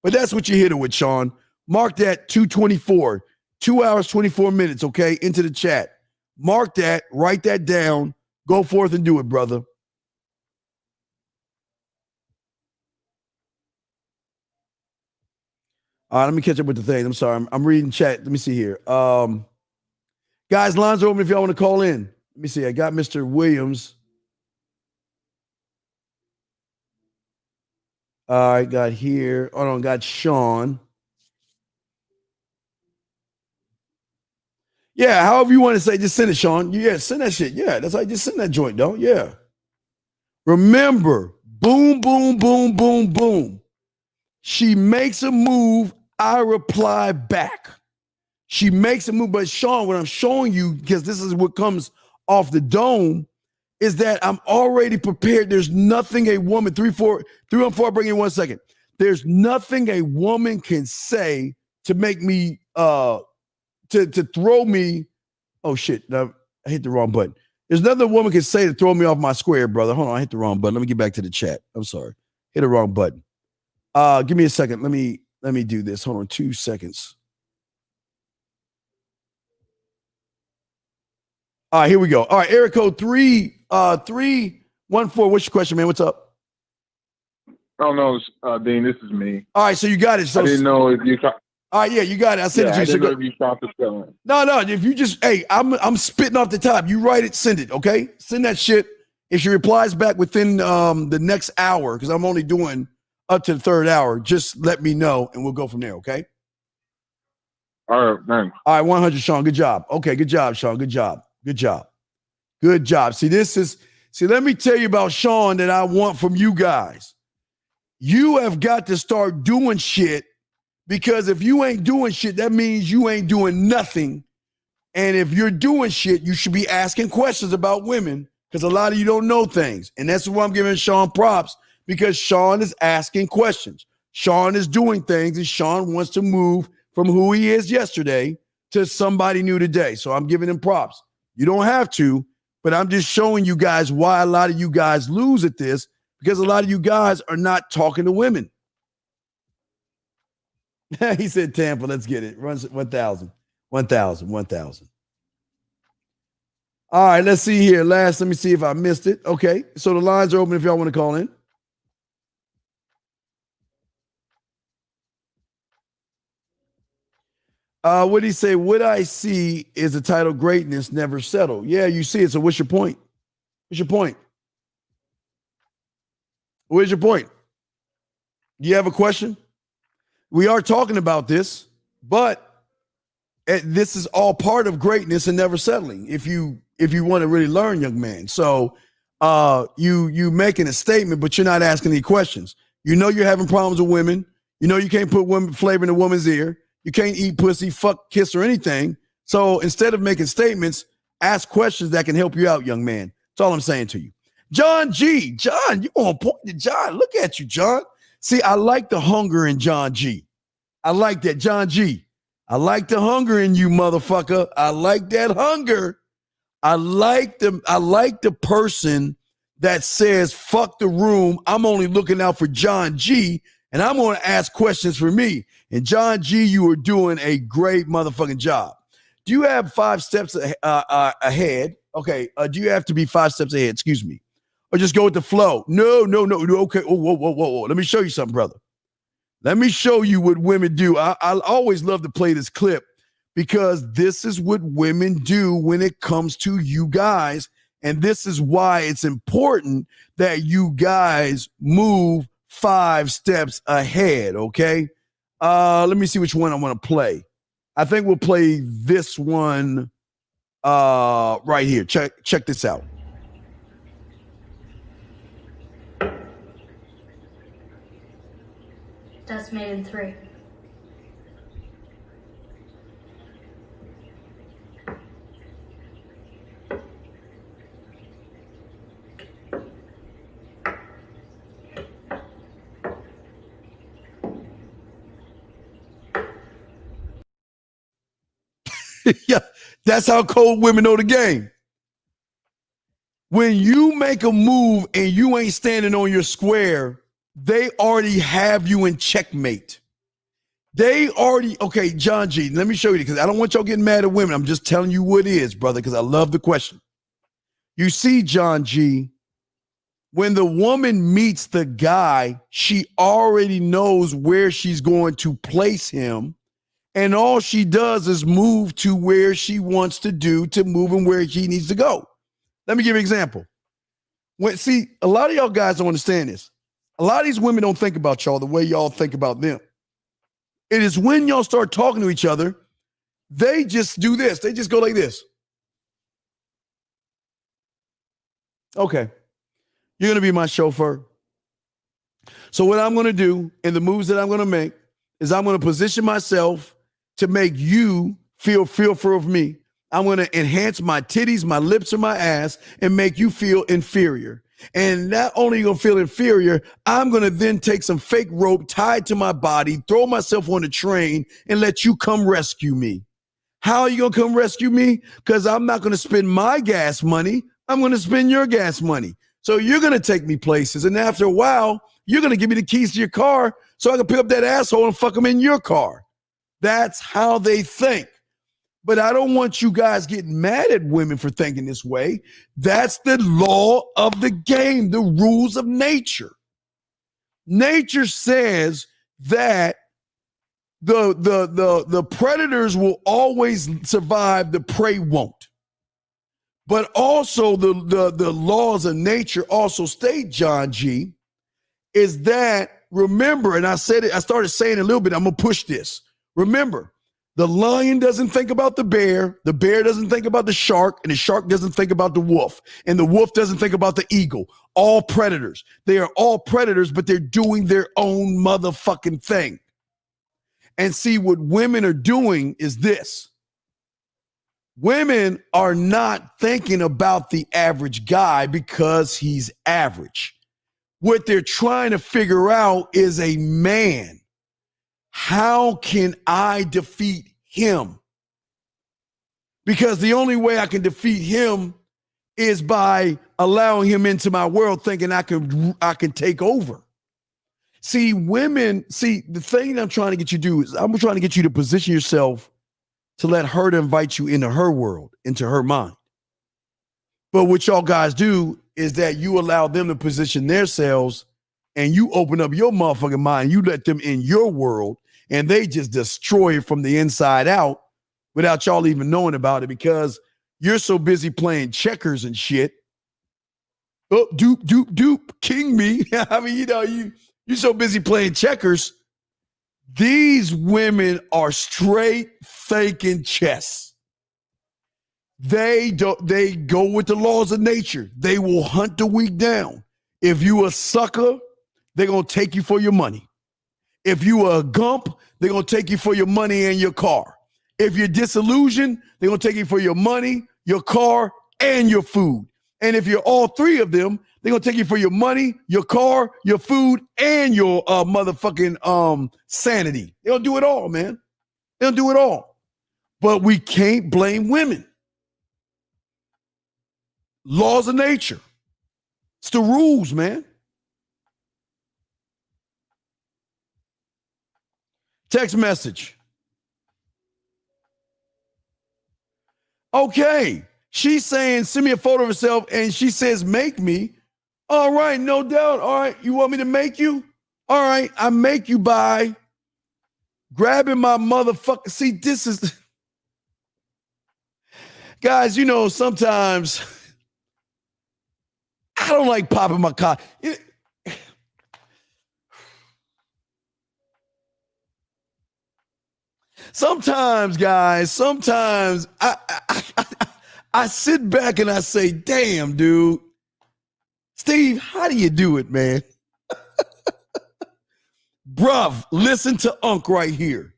But that's what you're hitting with, Sean. Mark that 2:24, 2 hours, 24 minutes, okay, into the chat. Mark that, write that down. Go forth and do it, brother. All right, let me catch up with the thing. I'm sorry. I'm reading chat. Let me see here. Guys, lines are open if y'all want to call in. Let me see. I got Mr. Williams. All right, got here. Hold on, got Sean. Yeah, however you want to say, just send it, Sean. Yeah, send that shit. Yeah, that's how you just send that joint, don't? Yeah. Remember, boom, boom, boom, boom, boom. She makes a move, I reply back. She makes a move, but Sean, what I'm showing you, because this is what comes off the dome, is that I'm already prepared. There's nothing a woman, 314, I'll bring you in 1 second. There's nothing a woman can say to make me, to throw me. Oh shit, no, I hit the wrong button. There's nothing a woman can say to throw me off my square, brother. Hold on, I hit the wrong button. Let me get back to the chat. I'm sorry. Hit the wrong button. Give me a second. Let me do this. Hold on 2 seconds. All right, here we go. All right, area code 314. What's your question, man? What's up? Oh no, Dean, this is me. All right, so you got it. So I didn't know if you. All right, yeah, you got it. I sent it to you. I didn't know if you stopped the spelling. No, if you just, hey, I'm spitting off the top. You write it, send it, okay? Send that shit. If she replies back within the next hour, because I'm only doing up to the third hour, just let me know and we'll go from there, okay? All right, thanks. All right, 100, Sean. Good job. Okay, good job, Sean. Good job. Good job. Good job. See, let me tell you about Sean that I want from you guys. You have got to start doing shit, because if you ain't doing shit, that means you ain't doing nothing. And if you're doing shit, you should be asking questions about women, because a lot of you don't know things. And that's why I'm giving Sean props, because Sean is asking questions. Sean is doing things, and Sean wants to move from who he is yesterday to somebody new today. So I'm giving him props. You don't have to, but I'm just showing you guys why a lot of you guys lose at this, because a lot of you guys are not talking to women. He said Tampa, let's get it. Runs 1,000. 1,000. All right, let's see here. Let me see if I missed it. Okay, so the lines are open if y'all want to call in. What did he say? What I see is the title Greatness Never Settle. Yeah, you see it. So what's your point? What's your point? Where's your point? Do you have a question? We are talking about this, but this is all part of greatness and never settling. If you want to really learn, young man. So you making a statement, but you're not asking any questions. You know you're having problems with women. You know you can't put women flavor in a woman's ear. You can't eat pussy, fuck, kiss, or anything. So instead of making statements, ask questions that can help you out, young man. That's all I'm saying to you. John G. John, you on point to John. Look at you, John. See, I like the hunger in John G. I like that, John G. I like the hunger in you, motherfucker. I like that hunger. I like the person that says, fuck the room. I'm only looking out for John G, and I'm going to ask questions for me. And John G, you are doing a great motherfucking job. Do you have 5 steps ahead? Okay. Do you have to be 5 steps ahead? Excuse me. Or just go with the flow? No. Okay. Oh, whoa. Let me show you something, brother. Let me show you what women do. I always love to play this clip, because this is what women do when it comes to you guys. And this is why it's important that you guys move 5 steps ahead, okay? Let me see which one I want to play. I think we'll play this one right here. Check this out. That's made in 3. Yeah, that's how cold women know the game. When you make a move and you ain't standing on your square, they already have you in checkmate. Okay, John G, let me show you, because I don't want y'all getting mad at women. I'm just telling you what it is, brother, because I love the question. You see, John G, when the woman meets the guy, she already knows where she's going to place him. And all she does is move to where she wants to move and where he needs to go. Let me give you an example. See, a lot of y'all guys don't understand this. A lot of these women don't think about y'all the way y'all think about them. It is when y'all start talking to each other, they just do this. They just go like this. Okay, you're going to be my chauffeur. So what I'm going to do, and the moves that I'm going to make, is I'm going to position myself to make you feel fearful of me. I'm going to enhance my titties, my lips, or my ass and make you feel inferior. And not only are you going to feel inferior, I'm going to then take some fake rope tied to my body, throw myself on a train, and let you come rescue me. How are you going to come rescue me? Because I'm not going to spend my gas money. I'm going to spend your gas money. So you're going to take me places. And after a while, you're going to give me the keys to your car so I can pick up that asshole and fuck him in your car. That's how they think. But I don't want you guys getting mad at women for thinking this way. That's the law of the game, the rules of nature. Nature says that the predators will always survive, the prey won't. But also the laws of nature also state, John G, is that, remember, and I said it, I started saying it a little bit, I'm gonna push this. Remember, the lion doesn't think about the bear doesn't think about the shark, and the shark doesn't think about the wolf, and the wolf doesn't think about the eagle. All predators. They are all predators, but they're doing their own motherfucking thing. And see, what women are doing is this. Women are not thinking about the average guy because he's average. What they're trying to figure out is a man. How can I defeat him? Because the only way I can defeat him is by allowing him into my world, thinking I can take over. See, women, the thing that I'm trying to get you to do is I'm trying to get you to position yourself to let her to invite you into her world, into her mind. But what y'all guys do is that you allow them to position themselves and you open up your motherfucking mind. You let them in your world and they just destroy it from the inside out without y'all even knowing about it because you're so busy playing checkers and shit. Oh, dupe, king me. I mean, you're so busy playing checkers. These women are straight thinking chess. They go with the laws of nature. They will hunt the weak down. If you a sucker, they're going to take you for your money. If you a gump, they're going to take you for your money and your car. If you're disillusioned, they're going to take you for your money, your car, and your food. And if you're all three of them, they're going to take you for your money, your car, your food, and your motherfucking sanity. They'll do it all, man. They'll do it all. But we can't blame women. Laws of nature. It's the rules, man. Text message. Okay. She's saying, send me a photo of herself, and she says, make me. All right, no doubt. All right, you want me to make you? All right, I make you by grabbing my motherfucker. See, this is... Guys, sometimes I don't like popping my cock. Sometimes, guys, I sit back and I say, damn, dude. Steve, how do you do it, man? Bruv, listen to Unc right here.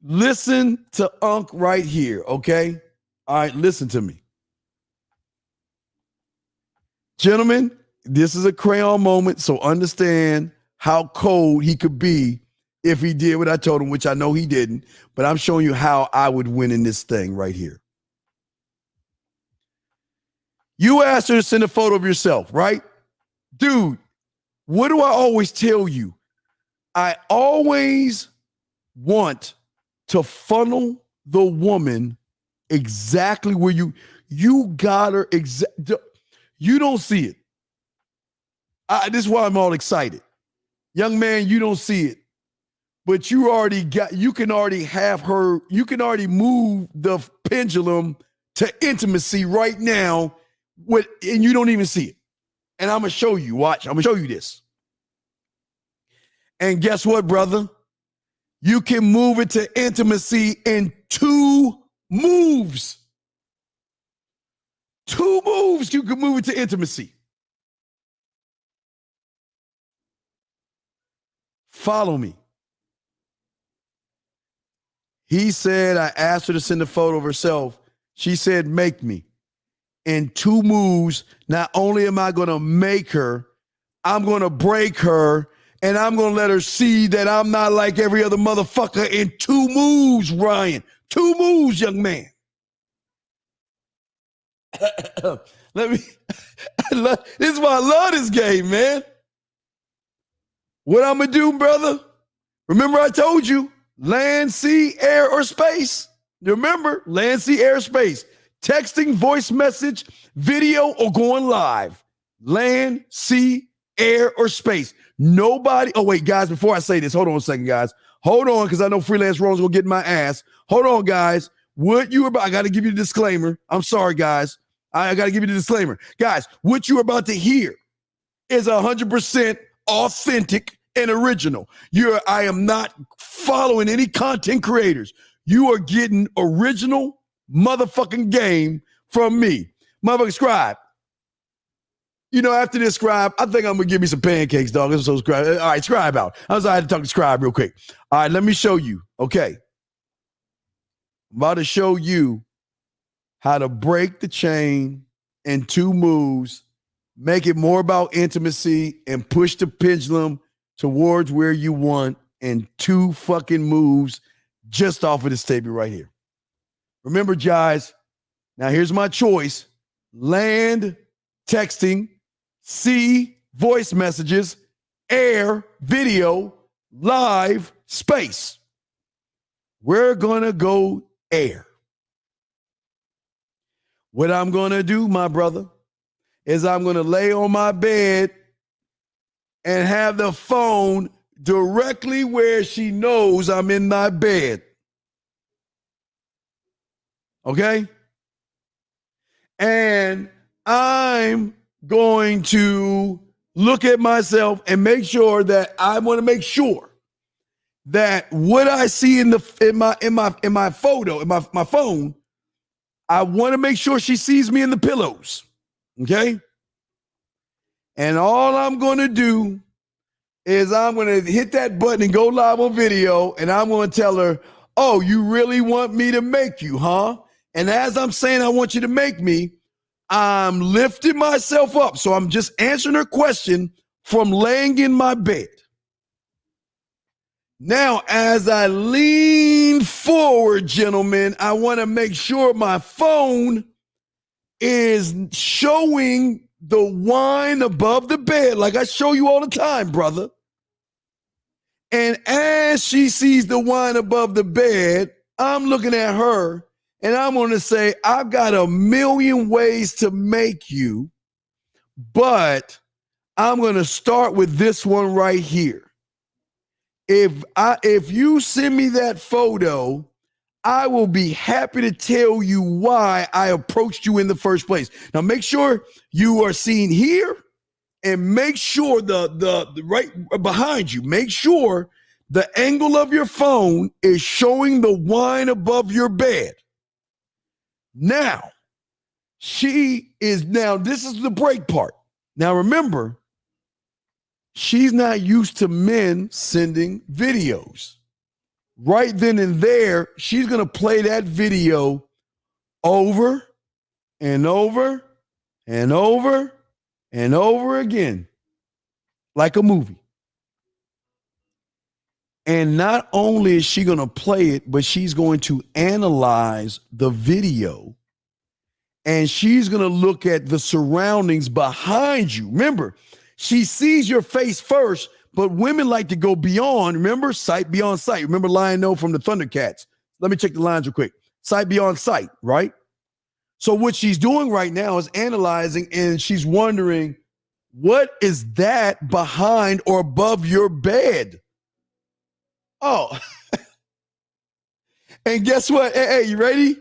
Listen to Unc right here, okay? All right, listen to me. Gentlemen, this is a crayon moment, so understand how cold he could be if he did what I told him, which I know he didn't, but I'm showing you how I would win in this thing right here. You asked her to send a photo of yourself, right? Dude, what do I always tell you? I always want to funnel the woman exactly where you got her. You don't see it. This is why I'm all excited. Young man, you don't see it. But you can already have her, you can already move the pendulum to intimacy right now. And you don't even see it. And I'm going to show you. Watch. I'm going to show you this. And guess what, brother? You can move it to intimacy in 2 moves. 2 moves, you can move it to intimacy. Follow me. He said, I asked her to send a photo of herself. She said, make me. In 2 moves, not only am I going to make her, I'm going to break her, and I'm going to let her see that I'm not like every other motherfucker in 2 moves, Ryan. 2 moves, young man. This is why I love this game, man. What I'm going to do, brother? Remember I told you, land, sea, air, or space. Remember, land, sea, air, space. Texting, voice message, video, or going live. Land, sea, air, or space. Nobody. Oh, wait, guys, before I say this, hold on a second, guys. Hold on, because I know Freelance Ron's going to get in my ass. Hold on, guys. What you about? I got to give you the disclaimer. I'm sorry, guys. I got to give you the disclaimer. Guys, what you're about to hear is 100% authentic and original. I am not following any content creators. You are getting original motherfucking game from me. Motherfucking Scribe. You know, after this, Scribe, I think I'm going to give me some pancakes, dog. I'm so Scribe. All right, Scribe out. I had to talk to Scribe real quick. All right, let me show you. Okay. I'm about to show you how to break the chain in 2 moves, make it more about intimacy, and push the pendulum towards where you want in 2 fucking moves just off of this table right here. Remember, guys, now here's my choice. Land, texting, sea, voice messages, air, video, live, space. We're going to go air. What I'm going to do, my brother, is I'm going to lay on my bed and have the phone directly where she knows I'm in my bed. Okay? And I'm going to look at myself and make sure that I want to make sure that what I see in my photo, in my phone, I want to make sure she sees me in the pillows. Okay? And all I'm going to do is I'm going to hit that button and go live on video, and I'm going to tell her, oh, you really want me to make you, huh? And as I'm saying I want you to make me, I'm lifting myself up. So I'm just answering her question from laying in my bed. Now, as I lean forward, gentlemen, I want to make sure my phone is showing the wine above the bed like I show you all the time, brother. And as she sees the wine above the bed, I'm looking at her and I'm going to say, I've got a million ways to make you, but I'm going to start with this one right here. If you send me that photo, I will be happy to tell you why I approached you in the first place. Now, make sure you are seen here and make sure the right behind you, make sure the angle of your phone is showing the wine above your bed. Now, this is the break part. Now, remember, she's not used to men sending videos. Right then and there, she's going to play that video over and over and over and over again, like a movie. And not only is she going to play it, but she's going to analyze the video and she's going to look at the surroundings behind you. Remember, she sees your face first, but women like to go beyond, remember, sight beyond sight. Remember Lion-O from the Thundercats? Let me check the lines real quick. Sight beyond sight, right? So what she's doing right now is analyzing, and she's wondering, what is that behind or above your bed? Oh. And guess what? Hey, you ready?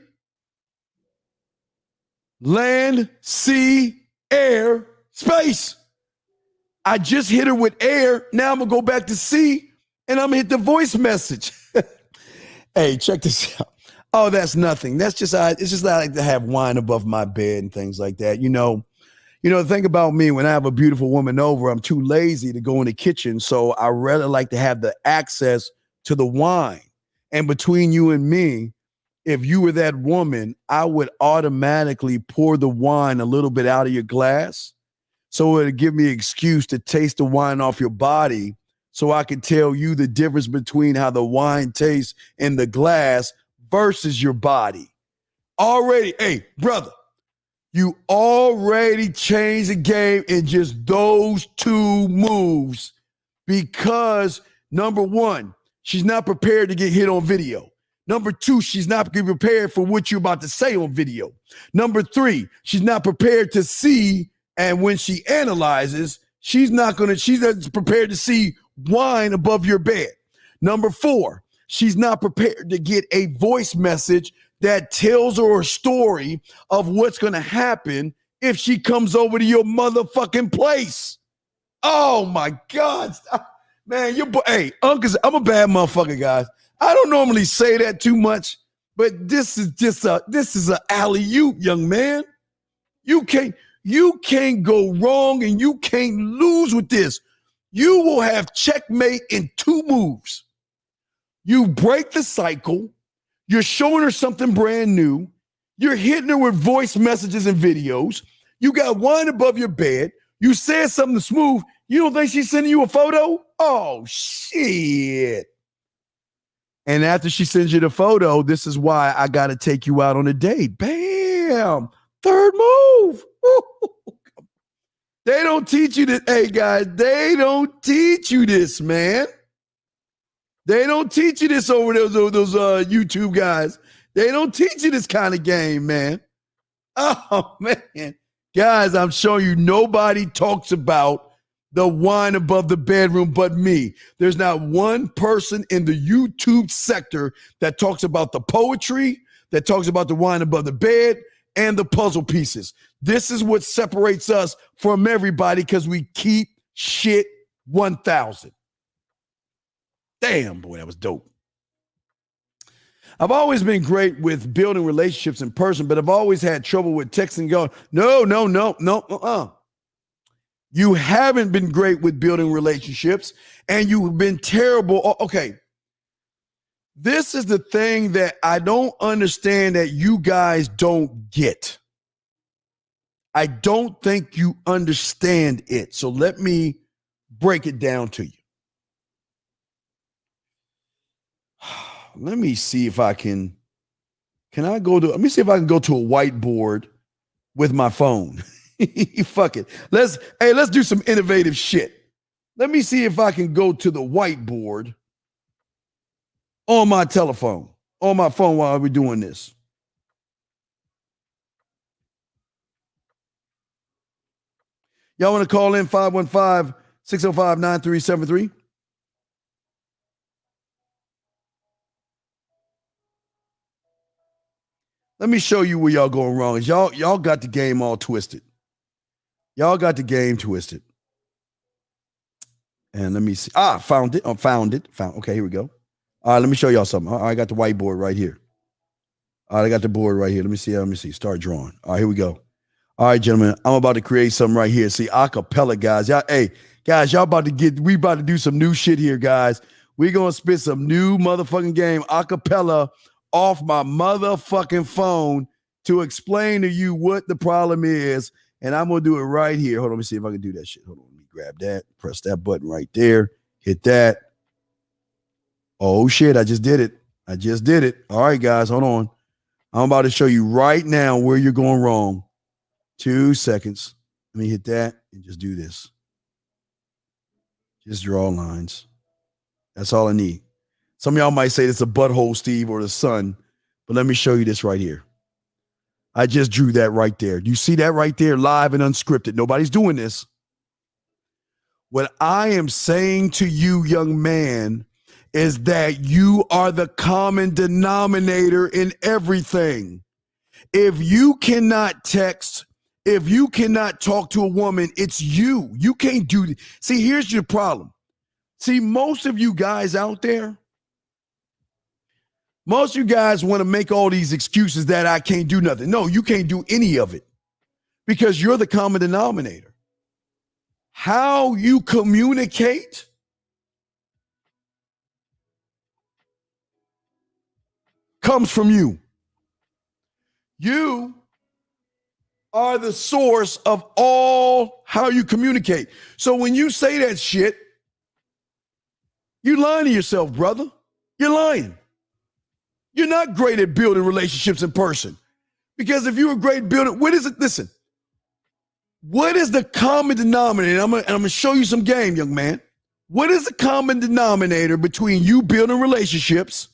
Land, sea, air, space. I just hit her with air. Now I'm going to go back to sea, and I'm going to hit the voice message. Hey, check this out. Oh, that's nothing. It's just I like to have wine above my bed and things like that. You know, the thing about me, when I have a beautiful woman over, I'm too lazy to go in the kitchen. So I rather like to have the access to the wine. And between you and me, if you were that woman, I would automatically pour the wine a little bit out of your glass. So it would give me an excuse to taste the wine off your body so I can tell you the difference between how the wine tastes in the glass versus your body. Already, hey, brother, you already changed the game in just those two moves because, number one, she's not prepared to get hit on video. Number two, she's not prepared for what you're about to say on video. Number three, she's not prepared to see, and when she analyzes, she's not prepared to see wine above your bed. Number four, she's not prepared to get a voice message that tells her a story of what's going to happen if she comes over to your motherfucking place. Oh my God. Man, hey, uncles, I'm a bad motherfucker, guys. I don't normally say that too much, but this is an alley-oop, young man. You can't go wrong and you can't lose with this. You will have checkmate in two moves. You break the cycle. You're showing her something brand new. You're hitting her with voice messages and videos. You got wine above your bed. You said something smooth. You don't think she's sending you a photo? Oh, shit. And after she sends you the photo, this is why I got to take you out on a date. Bam. Third move. They don't teach you this. Hey, guys, they don't teach you this, man. They don't teach you this over those YouTube guys. They don't teach you this kind of game, man. Oh, man. Guys, I'm showing you nobody talks about the wine above the bedroom but me. There's not one person in the YouTube sector that talks about the poetry, that talks about the wine above the bed, and the puzzle pieces. This is what separates us from everybody because we keep shit 1,000. Damn, boy, that was dope. I've always been great with building relationships in person, but I've always had trouble with texting going, no. You haven't been great with building relationships, and you've been terrible. Okay. This is the thing that I don't understand that you guys don't get. I don't think you understand it. So let me break it down to you. Let me see if I can let me see if I can go to a whiteboard with my phone. Fuck it. Let's do some innovative shit. Let me see if I can go to the whiteboard on my telephone, on my phone while we're doing this. Y'all want to call in 515-605-9373? Let me show you where y'all going wrong. Y'all got the game all twisted. Y'all got the game twisted. And let me see. Found it. Okay, here we go. All right, let me show y'all something. All right, I got the whiteboard right here. All right, I got the board right here. Let me see. Start drawing. All right, here we go. All right, gentlemen, I'm about to create something right here. See, acapella, guys. Y'all, hey, guys, we about to do some new shit here, guys. We're going to spit some new motherfucking game, acapella, off my motherfucking phone to explain to you what the problem is. And I'm going to do it right here. Hold on, let me see if I can do that shit. Hold on, let me grab that. Press that button right there. Hit that. Oh, shit, I just did it. All right, guys, hold on. I'm about to show you right now where you're going wrong. 2 seconds. Let me hit that and just do this. Just draw lines. That's all I need. Some of y'all might say it's a butthole, Steve, or the sun, but let me show you this right here. I just drew that right there. You see that right there, live and unscripted. Nobody's doing this. What I am saying to you, young man, is that you are the common denominator in everything. If you cannot text, if you cannot talk to a woman, it's you. You can't do it. See, here's your problem. See, most of you guys out there, most of you guys want to make all these excuses that I can't do nothing. No, you can't do any of it because you're the common denominator. How you communicate comes from you. You are the source of all how you communicate. So when you say that shit, you're lying to yourself, brother. You're lying. You're not great at building relationships in person. Because if you were great at building, what is it? Listen, what is the common denominator? I'm gonna show you some game, young man. What is the common denominator between you building relationships,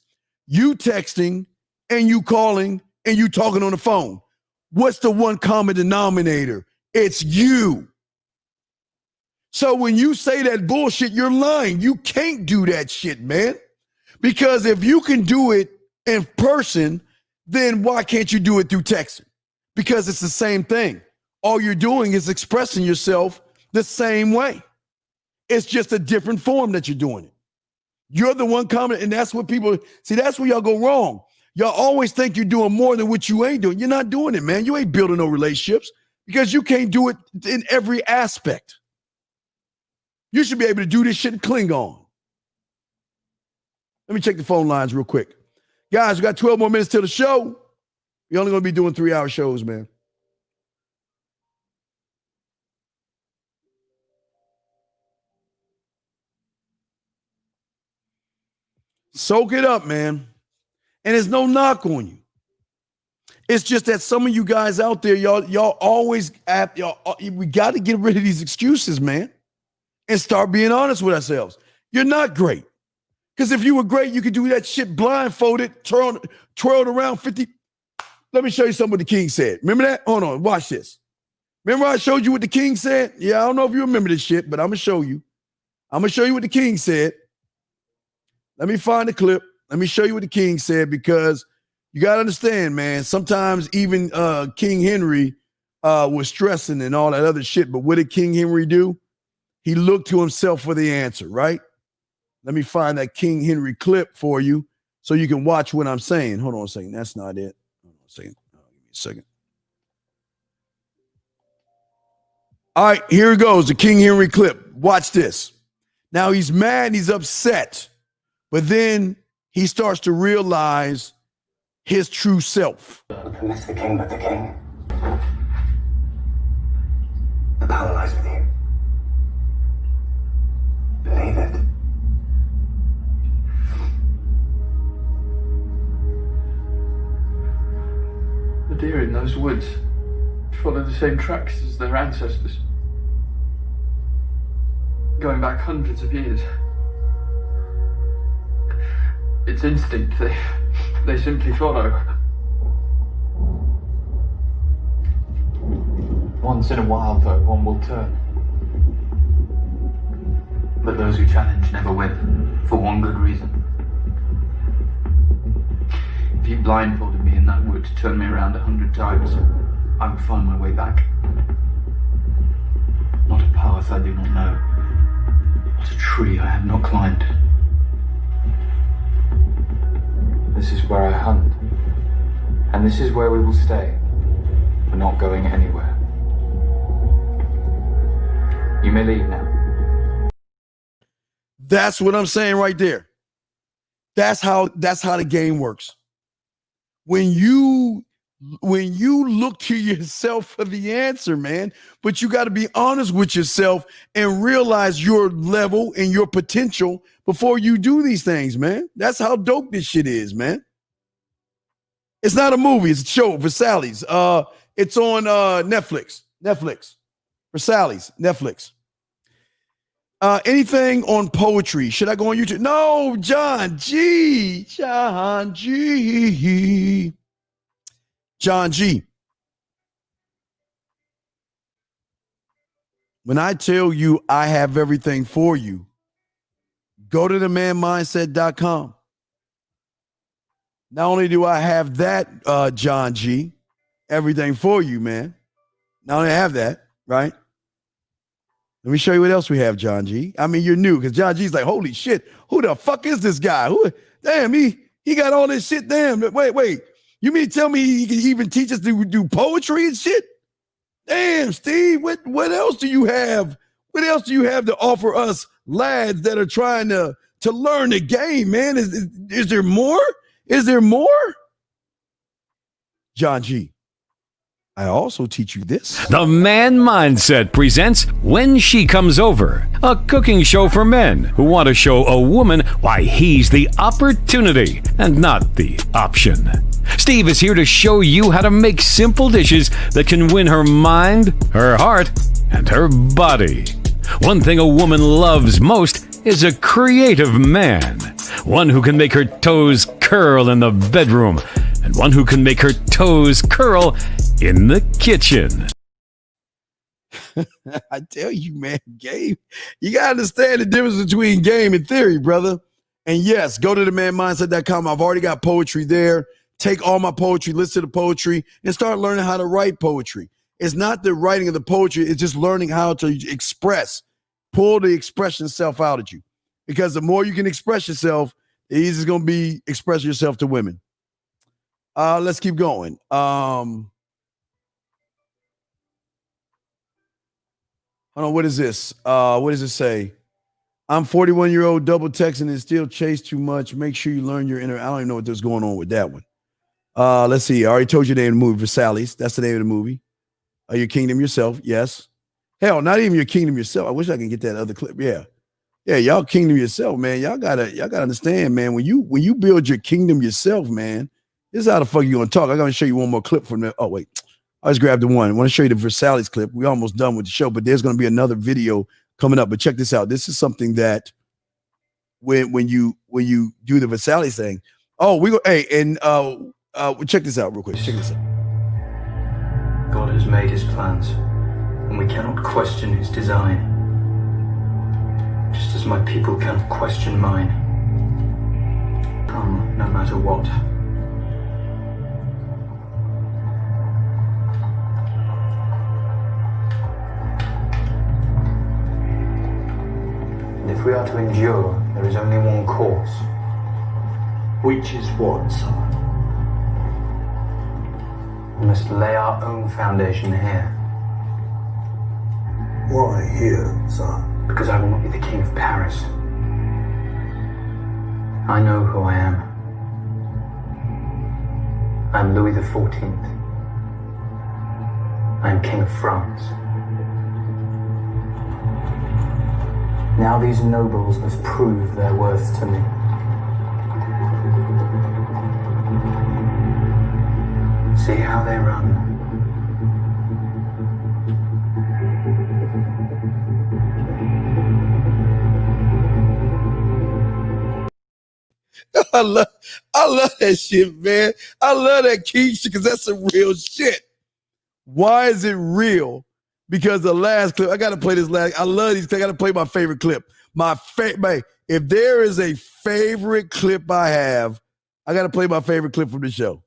you texting, and you calling, and you talking on the phone? What's the one common denominator? It's you. So when you say that bullshit, you're lying. You can't do that shit, man. Because if you can do it in person, then why can't you do it through texting? Because it's the same thing. All you're doing is expressing yourself the same way. It's just a different form that you're doing it. You're the one common, and that's what people, see, that's where y'all go wrong. Y'all always think you're doing more than what you ain't doing. You're not doing it, man. You ain't building no relationships because you can't do it in every aspect. You should be able to do this shit in Klingon. Let me check the phone lines real quick. Guys, we got 12 more minutes till the show. We're only going to be doing 3-hour shows, man. Soak it up, man. And there's no knock on you. It's just that some of you guys out there, y'all always we got to get rid of these excuses, man, and start being honest with ourselves. You're not great. Because if you were great, you could do that shit blindfolded, twirled around 50. Let me show you something what the king said. Remember that? Hold on, watch this. Remember I showed you what the king said? Yeah, I don't know if you remember this shit, but I'm going to show you. I'm going to show you what the king said. Let me find the clip. Let me show you what the king said, because you got to understand, man, sometimes even King Henry was stressing and all that other shit, but what did King Henry do? He looked to himself for the answer, right? Let me find that King Henry clip for you so you can watch what I'm saying. Hold on a second. That's not it. Hold on a second. Give me a second. All right, here it goes, the King Henry clip. Watch this. Now he's mad and he's upset, but then he starts to realize his true self. I miss the king, but the king. The power lies with you. Believe it. The deer in those woods follow the same tracks as their ancestors, going back hundreds of years. It's instinct. They simply follow. Once in a while, though, one will turn. But those who challenge never win, for one good reason. If you blindfolded me in that wood, turned me around 100 times, I would find my way back. Not a path I do not know. Not a tree I have not climbed. This is where I hunt. And this is where we will stay. We're not going anywhere. You may leave now. That's what I'm saying right there. That's how the game works. When you look to yourself for the answer, man, but you got to be honest with yourself and realize your level and your potential before you do these things, man. That's how dope this shit is, man. It's not a movie, it's a show for Sally's. It's on Netflix. For Netflix. Anything on poetry? Should I go on YouTube? No, John G. When I tell you I have everything for you, go to themanmindset.com. Not only do I have that, John G, everything for you, man. Not only have that, right? Let me show you what else we have, John G. I mean, you're new, because John G's like, holy shit, who the fuck is this guy? Damn, he got all this shit. Damn, wait. You mean to tell me he can even teach us to do poetry and shit? Damn, Steve, what else do you have? What else do you have to offer us lads that are trying to learn the game, man? Is there more? Is there more? John G. I also teach you this. The Man Mindset presents When She Comes Over, a cooking show for men who want to show a woman why he's the opportunity and not the option. Steve is here to show you how to make simple dishes that can win her mind, her heart, and her body. One thing a woman loves most is a creative man. One who can make her toes curl in the bedroom, and one who can make her toes curl in the kitchen. I tell you, man, game. You got to understand the difference between game and theory, brother. And yes, go to themanmindset.com. I've already got poetry there. Take all my poetry, listen to the poetry, and start learning how to write poetry. It's not the writing of the poetry. It's just learning how to express, pull the expression self out of you. Because the more you can express yourself, the easier it's going to be expressing yourself to women. Let's keep going. Hold on, what is this? What does it say? I'm 41-year-old double texting and still chase too much. Make sure you learn your inner. I don't even know what there's going on with that one. Let's see. I already told you the name of the movie, Versailles. That's the name of the movie. Your Kingdom Yourself. Yes. Hell, not even Your Kingdom Yourself. I wish I could get that other clip. Yeah. Yeah, y'all Kingdom Yourself, man. Y'all gotta understand, man. When you build your kingdom yourself, man, this is how the fuck you gonna talk. I'm gonna show you one more clip from the. Oh, wait. I just grabbed the one. I want to show you the Versailles clip. We're almost done with the show, but there's going to be another video coming up. But check this out. This is something that when you do the Versailles thing. Oh, we go. Hey, and check this out real quick. Check this out. God has made his plans, and we cannot question his design. Just as my people cannot question mine. Come, no matter what. If we are to endure, there is only one course. Which is what, sir? We must lay our own foundation here. Why here, sir? Because I will not be the king of Paris. I know who I am. I am Louis XIV. I am king of France. Now these nobles must prove their worth to me. See how they run. I love that shit, man. I love that king shit because that's some real shit. Why is it real? Because the last clip, I got to play this last. I love these. I got to play my favorite clip. My favorite. If there is a favorite clip I have, I got to play my favorite clip from the show.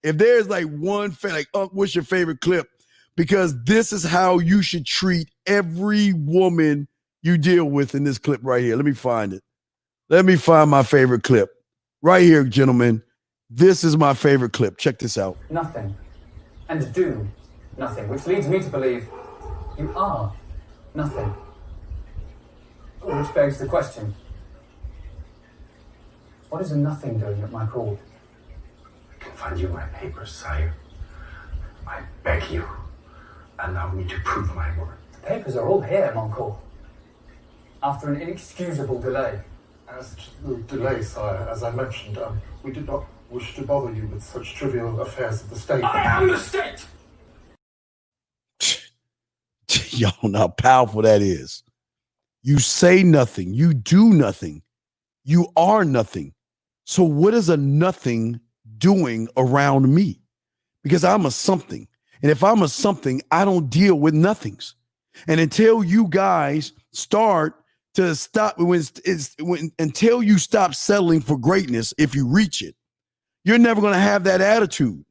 If there's like one, what's your favorite clip? Because this is how you should treat every woman you deal with in this clip right here. Let me find it. Let me find my favorite clip. Right here, gentlemen. This is my favorite clip. Check this out. Nothing. And do nothing, which leads me to believe you are nothing. Which begs the question, what is a nothing doing at my court? I can find you my papers, sire. I beg you, allow me to prove my worth. The papers are all here, Moncourt. After an inexcusable delay. As to the delay, sire, as I mentioned, we did not wish to bother you with such trivial affairs of the state. I am the state! Y'all know how powerful that is. You say nothing. You do nothing. You are nothing. So what is a nothing doing around me? Because I'm a something. And if I'm a something, I don't deal with nothings. And until you guys start to stop, until you stop settling for greatness, if you reach it, you're never going to have that attitude.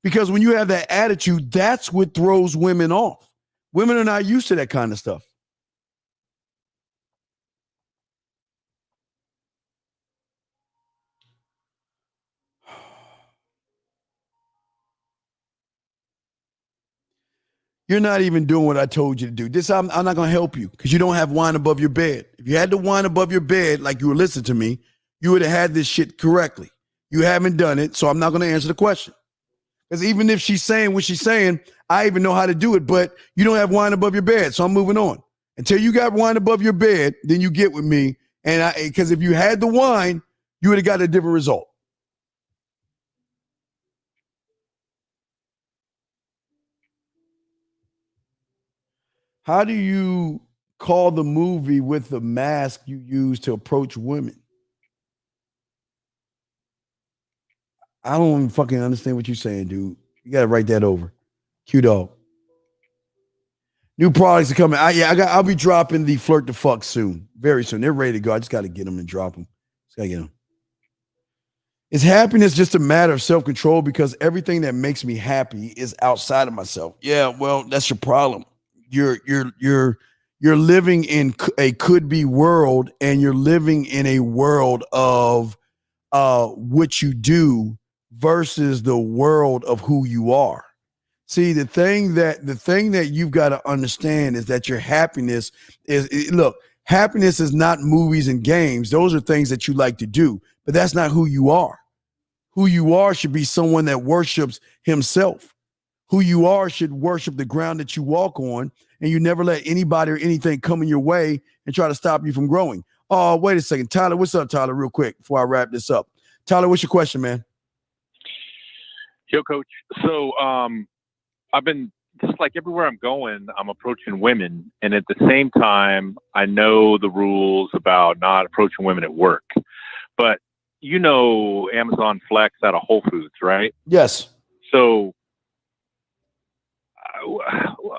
Because when you have that attitude, that's what throws women off. Women are not used to that kind of stuff. You're not even doing what I told you to do. This, I'm not going to help you because you don't have wine above your bed. If you had the wine above your bed, like you were listening to me, you would have had this shit correctly. You haven't done it, so I'm not going to answer the question Because even if she's saying what she's saying, I even know how to do it, but you don't have wine above your bed. So I'm moving on. Until you got wine above your bed, then you get with me. And because if you had the wine, you would have got a different result. How do you call the movie with the mask you use to approach women? I don't even fucking understand what you're saying, dude. You got to write that over. Q-Dog. New products are coming. I'll be dropping the Flirt the Fuck soon. Very soon. They're ready to go. I just got to get them and drop them. Just got to get them. Is happiness just a matter of self-control? Because everything that makes me happy is outside of myself. Yeah, well, that's your problem. You're living in a could-be world, and you're living in a world of what you do versus the world of who you are. See, the thing that you've got to understand is that your happiness look, happiness is not movies and games. Those are things that you like to do, but that's not who you are. Who you are should be someone that worships himself. Who you are should worship the ground that you walk on, and you never let anybody or anything come in your way and try to stop you from growing. Oh, wait a second. Tyler, what's up, Tyler, real quick before I wrap this up? Tyler, what's your question, man? Yo, Coach. So I've been just like everywhere I'm going, I'm approaching women. And at the same time, I know the rules about not approaching women at work. But you know Amazon Flex out of Whole Foods, right? Yes. So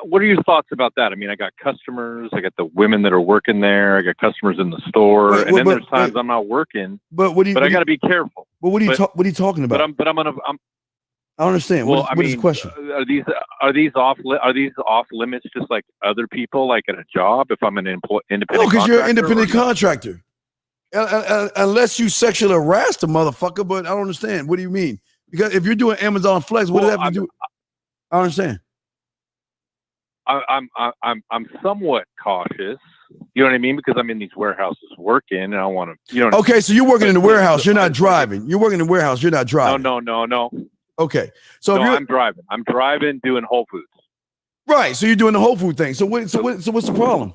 what are your thoughts about that? I mean, I got customers, I got the women that are working there, I got customers in the store, and then there's times I'm not working. But I got to be careful. But what are you talking about? I don't understand. Well, what is the question? Are these off limits just like other people, like at a job? If I'm an independent, No, because you're an contractor, independent contractor. Unless you sexually harass the motherfucker, but I don't understand. What do you mean? Because if you're doing Amazon Flex, what does that have to do? I don't understand. I'm somewhat cautious. You know what I mean? Because I'm in these warehouses working, and I want to. You know. Okay, so you're working in the warehouse. You're not driving. You're working in the warehouse. You're not driving. No. Okay, so I'm driving. I'm driving, doing Whole Foods. Right. So you're doing the Whole Food thing. So what's the problem?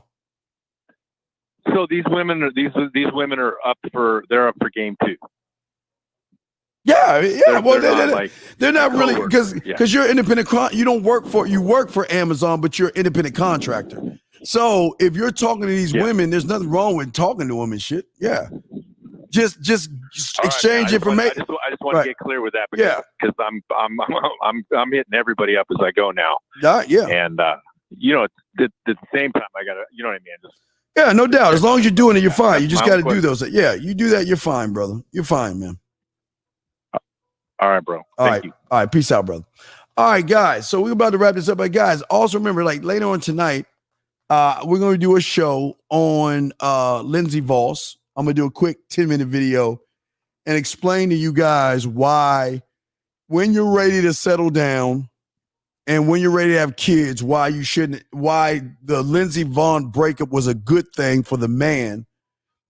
So these women are up for game two. Yeah. They're not really co-workers, because you're independent. You work for Amazon, but you're an independent contractor. So if you're talking to these women, there's nothing wrong with talking to them and shit. Yeah. Just exchange information. I just want to get clear with that because I'm hitting everybody up as I go now. Yeah. And you know, at the same time, I gotta, you know what I mean? Yeah, no doubt. As long as you're doing it, you're fine. You just got to do those. Yeah, you do that, you're fine, brother. You're fine, man. All right, bro. Thank you. All right. Peace out, brother. All right, guys. So we're about to wrap this up. But guys, also remember, like later on tonight, we're going to do a show on Lindsey Voss. I'm going to do a quick 10-minute video and explain to you guys why, when you're ready to settle down and when you're ready to have kids, why the Lindsey Vonn breakup was a good thing for the man,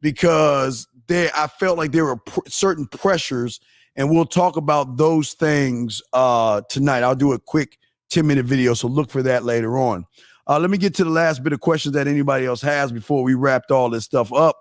because I felt like there were certain pressures, and we'll talk about those things tonight. I'll do a quick 10-minute video, so look for that later on. Let me get to the last bit of questions that anybody else has before we wrapped all this stuff up.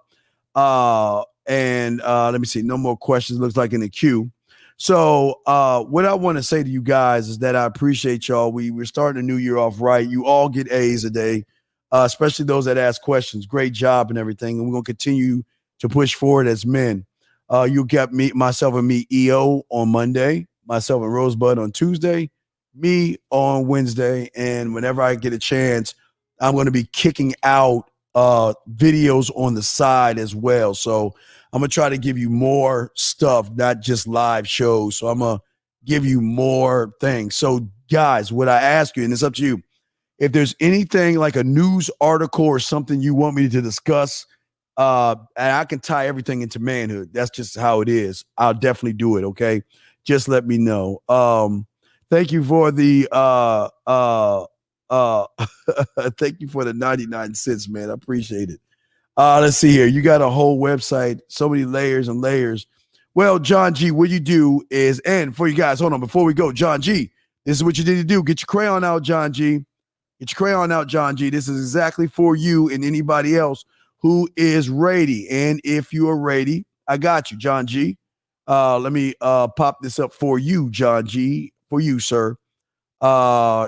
Let me see. No more questions, looks like, in the queue. So what I want to say to you guys is that I appreciate y'all. We're starting the new year off right. You all get A's a day, especially those that ask questions. Great job and everything. And we're going to continue to push forward as men. You'll get myself and EO on Monday, myself and Rosebud on Tuesday, me on Wednesday. And whenever I get a chance, I'm going to be kicking out videos on the side as well. So I'm going to try to give you more stuff, not just live shows. So I'm going to give you more things. So guys, what I ask you, and it's up to you, if there's anything like a news article or something you want me to discuss, and I can tie everything into manhood, that's just how it is, I'll definitely do it. Okay. Just let me know. Thank you for the, thank you for the 99 cents, man. I appreciate it. Let's see here. You got a whole website, so many layers and layers. Well, John G, what you do is, and for you guys, hold on, before we go, John G, this is what you need to do. Get your crayon out, John G. Get your crayon out, John G. This is exactly for you and anybody else who is ready. And if you are ready, I got you, John G. Let me pop this up for you, John G. For you, sir.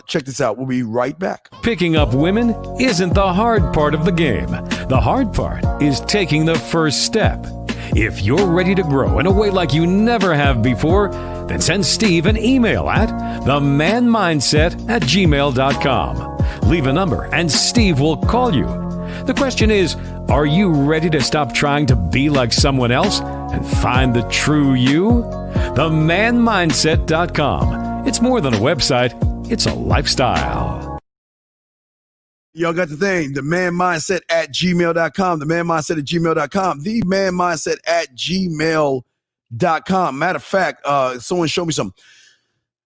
Check this out. We'll be right back. Picking up women isn't the hard part of the game. The hard part is taking the first step. If you're ready to grow in a way like you never have before, then send Steve an email at themanmindset@gmail.com. Leave a number and Steve will call you. The question is, are you ready to stop trying to be like someone else and find the true you? Themanmindset.com. It's more than a website, it's a lifestyle. Y'all got the thing, the man mindset at gmail.com, the man mindset at gmail.com, the man mindset at gmail.com. Matter of fact, someone showed me something.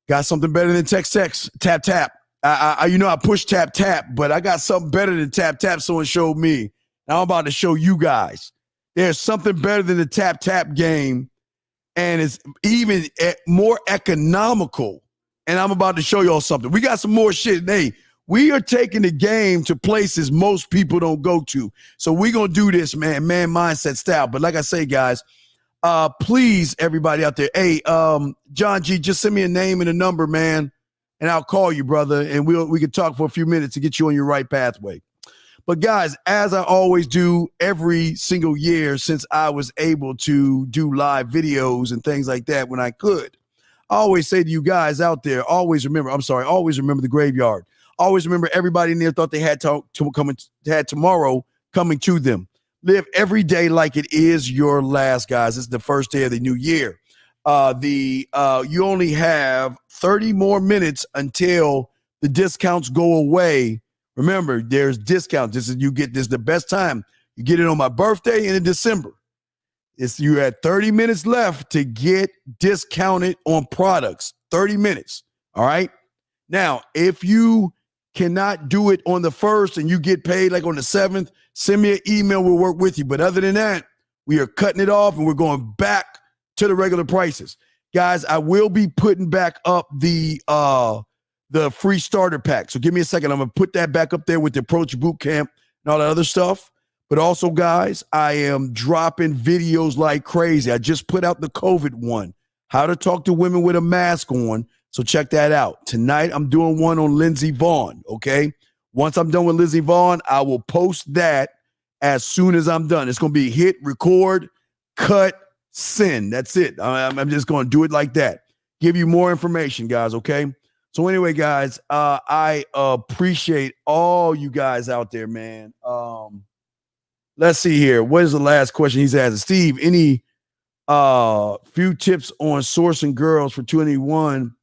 Got something better than text, tap, tap. I push tap, tap, but I got something better than tap, tap. Someone showed me. Now I'm about to show you guys. There's something better than the tap, tap game, and it's even more economical. And I'm about to show y'all something. We got some more shit. Hey, we are taking the game to places most people don't go to. So we're going to do this, man mindset style. But like I say, guys, please, everybody out there, hey, John G, just send me a name and a number, man, and I'll call you, brother, and we can talk for a few minutes to get you on your right pathway. But, guys, as I always do every single year since I was able to do live videos and things like that when I could, I always say to you guys out there, always remember the graveyard. Always remember everybody in there thought they had tomorrow coming to them. Live every day like it is your last, guys. It's the first day of the new year. You only have 30 more minutes until the discounts go away. Remember, there's discounts. This is the best time. You get it on my birthday and in December. You had 30 minutes left to get discounted on products. 30 minutes. All right. Now, if you cannot do it on the 1st and you get paid like on the 7th, send me an email. We'll work with you. But other than that, we are cutting it off and we're going back to the regular prices. Guys, I will be putting back up the free starter pack. So give me a second. I'm going to put that back up there with the Approach Boot Camp and all that other stuff. But also, guys, I am dropping videos like crazy. I just put out the COVID one, how to talk to women with a mask on. So check that out. Tonight, I'm doing one on Lindsey Vonn, okay? Once I'm done with Lindsey Vonn, I will post that as soon as I'm done. It's going to be hit, record, cut, send. That's it. I'm just going to do it like that. Give you more information, guys, okay? So anyway, guys, I appreciate all you guys out there, man. Let's see here. What is the last question he's asking? Steve, any few tips on sourcing girls for 21?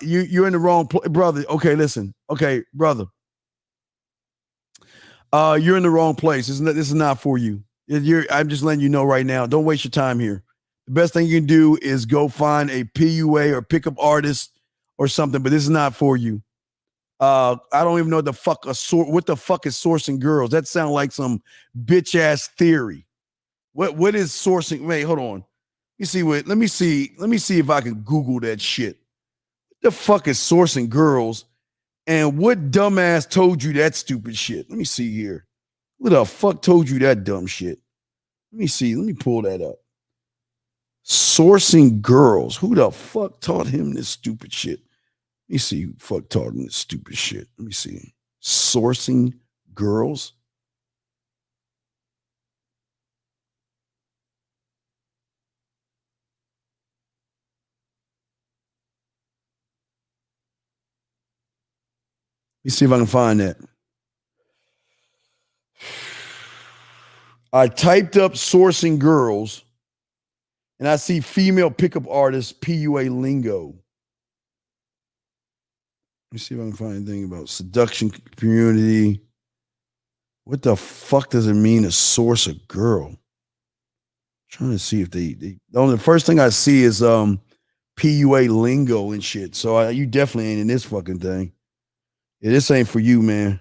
You're in the wrong place, brother. Okay, listen. Okay, brother. You're in the wrong place. This is not for you. I'm just letting you know right now. Don't waste your time here. The best thing you can do is go find a PUA or pickup artist or something, but this is not for you. I don't even know what the fuck is sourcing girls. That sounds like some bitch ass theory. What is sourcing? Wait, hold on. Let me see if I can Google that shit. What the fuck is sourcing girls? And what dumbass told you that stupid shit? Let me see here. What the fuck told you that dumb shit? Let me see. Let me pull that up. Sourcing girls. Who the fuck taught him this stupid shit? Let me see who fuck taught him this stupid shit. Let me see. Sourcing girls. Let me see if I can find that. I typed up sourcing girls and I see female pickup artists, PUA lingo. Let me see if I can find anything about seduction community. What the fuck does it mean to source a girl? I'm trying to see if the first thing I see is PUA lingo and shit. So you definitely ain't in this fucking thing. Yeah, this ain't for you, man.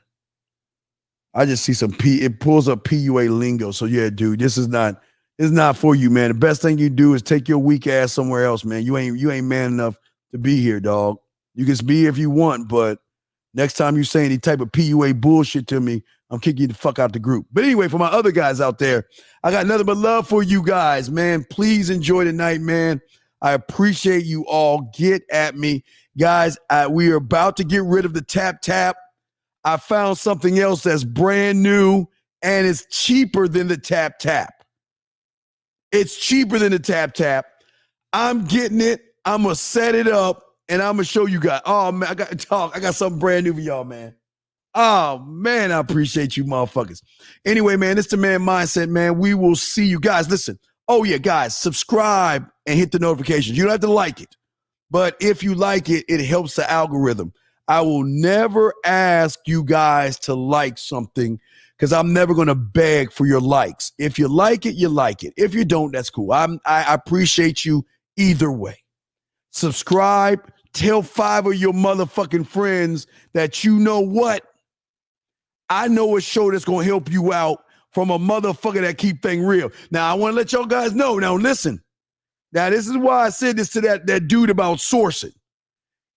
I just see it pulls up PUA lingo. So yeah, dude, this is not It's not for you, man. The best thing you do is take your weak ass somewhere else, man. You ain't man enough to be here, dog. You can be here if you want, but next time you say any type of PUA bullshit to me, I'm kicking you the fuck out the group. But anyway, for my other guys out there, I got nothing but love for you guys, man. Please enjoy the night, man. I appreciate you all. Get at me. Guys, we are about to get rid of the tap. I found something else that's brand new and it's cheaper than the tap. It's cheaper than the tap. I'm getting it. I'm going to set it up and I'm going to show you guys. Oh, man, I got something brand new for y'all, man. Oh, man, I appreciate you motherfuckers. Anyway, man, it's the Man Mindset, man. We will see you guys. Listen. Oh, yeah, guys, subscribe and hit the notifications. You don't have to like it. But if you like it, it helps the algorithm. I will never ask you guys to like something because I'm never going to beg for your likes. If you like it, you like it. If you don't, that's cool. I appreciate you either way. Subscribe. Tell 5 of your motherfucking friends that you know what? I know a show that's going to help you out from a motherfucker that keep things real. Now, I want to let y'all guys know. Now, listen. Now, this is why I said this to that dude about sourcing.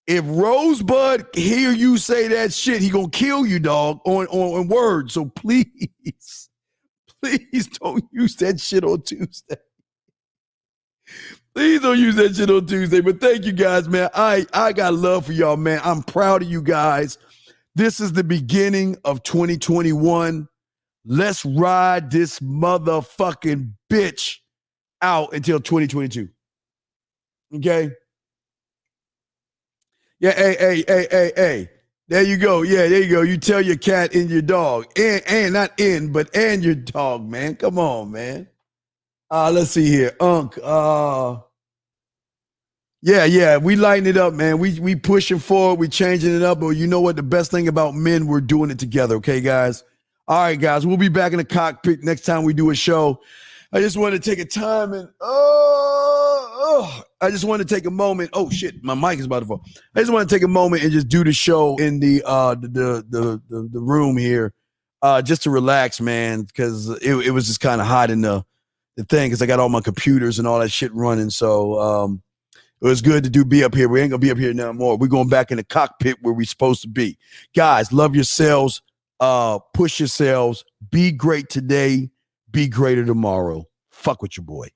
If Rosebud hear you say that shit, he gonna kill you, dog, on word. So please don't use that shit on Tuesday. Please don't use that shit on Tuesday. But thank you guys, man. I got love for y'all, man. I'm proud of you guys. This is the beginning of 2021. Let's ride this motherfucking bitch out until 2022. Okay? Yeah, hey. There you go. Yeah, there you go. You tell your cat and your dog. And not but your dog, man. Come on, man. Let's see here. Yeah, we lighten it up, man. We pushing forward, we changing it up, but you know what? The best thing about men, we're doing it together, okay, guys? All right, guys, we'll be back in the cockpit next time we do a show. I just want to take a time and I just want to take a moment. Oh shit, my mic is about to fall. I just want to take a moment and just do the show in the room here, just to relax, man, because it was just kind of hot in the thing because I got all my computers and all that shit running. So it was good to be up here. We ain't gonna be up here no more. We're going back in the cockpit where we're supposed to be. Guys, love yourselves. Push yourselves. Be great today. Be greater tomorrow. Fuck with your boy.